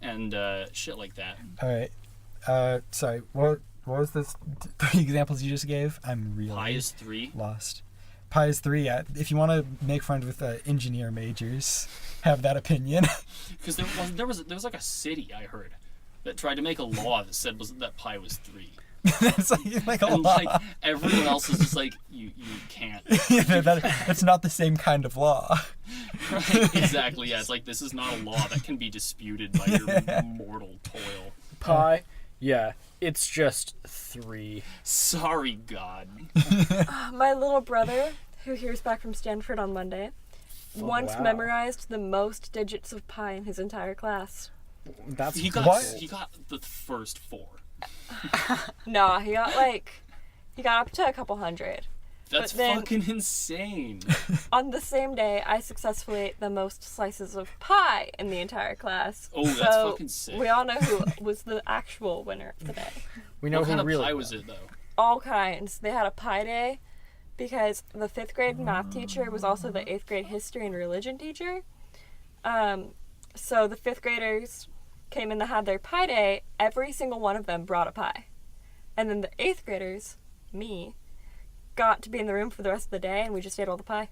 Speaker 1: and shit like that.
Speaker 2: All right. Sorry. What was this? 3 examples you just gave? I'm really
Speaker 1: Pi is 3.
Speaker 2: lost. Pi is 3. Yeah. If you want to make friends with engineer majors, have that opinion.
Speaker 1: Because there was like a city I heard that tried to make a law that said that pi was 3.
Speaker 2: That's like a
Speaker 1: And
Speaker 2: law.
Speaker 1: like everyone else is just like you can't.
Speaker 2: That's not the same kind of law.
Speaker 1: Right? Exactly. Yeah. It's like this is not a law that can be disputed by your mortal toil.
Speaker 3: Pi? Yeah, it's just 3.
Speaker 1: Sorry, God.
Speaker 4: My little brother, who hears back from Stanford on Monday, once
Speaker 3: wow.
Speaker 4: memorized the most digits of pi in his entire class.
Speaker 3: That's
Speaker 1: He got
Speaker 2: What?
Speaker 1: the first 4.
Speaker 4: No, he got up to a couple hundred.
Speaker 1: That's
Speaker 4: But then-
Speaker 1: fucking insane.
Speaker 4: On the same day, I successfully ate the most slices of pie in the entire class.
Speaker 1: Oh, that's
Speaker 4: So
Speaker 1: fucking sick.
Speaker 4: we all know who was the actual winner of the day.
Speaker 3: we know
Speaker 1: What kind
Speaker 3: who
Speaker 1: of
Speaker 3: really
Speaker 1: pie was it though?
Speaker 4: All kinds. They had a pie day because the 5th grade math teacher was also the 8th grade history and religion teacher. So the 5th graders came in to have their pie day. Every single one of them brought a pie. And then the 8th graders, me, got to be in the room for the rest of the day, and we just ate all the pie.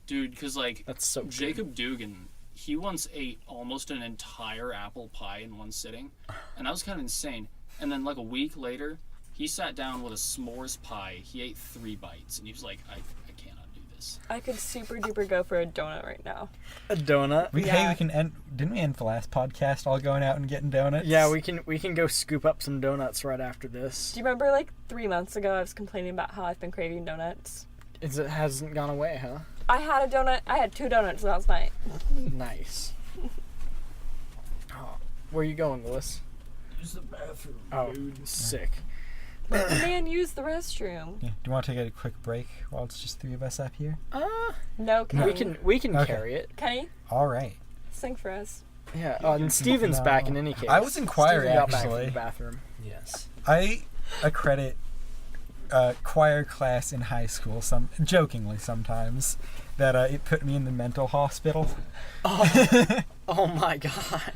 Speaker 1: Dude, because like
Speaker 3: That's so good.
Speaker 1: Jacob Dugan, he once ate almost an entire apple pie in one sitting, and that was kind of insane. And then like a week later, he sat down with a s'mores pie. He ate 3 bites, and he was like, I cannot do this.
Speaker 4: I could super duper go for a donut right now.
Speaker 3: A donut?
Speaker 2: Hey,
Speaker 4: Yeah.
Speaker 2: we can end. Didn't we end the last podcast all going out and getting donuts?
Speaker 3: Yeah, we can go scoop up some donuts right after this.
Speaker 4: Do you remember like 3 months ago I was complaining about how I've been craving donuts?
Speaker 3: It hasn't gone away, huh?
Speaker 4: I had a donut. I had 2 donuts last night.
Speaker 3: Nice. Oh, where are you going, Lewis?
Speaker 1: Use the bathroom.
Speaker 3: Oh, sick.
Speaker 4: Man, use the restroom.
Speaker 2: Yeah. Do you want to take a quick break while it's just 3 of us up here?
Speaker 4: No, Kenny.
Speaker 3: We can
Speaker 2: Okay.
Speaker 3: carry it.
Speaker 4: Kenny,
Speaker 2: All right.
Speaker 4: Sing for us.
Speaker 3: Yeah, and Steven's
Speaker 2: No.
Speaker 3: back in any case.
Speaker 2: I was in choir,
Speaker 3: Steven got back from
Speaker 2: actually.
Speaker 3: the bathroom.
Speaker 5: Yes.
Speaker 2: I accredit choir class in high school, jokingly sometimes, that it put me in the mental hospital.
Speaker 3: Oh my god.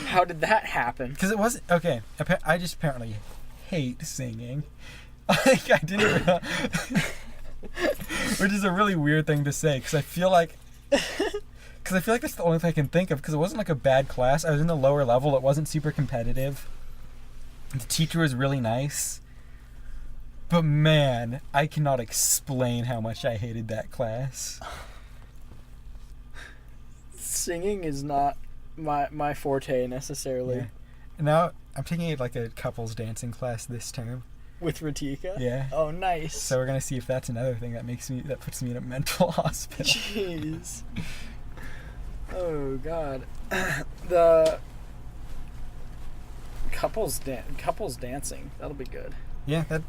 Speaker 3: How did that happen?
Speaker 2: Because it wasn't okay. I just apparently hate singing. Like I didn't, which is a really weird thing to say. Because I feel like that's the only thing I can think of. Because it wasn't like a bad class. I was in the lower level. It wasn't super competitive. The teacher was really nice. But man, I cannot explain how much I hated that class.
Speaker 3: Singing is not my forte necessarily.
Speaker 2: Yeah. And now I'm taking like a couples dancing class this term.
Speaker 3: With Ratika?
Speaker 2: Yeah.
Speaker 3: Oh, nice.
Speaker 2: So we're gonna see if that's another thing that puts me in a mental hospital.
Speaker 3: Jeez. Oh god. The couples dancing. That'll be good.
Speaker 2: Yeah, that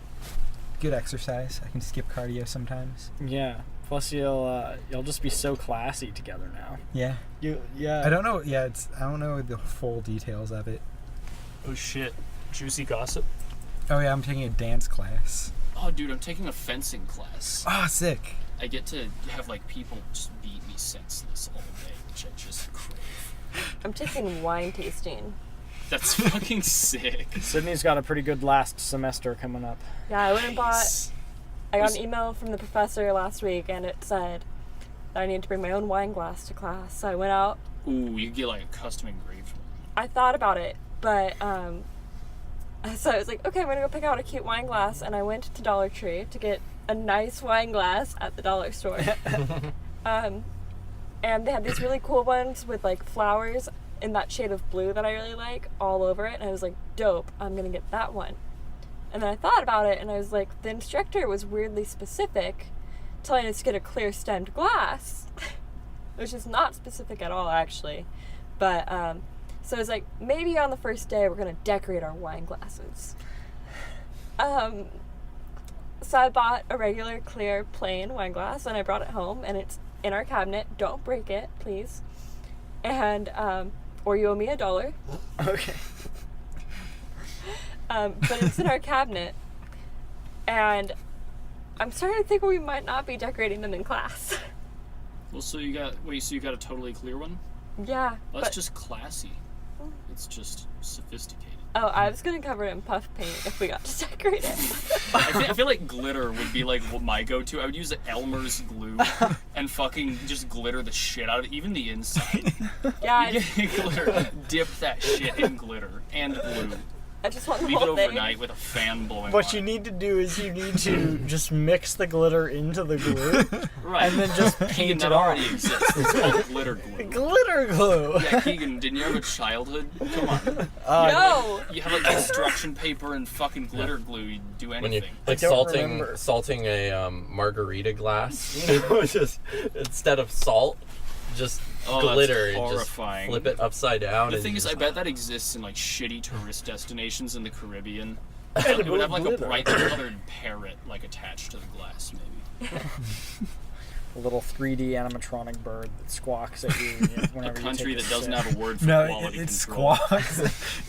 Speaker 2: good exercise. I can skip cardio sometimes.
Speaker 3: Yeah. Plus you'll just be so classy together now.
Speaker 2: Yeah.
Speaker 3: Yeah.
Speaker 2: I don't know. Yeah, I don't know the full details of it.
Speaker 1: Oh shit. Juicy gossip.
Speaker 2: Oh yeah, I'm taking a dance class.
Speaker 1: Oh dude, I'm taking a fencing class.
Speaker 2: Ah, sick.
Speaker 1: I get to have like people just beat me senseless all day, which I just crave.
Speaker 4: I'm taking wine tasting.
Speaker 1: That's fucking sick.
Speaker 3: Sydney's got a pretty good last semester coming up.
Speaker 4: Yeah, I went and bought.
Speaker 1: Nice.
Speaker 4: I got an email from the professor last week, and it said that I needed to bring my own wine glass to class. So I went out.
Speaker 1: Ooh, you get like a custom engraved one.
Speaker 4: I thought about it, but so I was like, okay, I'm gonna go pick out a cute wine glass, and I went to Dollar Tree to get a nice wine glass at the dollar store. And they had these really cool ones with like flowers in that shade of blue that I really like all over it, and I was like, dope, I'm gonna get that one. And then I thought about it, and I was like, the instructor was weirdly specific, telling us to get a clear stemmed glass, which is not specific at all, actually. But so I was like, maybe on the first day we're gonna decorate our wine glasses. So I bought a regular clear plain wine glass, and I brought it home, and it's in our cabinet. Don't break it, please. And or you owe me $1.
Speaker 3: Okay.
Speaker 4: But it's in our cabinet, and I'm starting to think we might not be decorating them in class.
Speaker 1: Well, so you got a totally clear one?
Speaker 4: Yeah.
Speaker 1: Well, that's
Speaker 4: but,
Speaker 1: just classy. It's just sophisticated.
Speaker 4: oh, I was gonna cover it in puff paint if we got to decorate it.
Speaker 1: I feel like glitter would be like what my go-to. I would use Elmer's glue and fucking just glitter the shit out of it, even the inside.
Speaker 4: Yeah,
Speaker 1: You get glitter, dip that shit in glitter and glue.
Speaker 4: I just want the
Speaker 1: Leave it
Speaker 4: whole thing.
Speaker 1: overnight with a fan blowing
Speaker 3: What
Speaker 1: on
Speaker 3: you
Speaker 1: it.
Speaker 3: need to do is you need to just mix the glitter into the glue
Speaker 1: Right.
Speaker 3: and then just
Speaker 1: Keegan,
Speaker 3: paint
Speaker 1: that
Speaker 3: it
Speaker 1: already
Speaker 3: on.
Speaker 1: exists. It's called glitter glue.
Speaker 3: Glitter glue.
Speaker 1: Yeah, Keegan, didn't you have a childhood? Come on.
Speaker 4: No!
Speaker 1: You have like construction paper and fucking glitter glue. You do
Speaker 5: When you
Speaker 1: anything.
Speaker 5: like
Speaker 3: don't remember.
Speaker 5: salting a margarita glass, just instead of salt, just
Speaker 1: Oh, that's
Speaker 5: glitter and just
Speaker 1: horrifying.
Speaker 5: flip it upside down.
Speaker 1: The
Speaker 5: and
Speaker 1: thing
Speaker 5: you
Speaker 1: is, I
Speaker 5: just-
Speaker 1: bet that exists in like shitty tourist destinations in the Caribbean.
Speaker 3: And
Speaker 1: It would have like a
Speaker 3: glitter.
Speaker 1: brightly colored parrot like attached to the glass, maybe.
Speaker 3: A little 3D animatronic bird that squawks at you
Speaker 1: A
Speaker 3: whenever
Speaker 1: country
Speaker 3: you take
Speaker 1: that
Speaker 3: a
Speaker 1: doesn't
Speaker 3: sip.
Speaker 1: have a word for
Speaker 2: No,
Speaker 1: quality
Speaker 2: it
Speaker 1: control.
Speaker 2: squawks.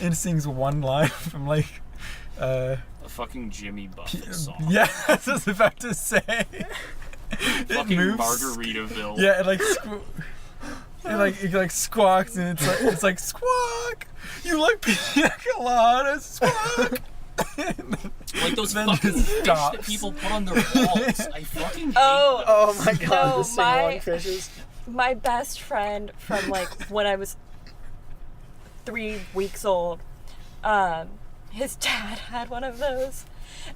Speaker 2: It sings one line from like,
Speaker 1: A fucking Jimmy Buffett song.
Speaker 2: yeah, that's what I was about to say. It
Speaker 1: Fucking
Speaker 2: moves.
Speaker 1: Margaritaville.
Speaker 2: Yeah, it like squawks, and it's like squawk. You like pina coladas, squawk.
Speaker 1: Like those
Speaker 2: Then
Speaker 1: fucking
Speaker 2: just
Speaker 1: fish that
Speaker 2: stops.
Speaker 1: people put on their walls. I fucking hate
Speaker 4: Oh.
Speaker 1: those.
Speaker 3: Oh my god,
Speaker 4: No,
Speaker 3: the sing-along fishes.
Speaker 4: My best friend from like when I was 3 weeks old, his dad had one of those,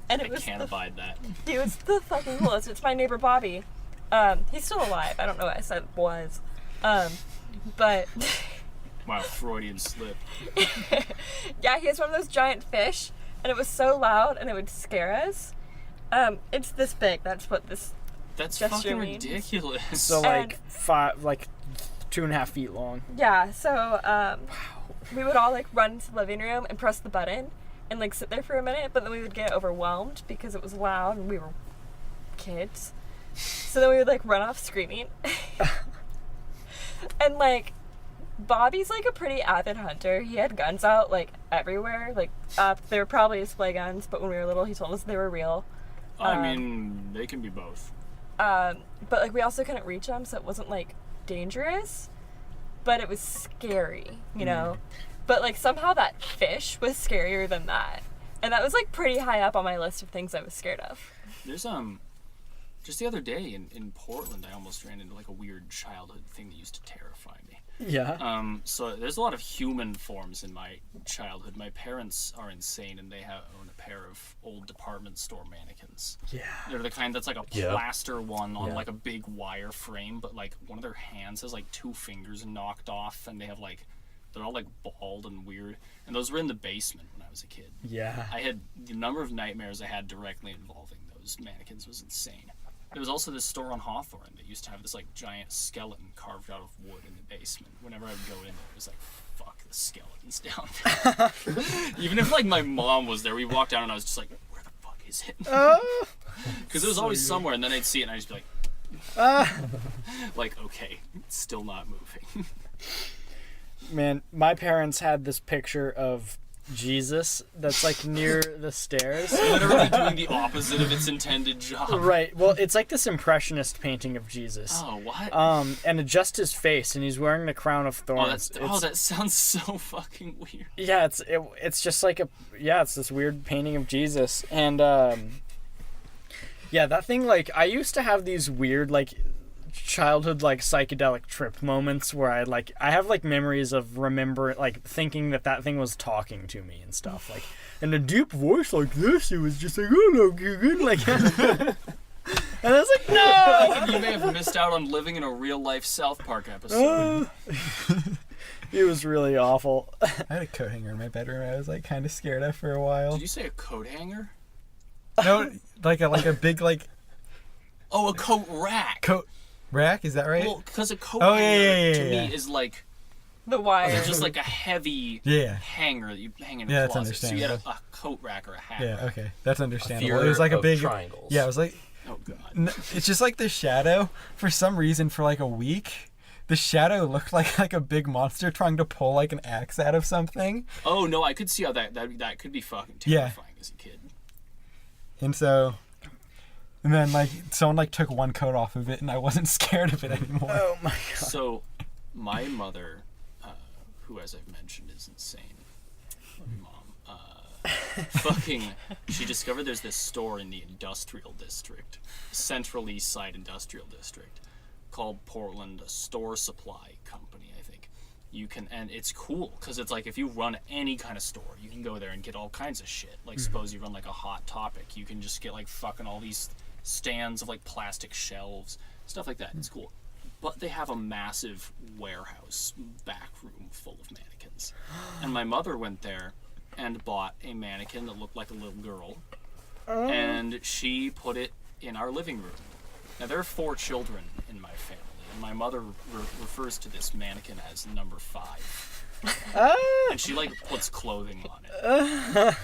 Speaker 4: and it
Speaker 1: I
Speaker 4: was
Speaker 1: can't abide that.
Speaker 4: dude, it's the fucking coolest. It's my neighbor Bobby. He's still alive. I don't know why I said was, but
Speaker 1: Wow, Freudian slip.
Speaker 4: yeah, he has one of those giant fish, and it was so loud, and it would scare us. It's this big. That's what this.
Speaker 1: That's
Speaker 4: Gesture
Speaker 1: fucking
Speaker 4: means.
Speaker 1: ridiculous.
Speaker 3: So
Speaker 4: And-
Speaker 3: like 2.5 feet long.
Speaker 4: Yeah. So we would all like run to the living room and press the button, and like sit there for a minute, but then we would get overwhelmed because it was loud and we were kids. So then we would like run off screaming. And like Bobby's like a pretty avid hunter. He had guns out like everywhere. Like they were probably display guns, but when we were little, he told us they were real.
Speaker 1: I mean, they can be both.
Speaker 4: But like we also couldn't reach them, so it wasn't like dangerous, but it was scary, you know. But like somehow that fish was scarier than that, and that was like pretty high up on my list of things I was scared of.
Speaker 1: There's just the other day in Portland, I almost ran into like a weird childhood thing that used to terrify me.
Speaker 3: Yeah.
Speaker 1: So there's a lot of human forms in my childhood. My parents are insane, and they own a pair of old department store mannequins.
Speaker 3: Yeah.
Speaker 1: They're the kind that's like a plaster one on like a big wire frame, but like one of their hands has like 2 fingers knocked off, and they're all like bald and weird. And those were in the basement when I was a kid.
Speaker 3: Yeah.
Speaker 1: I had the number of nightmares I had directly involving those mannequins was insane. There was also this store on Hawthorne that used to have this like giant skeleton carved out of wood in the basement. Whenever I would go in, it was like, fuck, the skeleton's down there. Even if like my mom was there, we walked down and I was just like, where the fuck is it? Because it was always somewhere, and then I'd see it and I'd just be like, like, okay, it's still not moving.
Speaker 3: Man, my parents had this picture of Jesus that's like near the stairs.
Speaker 1: Literally doing the opposite of its intended job.
Speaker 3: Right. Well, it's like this impressionist painting of Jesus.
Speaker 1: Oh, what?
Speaker 3: And just his face, and he's wearing the crown of thorns.
Speaker 1: That sounds so fucking weird.
Speaker 3: Yeah, it's just like it's this weird painting of Jesus, and yeah, that thing, like, I used to have these weird like childhood like psychedelic trip moments where I have like memories of thinking that thing was talking to me and stuff, like in a deep voice like this. It was just like, hello, good, like, and I was like, no.
Speaker 1: You may have missed out on living in a real life South Park episode.
Speaker 3: It was really awful.
Speaker 2: I had a coat hanger in my bedroom. I was like kind of scared of for a while.
Speaker 1: Did you say a coat hanger?
Speaker 2: No, like a big like.
Speaker 1: Oh, a coat rack.
Speaker 2: Coat rack, is that right?
Speaker 1: Well, because a coat hanger to me is like
Speaker 4: The wire.
Speaker 1: it's just like a heavy hanger that you hang in a
Speaker 2: that's
Speaker 1: closet. So you had
Speaker 2: understandable.
Speaker 1: a coat rack or a hat
Speaker 2: Yeah,
Speaker 1: rack.
Speaker 2: okay, that's understandable.
Speaker 5: Fear
Speaker 2: It was like a
Speaker 5: of
Speaker 2: big
Speaker 5: triangles.
Speaker 2: Yeah, it was like
Speaker 1: Oh god.
Speaker 2: it's just like the shadow. For some reason, for like a week, the shadow looked like a big monster trying to pull like an axe out of something.
Speaker 1: Oh no, I could see how that could be fucking terrifying as a kid.
Speaker 2: And so, and then like someone like took one coat off of it, and I wasn't scared of it anymore.
Speaker 3: Oh my god.
Speaker 1: So, my mother, who as I've mentioned is insane, mom, she discovered there's this store in the industrial district, Central East Side Industrial District, called Portland Store Supply Company, I think. And it's cool, because it's like if you run any kind of store, you can go there and get all kinds of shit. Like suppose you run like a Hot Topic, you can just get like fucking all these stands of like plastic shelves, stuff like that. It's cool. But they have a massive warehouse back room full of mannequins. And my mother went there and bought a mannequin that looked like a little girl. And she put it in our living room. Now, there are 4 children in my family, and my mother refers to this mannequin as number 5. And she, like, puts clothing on it.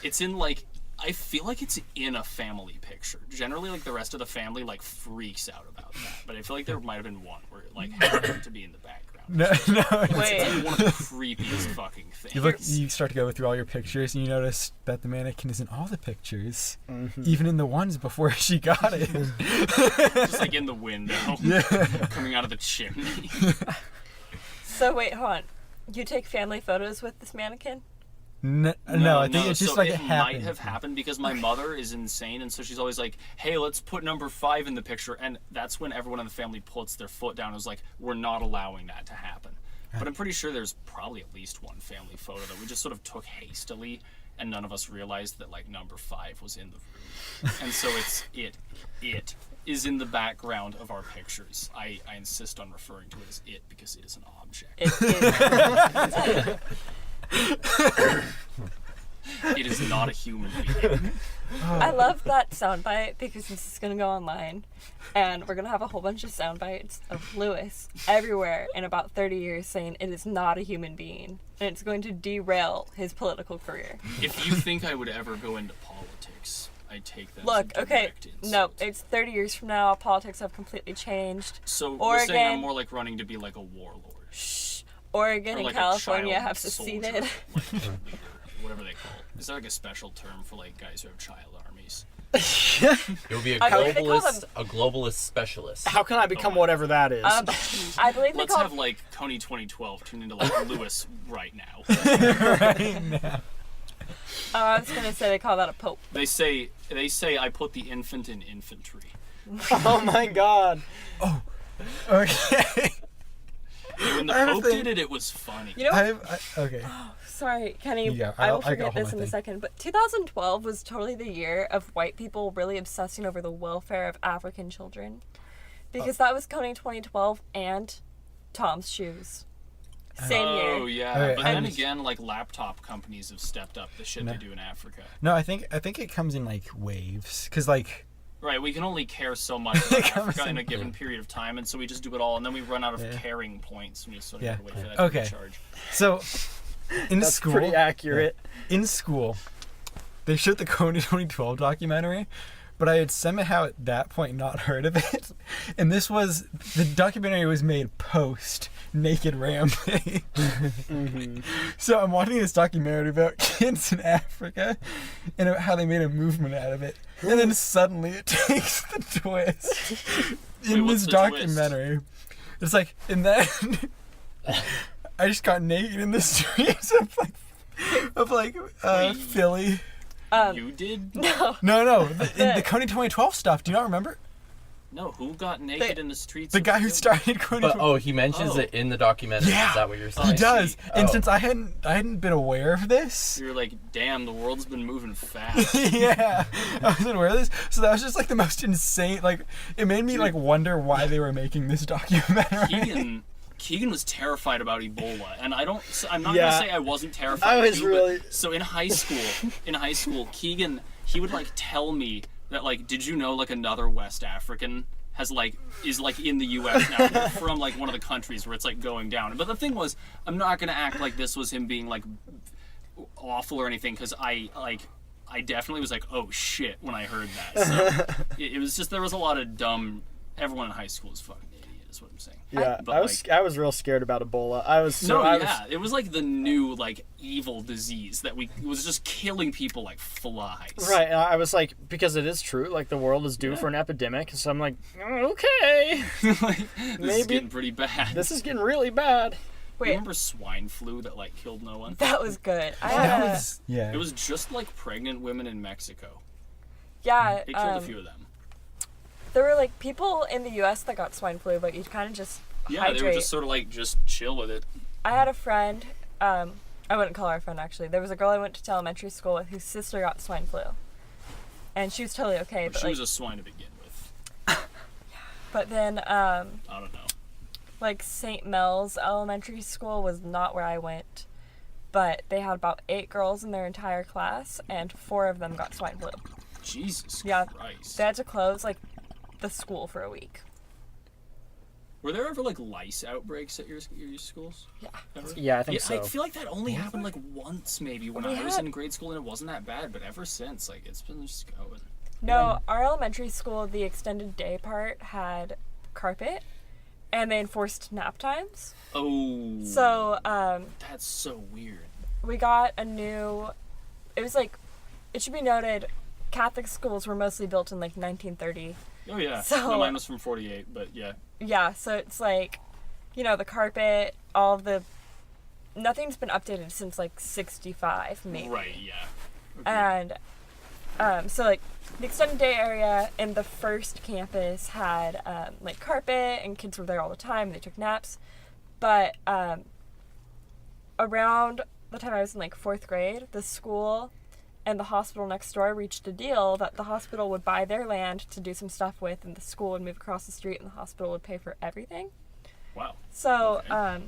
Speaker 1: It's in, like, I feel like it's in a family picture. Generally, like, the rest of the family, like, freaks out about that. But I feel like there might have been one where it, like, happened to be in the background.
Speaker 2: No.
Speaker 1: It's like one of the creepiest fucking things.
Speaker 2: You start to go through all your pictures, and you notice that the mannequin is in all the pictures, even in the ones before she got it.
Speaker 1: Just like in the window, coming out of the chimney.
Speaker 4: So wait, hold on. You take family photos with this mannequin?
Speaker 2: No, I think it's just
Speaker 1: so
Speaker 2: like
Speaker 1: it
Speaker 2: it happened.
Speaker 1: might have happened because my mother is insane, and so she's always like, hey, let's put number 5 in the picture, and that's when everyone in the family puts their foot down and is like, we're not allowing that to happen. But I'm pretty sure there's probably at least one family photo that we just sort of took hastily, and none of us realized that like number 5 was in the room. And so it is in the background of our pictures. I insist on referring to it as it because it is an object. It is not a human being.
Speaker 4: I love that soundbite because this is going to go online, and we're going to have a whole bunch of soundbites of Louis everywhere in about 30 years saying it is not a human being, and it's going to derail his political career.
Speaker 1: If you think I would ever go into politics, I take that
Speaker 4: Look,
Speaker 1: as a
Speaker 4: okay,
Speaker 1: direct insult.
Speaker 4: no, it's 30 years from now, politics have completely changed.
Speaker 1: So you're
Speaker 4: Oregon,
Speaker 1: saying I'm more like running to be like a warlord.
Speaker 4: Shh. Oregon
Speaker 1: Or
Speaker 4: and
Speaker 1: like a
Speaker 4: California
Speaker 1: child
Speaker 4: have
Speaker 1: soldier,
Speaker 4: seceded.
Speaker 1: like, whatever they call it. Is there like a special term for like guys who have child armies?
Speaker 5: You'll be a
Speaker 4: I believe they call
Speaker 5: globalist specialist.
Speaker 3: How can I become whatever that is?
Speaker 4: I believe they
Speaker 1: Let's
Speaker 4: call
Speaker 1: have like Coney 2012 tune into like Lewis right now.
Speaker 4: I was gonna say they call that a pope.
Speaker 1: They say I put the infant in infantry.
Speaker 3: Oh my god.
Speaker 2: Okay.
Speaker 1: When the
Speaker 2: I have a
Speaker 1: Pope
Speaker 2: thing.
Speaker 1: did it, it was funny.
Speaker 4: You know,
Speaker 2: Okay.
Speaker 4: sorry, Kenny,
Speaker 2: Yeah,
Speaker 4: I will
Speaker 2: I got
Speaker 4: forget
Speaker 2: a whole
Speaker 4: this in a
Speaker 2: thing.
Speaker 4: second, but 2012 was totally the year of white people really obsessing over the welfare of African children. Because that was Coney 2012 and Tom's Shoes. Same
Speaker 1: Oh
Speaker 4: year.
Speaker 1: yeah,
Speaker 2: Okay,
Speaker 1: but
Speaker 2: I
Speaker 1: then
Speaker 2: was-
Speaker 1: again, like laptop companies have stepped up the shit they do in Africa.
Speaker 2: No, I think it comes in like waves, cause like
Speaker 1: Right, we can only care so much about
Speaker 2: comes
Speaker 1: Africa in
Speaker 2: in-
Speaker 1: a given period of time, and so we just do it all, and then we run out of caring points, and we just sort of
Speaker 2: Yeah.
Speaker 1: have to wait for that to
Speaker 2: Okay.
Speaker 1: recharge.
Speaker 2: so in
Speaker 3: That's
Speaker 2: school.
Speaker 3: pretty accurate.
Speaker 2: In school, they showed the Coney 2012 documentary, but I had somehow at that point not heard of it. And the documentary was made post Naked Rampage. So I'm watching this documentary about kids in Africa and about how they made a movement out of it. And then suddenly it takes the twist in
Speaker 1: what's
Speaker 2: this
Speaker 1: the
Speaker 2: documentary. It's like, and then I just got naked in the streets of
Speaker 1: Wait.
Speaker 2: Philly.
Speaker 1: You did?
Speaker 2: No, in the Coney 2012 stuff. Do you not remember?
Speaker 1: No, who got naked in the streets?
Speaker 2: The
Speaker 1: of
Speaker 2: guy who
Speaker 1: Philly?
Speaker 2: started Coney.
Speaker 5: But he mentions
Speaker 1: Oh.
Speaker 5: it in the documentary.
Speaker 2: Yeah.
Speaker 5: Is that what you're saying?
Speaker 2: He
Speaker 1: I
Speaker 2: does,
Speaker 1: see.
Speaker 2: and
Speaker 5: Oh.
Speaker 2: since I hadn't been aware of this,
Speaker 1: You're like, damn, the world's been moving fast.
Speaker 2: yeah, I wasn't aware of this. So that was just like the most insane. Like it made me like wonder why they were making this documentary.
Speaker 1: Keegan was terrified about Ebola, and I'm not
Speaker 3: Yeah.
Speaker 1: gonna say I wasn't terrified.
Speaker 3: I was
Speaker 1: too, but-
Speaker 3: really-
Speaker 1: So in high school, Keegan, he would like tell me that like, did you know like another West African is like in the U.S. now? They're from like one of the countries where it's like going down. But the thing was, I'm not gonna act like this was him being like awful or anything, because I definitely was like, oh shit, when I heard that. So it was just, there was a lot of dumb. Everyone in high school is fucking idiot, is what I'm saying.
Speaker 3: Yeah,
Speaker 1: But,
Speaker 3: I was real scared about Ebola.
Speaker 1: It was like the new like evil disease that it was just killing people like flies.
Speaker 3: Right, and I was like, because it is true, like the world is due for an epidemic, so I'm like, okay,
Speaker 1: Like, this is
Speaker 3: Maybe-
Speaker 1: getting pretty bad.
Speaker 3: this is getting really bad.
Speaker 1: You
Speaker 4: Wait,
Speaker 1: remember swine flu that like killed no one?
Speaker 4: that was good. I
Speaker 2: That
Speaker 4: had
Speaker 2: was yeah.
Speaker 1: It was just like pregnant women in Mexico.
Speaker 4: yeah.
Speaker 1: It killed a few of them.
Speaker 4: There were like people in the U.S. that got swine flu, but you kind of just
Speaker 1: Yeah,
Speaker 4: hydrate.
Speaker 1: they were just sort of like just chill with it.
Speaker 4: I had a friend. I wouldn't call her a friend actually. There was a girl I went to elementary school with whose sister got swine flu, and she was totally okay.
Speaker 1: But
Speaker 4: But
Speaker 1: she
Speaker 4: like,
Speaker 1: was a swine to begin with.
Speaker 4: but then
Speaker 1: I don't know.
Speaker 4: like St. Mel's Elementary School was not where I went, but they had about 8 girls in their entire class, and 4 of them got swine flu.
Speaker 1: Jesus
Speaker 4: Yeah.
Speaker 1: Christ.
Speaker 4: They had to close like the school for a week.
Speaker 1: Were there ever like lice outbreaks at your schools?
Speaker 4: Yeah.
Speaker 1: Ever?
Speaker 3: Yeah, I think so.
Speaker 1: I feel like that only happened like once maybe when
Speaker 4: We
Speaker 1: I was
Speaker 4: had-
Speaker 1: in grade school, and it wasn't that bad. But ever since, like it's been just going.
Speaker 4: No, our elementary school, the extended day part had carpet, and they enforced nap times.
Speaker 1: Oh.
Speaker 4: So
Speaker 1: That's so weird.
Speaker 4: we got a new. It was like, it should be noted, Catholic schools were mostly built in like 1930.
Speaker 1: Oh yeah.
Speaker 4: So-
Speaker 1: No, mine was from '48, but yeah.
Speaker 4: Yeah, so it's like, you know, the carpet, all the. Nothing's been updated since like 65, maybe.
Speaker 1: Right. Yeah.
Speaker 4: And so like the extended day area in the first campus had like carpet, and kids were there all the time. They took naps, but around the time I was in like 4th grade, the school and the hospital next door reached a deal that the hospital would buy their land to do some stuff with, and the school would move across the street, and the hospital would pay for everything.
Speaker 1: Wow.
Speaker 4: So
Speaker 1: Okay.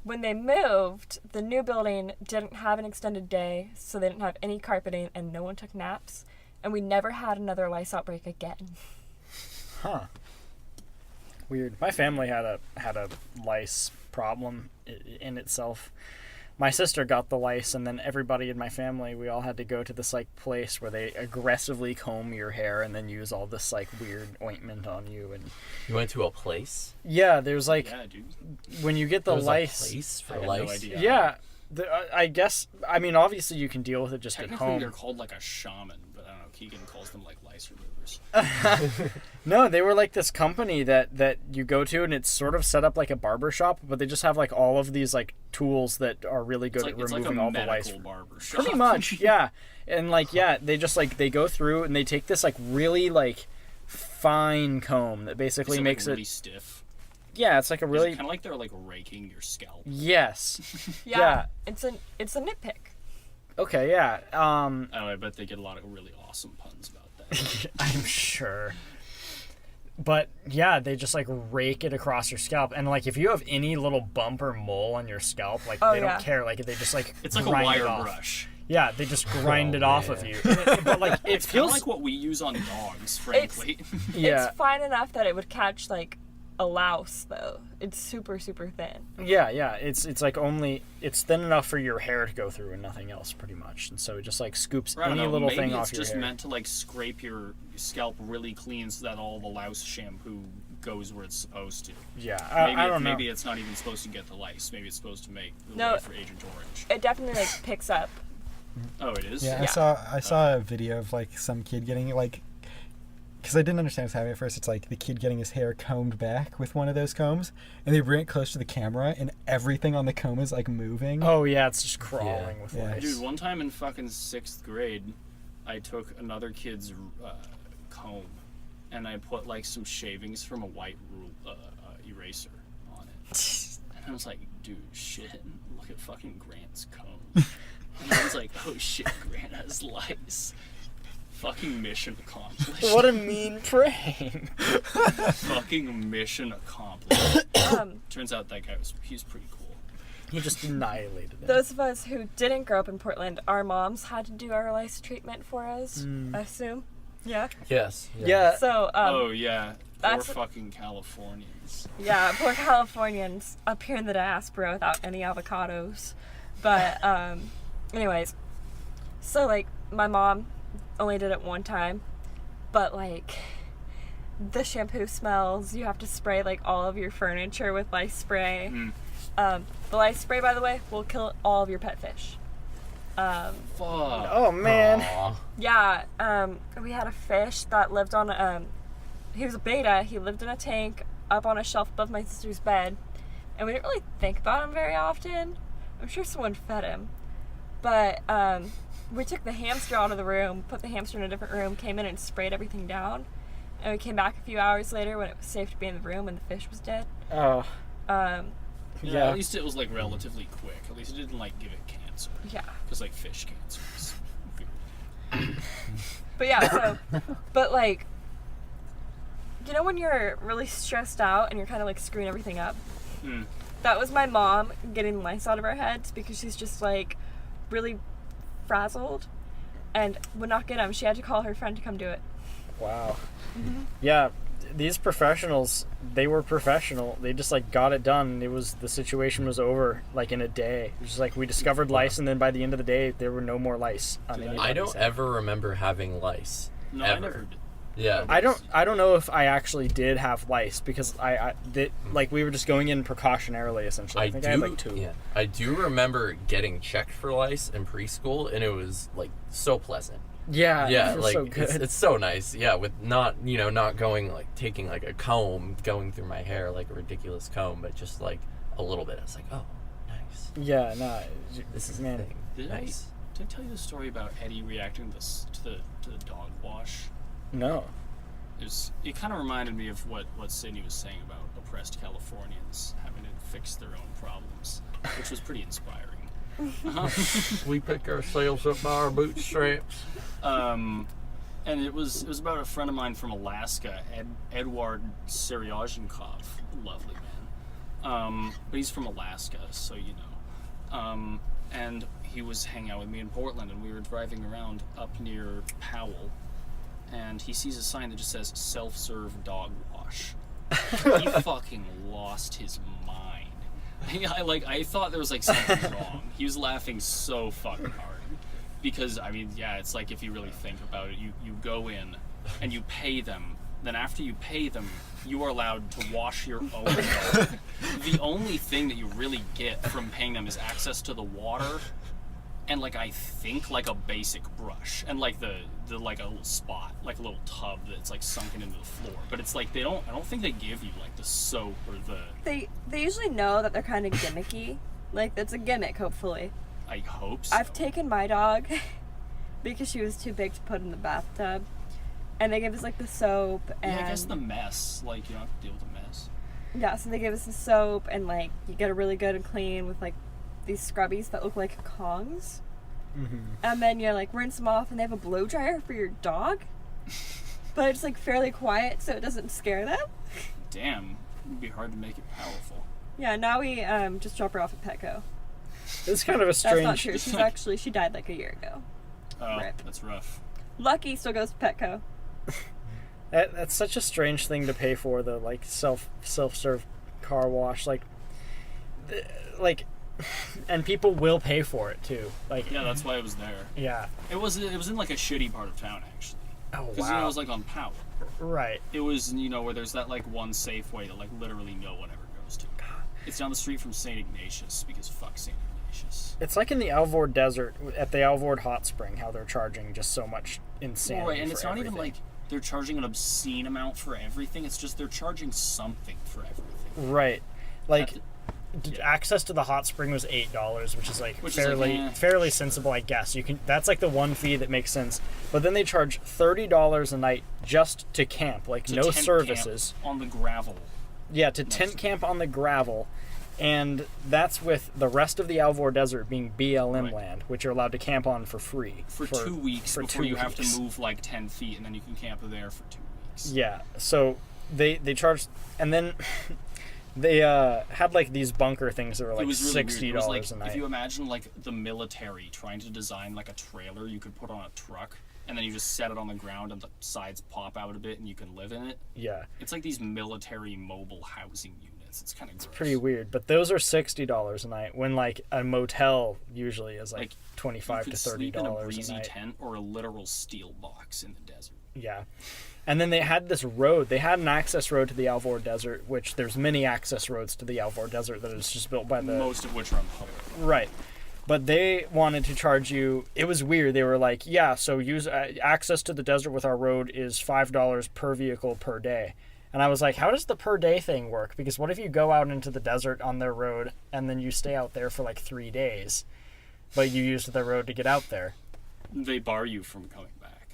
Speaker 4: when they moved, the new building didn't have an extended day, so they didn't have any carpeting, and no one took naps, and we never had another lice outbreak again.
Speaker 3: Huh. Weird. My family had a lice problem in itself. my sister got the lice, and then everybody in my family, we all had to go to this like place where they aggressively comb your hair and then use all this like weird ointment on you. And
Speaker 5: You went to a place?
Speaker 3: yeah, there's like
Speaker 1: Yeah, dude.
Speaker 3: when you get the
Speaker 5: There was
Speaker 3: lice.
Speaker 5: a place for
Speaker 1: I had
Speaker 5: lice?
Speaker 1: no idea.
Speaker 3: Yeah, I guess. I mean, obviously you can deal with it just at
Speaker 1: Technically,
Speaker 3: home.
Speaker 1: they're called like a shaman, but I don't know. Keegan calls them like lice removers.
Speaker 3: No, they were like this company that you go to, and it's sort of set up like a barber shop, but they just have like all of these like tools that are really good
Speaker 1: It's
Speaker 3: at
Speaker 1: like
Speaker 3: removing
Speaker 1: a
Speaker 3: all the lice.
Speaker 1: medical barber shop.
Speaker 3: Pretty much, yeah. And like, yeah, they just like they go through and they take this like really like fine comb that basically
Speaker 1: Is it,
Speaker 3: makes
Speaker 1: like, really
Speaker 3: it.
Speaker 1: stiff.
Speaker 3: Yeah, it's like a really.
Speaker 1: Kind of like they're like raking your scalp.
Speaker 3: Yes.
Speaker 4: Yeah.
Speaker 3: Yeah.
Speaker 4: It's a nitpick.
Speaker 3: Okay. Yeah.
Speaker 1: Oh, I bet they get a lot of really awesome puns about that.
Speaker 3: I'm sure. But yeah, they just like rake it across your scalp, and like if you have any little bump or mole on your scalp, like
Speaker 4: Oh,
Speaker 3: they
Speaker 4: yeah.
Speaker 3: don't care. Like they just like
Speaker 1: It's like a
Speaker 3: grind
Speaker 1: wire
Speaker 3: it off.
Speaker 1: brush.
Speaker 3: Yeah, they just grind
Speaker 5: Oh,
Speaker 3: it off of
Speaker 5: man.
Speaker 3: you. But like it
Speaker 1: It's kind
Speaker 3: feels
Speaker 1: of like what we use on dogs, frankly.
Speaker 3: yeah,
Speaker 4: It's fine enough that it would catch like a louse though. It's super super thin.
Speaker 3: yeah. It's like only it's thin enough for your hair to go through and nothing else, pretty much. And so it just like scoops
Speaker 1: I don't
Speaker 3: any
Speaker 1: know,
Speaker 3: little
Speaker 1: maybe
Speaker 3: thing
Speaker 1: it's
Speaker 3: off your
Speaker 1: just
Speaker 3: hair.
Speaker 1: meant to like scrape your scalp really clean so that all the louse shampoo goes where it's supposed to.
Speaker 3: Yeah,
Speaker 1: Maybe
Speaker 3: I don't know.
Speaker 1: Maybe it's not even supposed to get the lice. Maybe it's supposed to make the
Speaker 4: No.
Speaker 1: way for Agent Orange.
Speaker 4: It definitely like picks up.
Speaker 1: Oh, it is?
Speaker 2: Yeah,
Speaker 4: Yeah.
Speaker 2: I saw a video of like some kid getting like, because I didn't understand what's happening at first. It's like the kid getting his hair combed back with one of those combs, and they bring it close to the camera, and everything on the comb is like moving.
Speaker 3: Oh yeah, it's just crawling with
Speaker 2: Yeah.
Speaker 3: lice.
Speaker 1: Dude, one time in fucking 6th grade, I took another kid's comb, and I put like some shavings from a white eraser on it. And I was like, dude, shit, look at fucking Grant's comb. And I was like, oh shit, Grant has lice. Fucking mission accomplished.
Speaker 3: What a mean prank.
Speaker 1: Fucking mission accomplished.
Speaker 4: Um,
Speaker 1: Turns out that guy he's pretty cool.
Speaker 3: He just annihilated it.
Speaker 4: those of us who didn't grow up in Portland, our moms had to do our lice treatment for us. I assume. Yeah.
Speaker 5: Yes.
Speaker 3: Yeah.
Speaker 4: So
Speaker 1: Oh yeah, poor
Speaker 4: that's-
Speaker 1: fucking Californians.
Speaker 4: yeah, poor Californians up here in the diaspora without any avocados. But anyways, so like my mom only did it one time, but like the shampoo smells. You have to spray like all of your furniture with lice spray. The lice spray, by the way, will kill all of your pet fish.
Speaker 1: Fuck.
Speaker 3: Oh man.
Speaker 5: Aw.
Speaker 4: Yeah, we had a fish that lived on he was a beta. He lived in a tank up on a shelf above my sister's bed, and we didn't really think about him very often. I'm sure someone fed him, but we took the hamster out of the room, put the hamster in a different room, came in and sprayed everything down, and we came back a few hours later when it was safe to be in the room and the fish was dead.
Speaker 3: Oh.
Speaker 1: Yeah,
Speaker 3: Yeah.
Speaker 1: at least it was like relatively quick. At least it didn't like give it cancer.
Speaker 4: Yeah.
Speaker 1: Because like fish cancer is weird.
Speaker 4: But yeah, so, but like, you know when you're really stressed out and you're kind of like screwing everything up? That was my mom getting lice out of her heads because she's just like really frazzled and would not get them. She had to call her friend to come do it.
Speaker 3: Wow. Yeah, these professionals, they were professional. They just like got it done. The situation was over like in a day. It was just like we discovered lice, and then by the end of the day, there were no more lice on anybody's
Speaker 5: I don't
Speaker 3: head.
Speaker 5: ever remember having lice.
Speaker 1: No,
Speaker 5: ever.
Speaker 1: I never did.
Speaker 5: Yeah.
Speaker 3: I don't know if I actually did have lice because like we were just going in precautionarily essentially. I think I had like 2.
Speaker 5: Yeah. I do remember getting checked for lice in preschool, and it was like so pleasant.
Speaker 3: Yeah,
Speaker 5: Yeah,
Speaker 3: it was
Speaker 5: like
Speaker 3: so good.
Speaker 5: it's so nice. Yeah, with not going like taking like a comb going through my hair like a ridiculous comb, but just like a little bit. I was like, oh, nice.
Speaker 3: Yeah, no,
Speaker 5: This is
Speaker 3: man.
Speaker 5: the thing.
Speaker 1: Did
Speaker 5: Nice.
Speaker 1: I tell you the story about Eddie reacting to the dog wash?
Speaker 3: No.
Speaker 1: It kind of reminded me of what Sydney was saying about oppressed Californians having to fix their own problems, which was pretty inspiring.
Speaker 5: We pick ourselves up by our bootstraps.
Speaker 1: And it was about a friend of mine from Alaska, Edward Seryozhenkov, lovely man. But he's from Alaska, so you know. And he was hanging out with me in Portland, and we were driving around up near Powell, and he sees a sign that just says self-serve dog wash. He fucking lost his mind. I thought there was like something wrong. He was laughing so fucking hard. Because, I mean, yeah, it's like if you really think about it, you go in and you pay them. Then after you pay them, you are allowed to wash your own dog. The only thing that you really get from paying them is access to the water and, like, I think, like, a basic brush. And, like, the like, a little spot, like a little tub that's, like, sunken into the floor. But it's like I don't think they give you, like, the soap or the...
Speaker 4: They usually know that they're kind of gimmicky. Like, that's a gimmick, hopefully.
Speaker 1: I hope so.
Speaker 4: I've taken my dog because she was too big to put in the bathtub, and they gave us like the soap and
Speaker 1: yeah, I guess the mess, like you don't have to deal with the mess.
Speaker 4: Yeah, so they gave us the soap and like you get it really good and clean with like these scrubbies that look like Kongs, and then you like rinse them off and they have a blow dryer for your dog, but it's like fairly quiet so it doesn't scare them.
Speaker 1: Damn, it'd be hard to make it powerful.
Speaker 4: Yeah, now we just drop her off at Petco.
Speaker 3: It's kind of a strange...
Speaker 4: That's not true. She died like a year ago.
Speaker 1: Oh,
Speaker 4: Rip.
Speaker 1: That's rough.
Speaker 4: Lucky still goes to Petco.
Speaker 3: That's such a strange thing to pay for, the like self-serve car wash, like, and people will pay for it too. Like,
Speaker 1: yeah, that's why it was there.
Speaker 3: Yeah,
Speaker 1: it was in like a shitty part of town actually.
Speaker 3: Oh
Speaker 1: Because
Speaker 3: wow,
Speaker 1: it was like on Powell.
Speaker 3: Right.
Speaker 1: It was where there's that like one Safeway that like literally no one ever goes to. It's down the street from St. Ignatius because fuck St. Ignatius.
Speaker 3: It's like in the Alvord Desert at the Alvord Hot Spring, how they're charging just so much insanity.
Speaker 1: Right, and it's not
Speaker 3: everything.
Speaker 1: even like they're charging an obscene amount for everything. It's just they're charging something for everything.
Speaker 3: Right, like
Speaker 1: yeah.
Speaker 3: access to the hot spring was $8, which is like fairly
Speaker 1: like,
Speaker 3: fairly sensible, I guess. You can that's like the one fee that makes sense. But then they charge $30 a night just to camp, like no services
Speaker 1: on the gravel.
Speaker 3: Yeah, to tent camp on the gravel. And that's with the rest of the Alvord Desert being BLM land, which you're allowed to camp on for free.
Speaker 1: For 2 weeks before you have to move like 10 feet, and then you can camp there for 2 weeks.
Speaker 3: Yeah, so they charged, and then they had like these bunker things that were like
Speaker 1: really
Speaker 3: $60
Speaker 1: like,
Speaker 3: a night.
Speaker 1: If you imagine like the military trying to design like a trailer you could put on a truck, and then you just set it on the ground and the sides pop out a bit and you can live in it.
Speaker 3: Yeah.
Speaker 1: It's like these military mobile housing units. It's kind of gross.
Speaker 3: Pretty weird, but those are $60 a night when like a motel usually is like $25 to $30
Speaker 1: sleep in a breezy
Speaker 3: night.
Speaker 1: tent or a literal steel box in the desert.
Speaker 3: Yeah. And then they had this road. They had an access road to the Alvord Desert, which there's many access roads to the Alvord Desert that is just built by the...
Speaker 1: Most of which are on public.
Speaker 3: Right. But they wanted to charge you... It was weird. They were like, yeah, so use access to the desert with our road is $5 per vehicle per day. And I was like, how does the per day thing work? Because what if you go out into the desert on their road and then you stay out there for like 3 days, but you used the road to get out there?
Speaker 1: They bar you from coming back.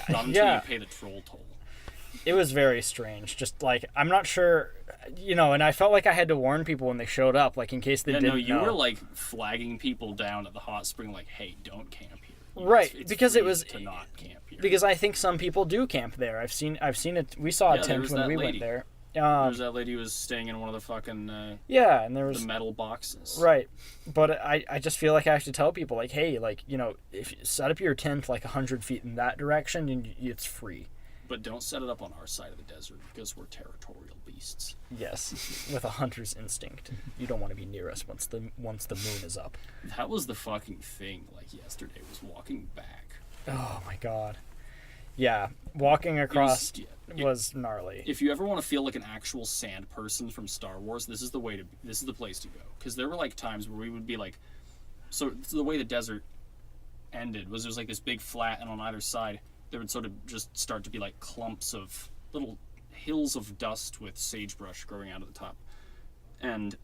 Speaker 1: Not until you pay the troll toll.
Speaker 3: It was very strange. Just like, I'm not sure, and I felt like I had to warn people when they showed up, like in case they didn't know.
Speaker 1: You were like flagging people down at the hot spring, like, hey, don't camp here.
Speaker 3: Right,
Speaker 1: it's
Speaker 3: because it
Speaker 1: free
Speaker 3: was
Speaker 1: to not camp here.
Speaker 3: Because I think some people do camp there. I've seen it. We saw a tent when we went there.
Speaker 1: There's that lady who was staying in one of the fucking
Speaker 3: and there was
Speaker 1: the metal boxes.
Speaker 3: Right, but I just feel like I have to tell people like, hey, like if you set up your tent like 100 feet in that direction, and it's free.
Speaker 1: But don't set it up on our side of the desert because we're territorial beasts.
Speaker 3: Yes, with a hunter's instinct. You don't want to be near us once the moon is up.
Speaker 1: That was the fucking thing. Like yesterday, was walking back.
Speaker 3: Oh my god. Yeah, walking across was gnarly.
Speaker 1: If you ever want to feel like an actual sand person from Star Wars, this is the place to go. Because there were like times where we would be like, so the way the desert ended was there's like this big flat, and on either side there would sort of just start to be like clumps of little hills of dust with sagebrush growing out of the top. And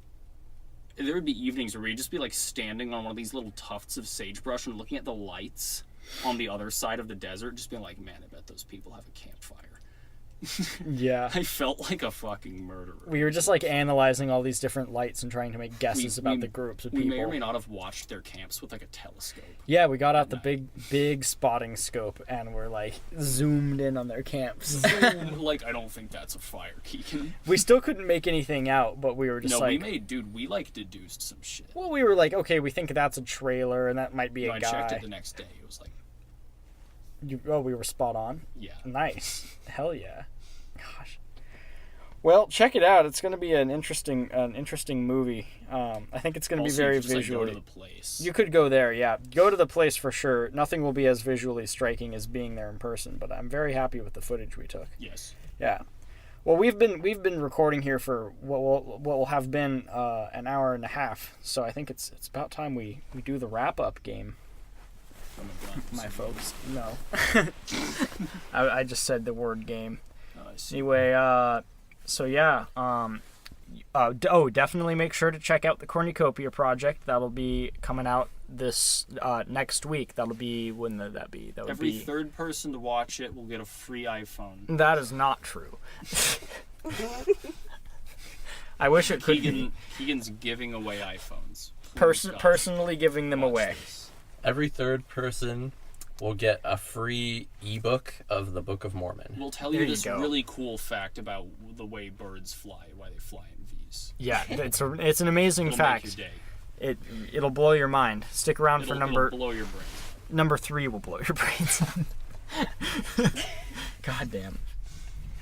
Speaker 1: there would be evenings where we'd just be like standing on one of these little tufts of sagebrush and looking at the lights on the other side of the desert, just being like, man, I bet those people have a campfire.
Speaker 3: Yeah.
Speaker 1: I felt like a fucking murderer.
Speaker 3: We were just like analyzing all these different lights and trying to make guesses about the groups of people.
Speaker 1: We may or may not have watched their camps with like a telescope.
Speaker 3: Yeah, we got out the big spotting scope and we're like zoomed in on their camps.
Speaker 1: Like, I don't think that's a fire, Keegan.
Speaker 3: We still couldn't make anything out, but we were just
Speaker 1: we like deduced some shit.
Speaker 3: Well, we were like, okay, we think that's a trailer and that might be a guy.
Speaker 1: I checked it the next day. It was like...
Speaker 3: we were spot on?
Speaker 1: Yeah.
Speaker 3: Nice. Hell yeah. Gosh. Well, check it out. It's going to be an interesting movie. I think it's going to be very visually.
Speaker 1: Go to the place.
Speaker 3: You could go there, yeah. Go to the place for sure. Nothing will be as visually striking as being there in person, but I'm very happy with the footage we took.
Speaker 1: Yes.
Speaker 3: Yeah. Well, we've been recording here for what will have been an hour and a half. So I think it's about time we do the wrap up game. My folks, no. I just said the word game.
Speaker 1: Oh, I see.
Speaker 3: Anyway, so yeah, definitely make sure to check out the Cornucopia Project. That'll be coming out this next week. That'll be, when would that be? That would
Speaker 1: Every
Speaker 3: be...
Speaker 1: third person to watch it will get a free iPhone.
Speaker 3: That is not true. I wish it could be.
Speaker 1: Keegan's giving away iPhones.
Speaker 3: Personally giving them away.
Speaker 1: This.
Speaker 5: Every third person will get a free ebook of the Book of Mormon.
Speaker 1: We'll tell
Speaker 3: There
Speaker 1: you
Speaker 3: you
Speaker 1: this
Speaker 3: go.
Speaker 1: really cool fact about the way birds fly, why they fly in V's.
Speaker 3: Yeah, it's an amazing
Speaker 1: It'll
Speaker 3: fact.
Speaker 1: make your day.
Speaker 3: It'll blow your mind. Stick around for
Speaker 1: It'll blow your brain.
Speaker 3: number 3 will blow your brains. God damn.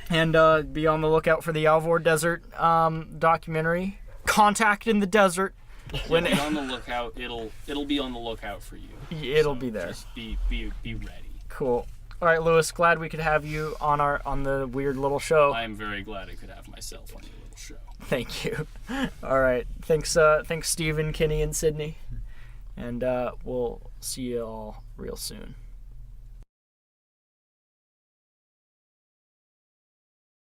Speaker 3: And be on the lookout for the Alvord Desert documentary. Contact in the Desert.
Speaker 1: When be on the lookout, it'll be on the lookout for you.
Speaker 3: It'll be there.
Speaker 1: Just be ready.
Speaker 3: Cool. All right, Louis. Glad we could have you on the weird little show.
Speaker 1: I am very glad I could have myself on your little show.
Speaker 3: Thank you. All right. Thanks, Stephen, Kenny, and Sydney. And we'll see you all real soon.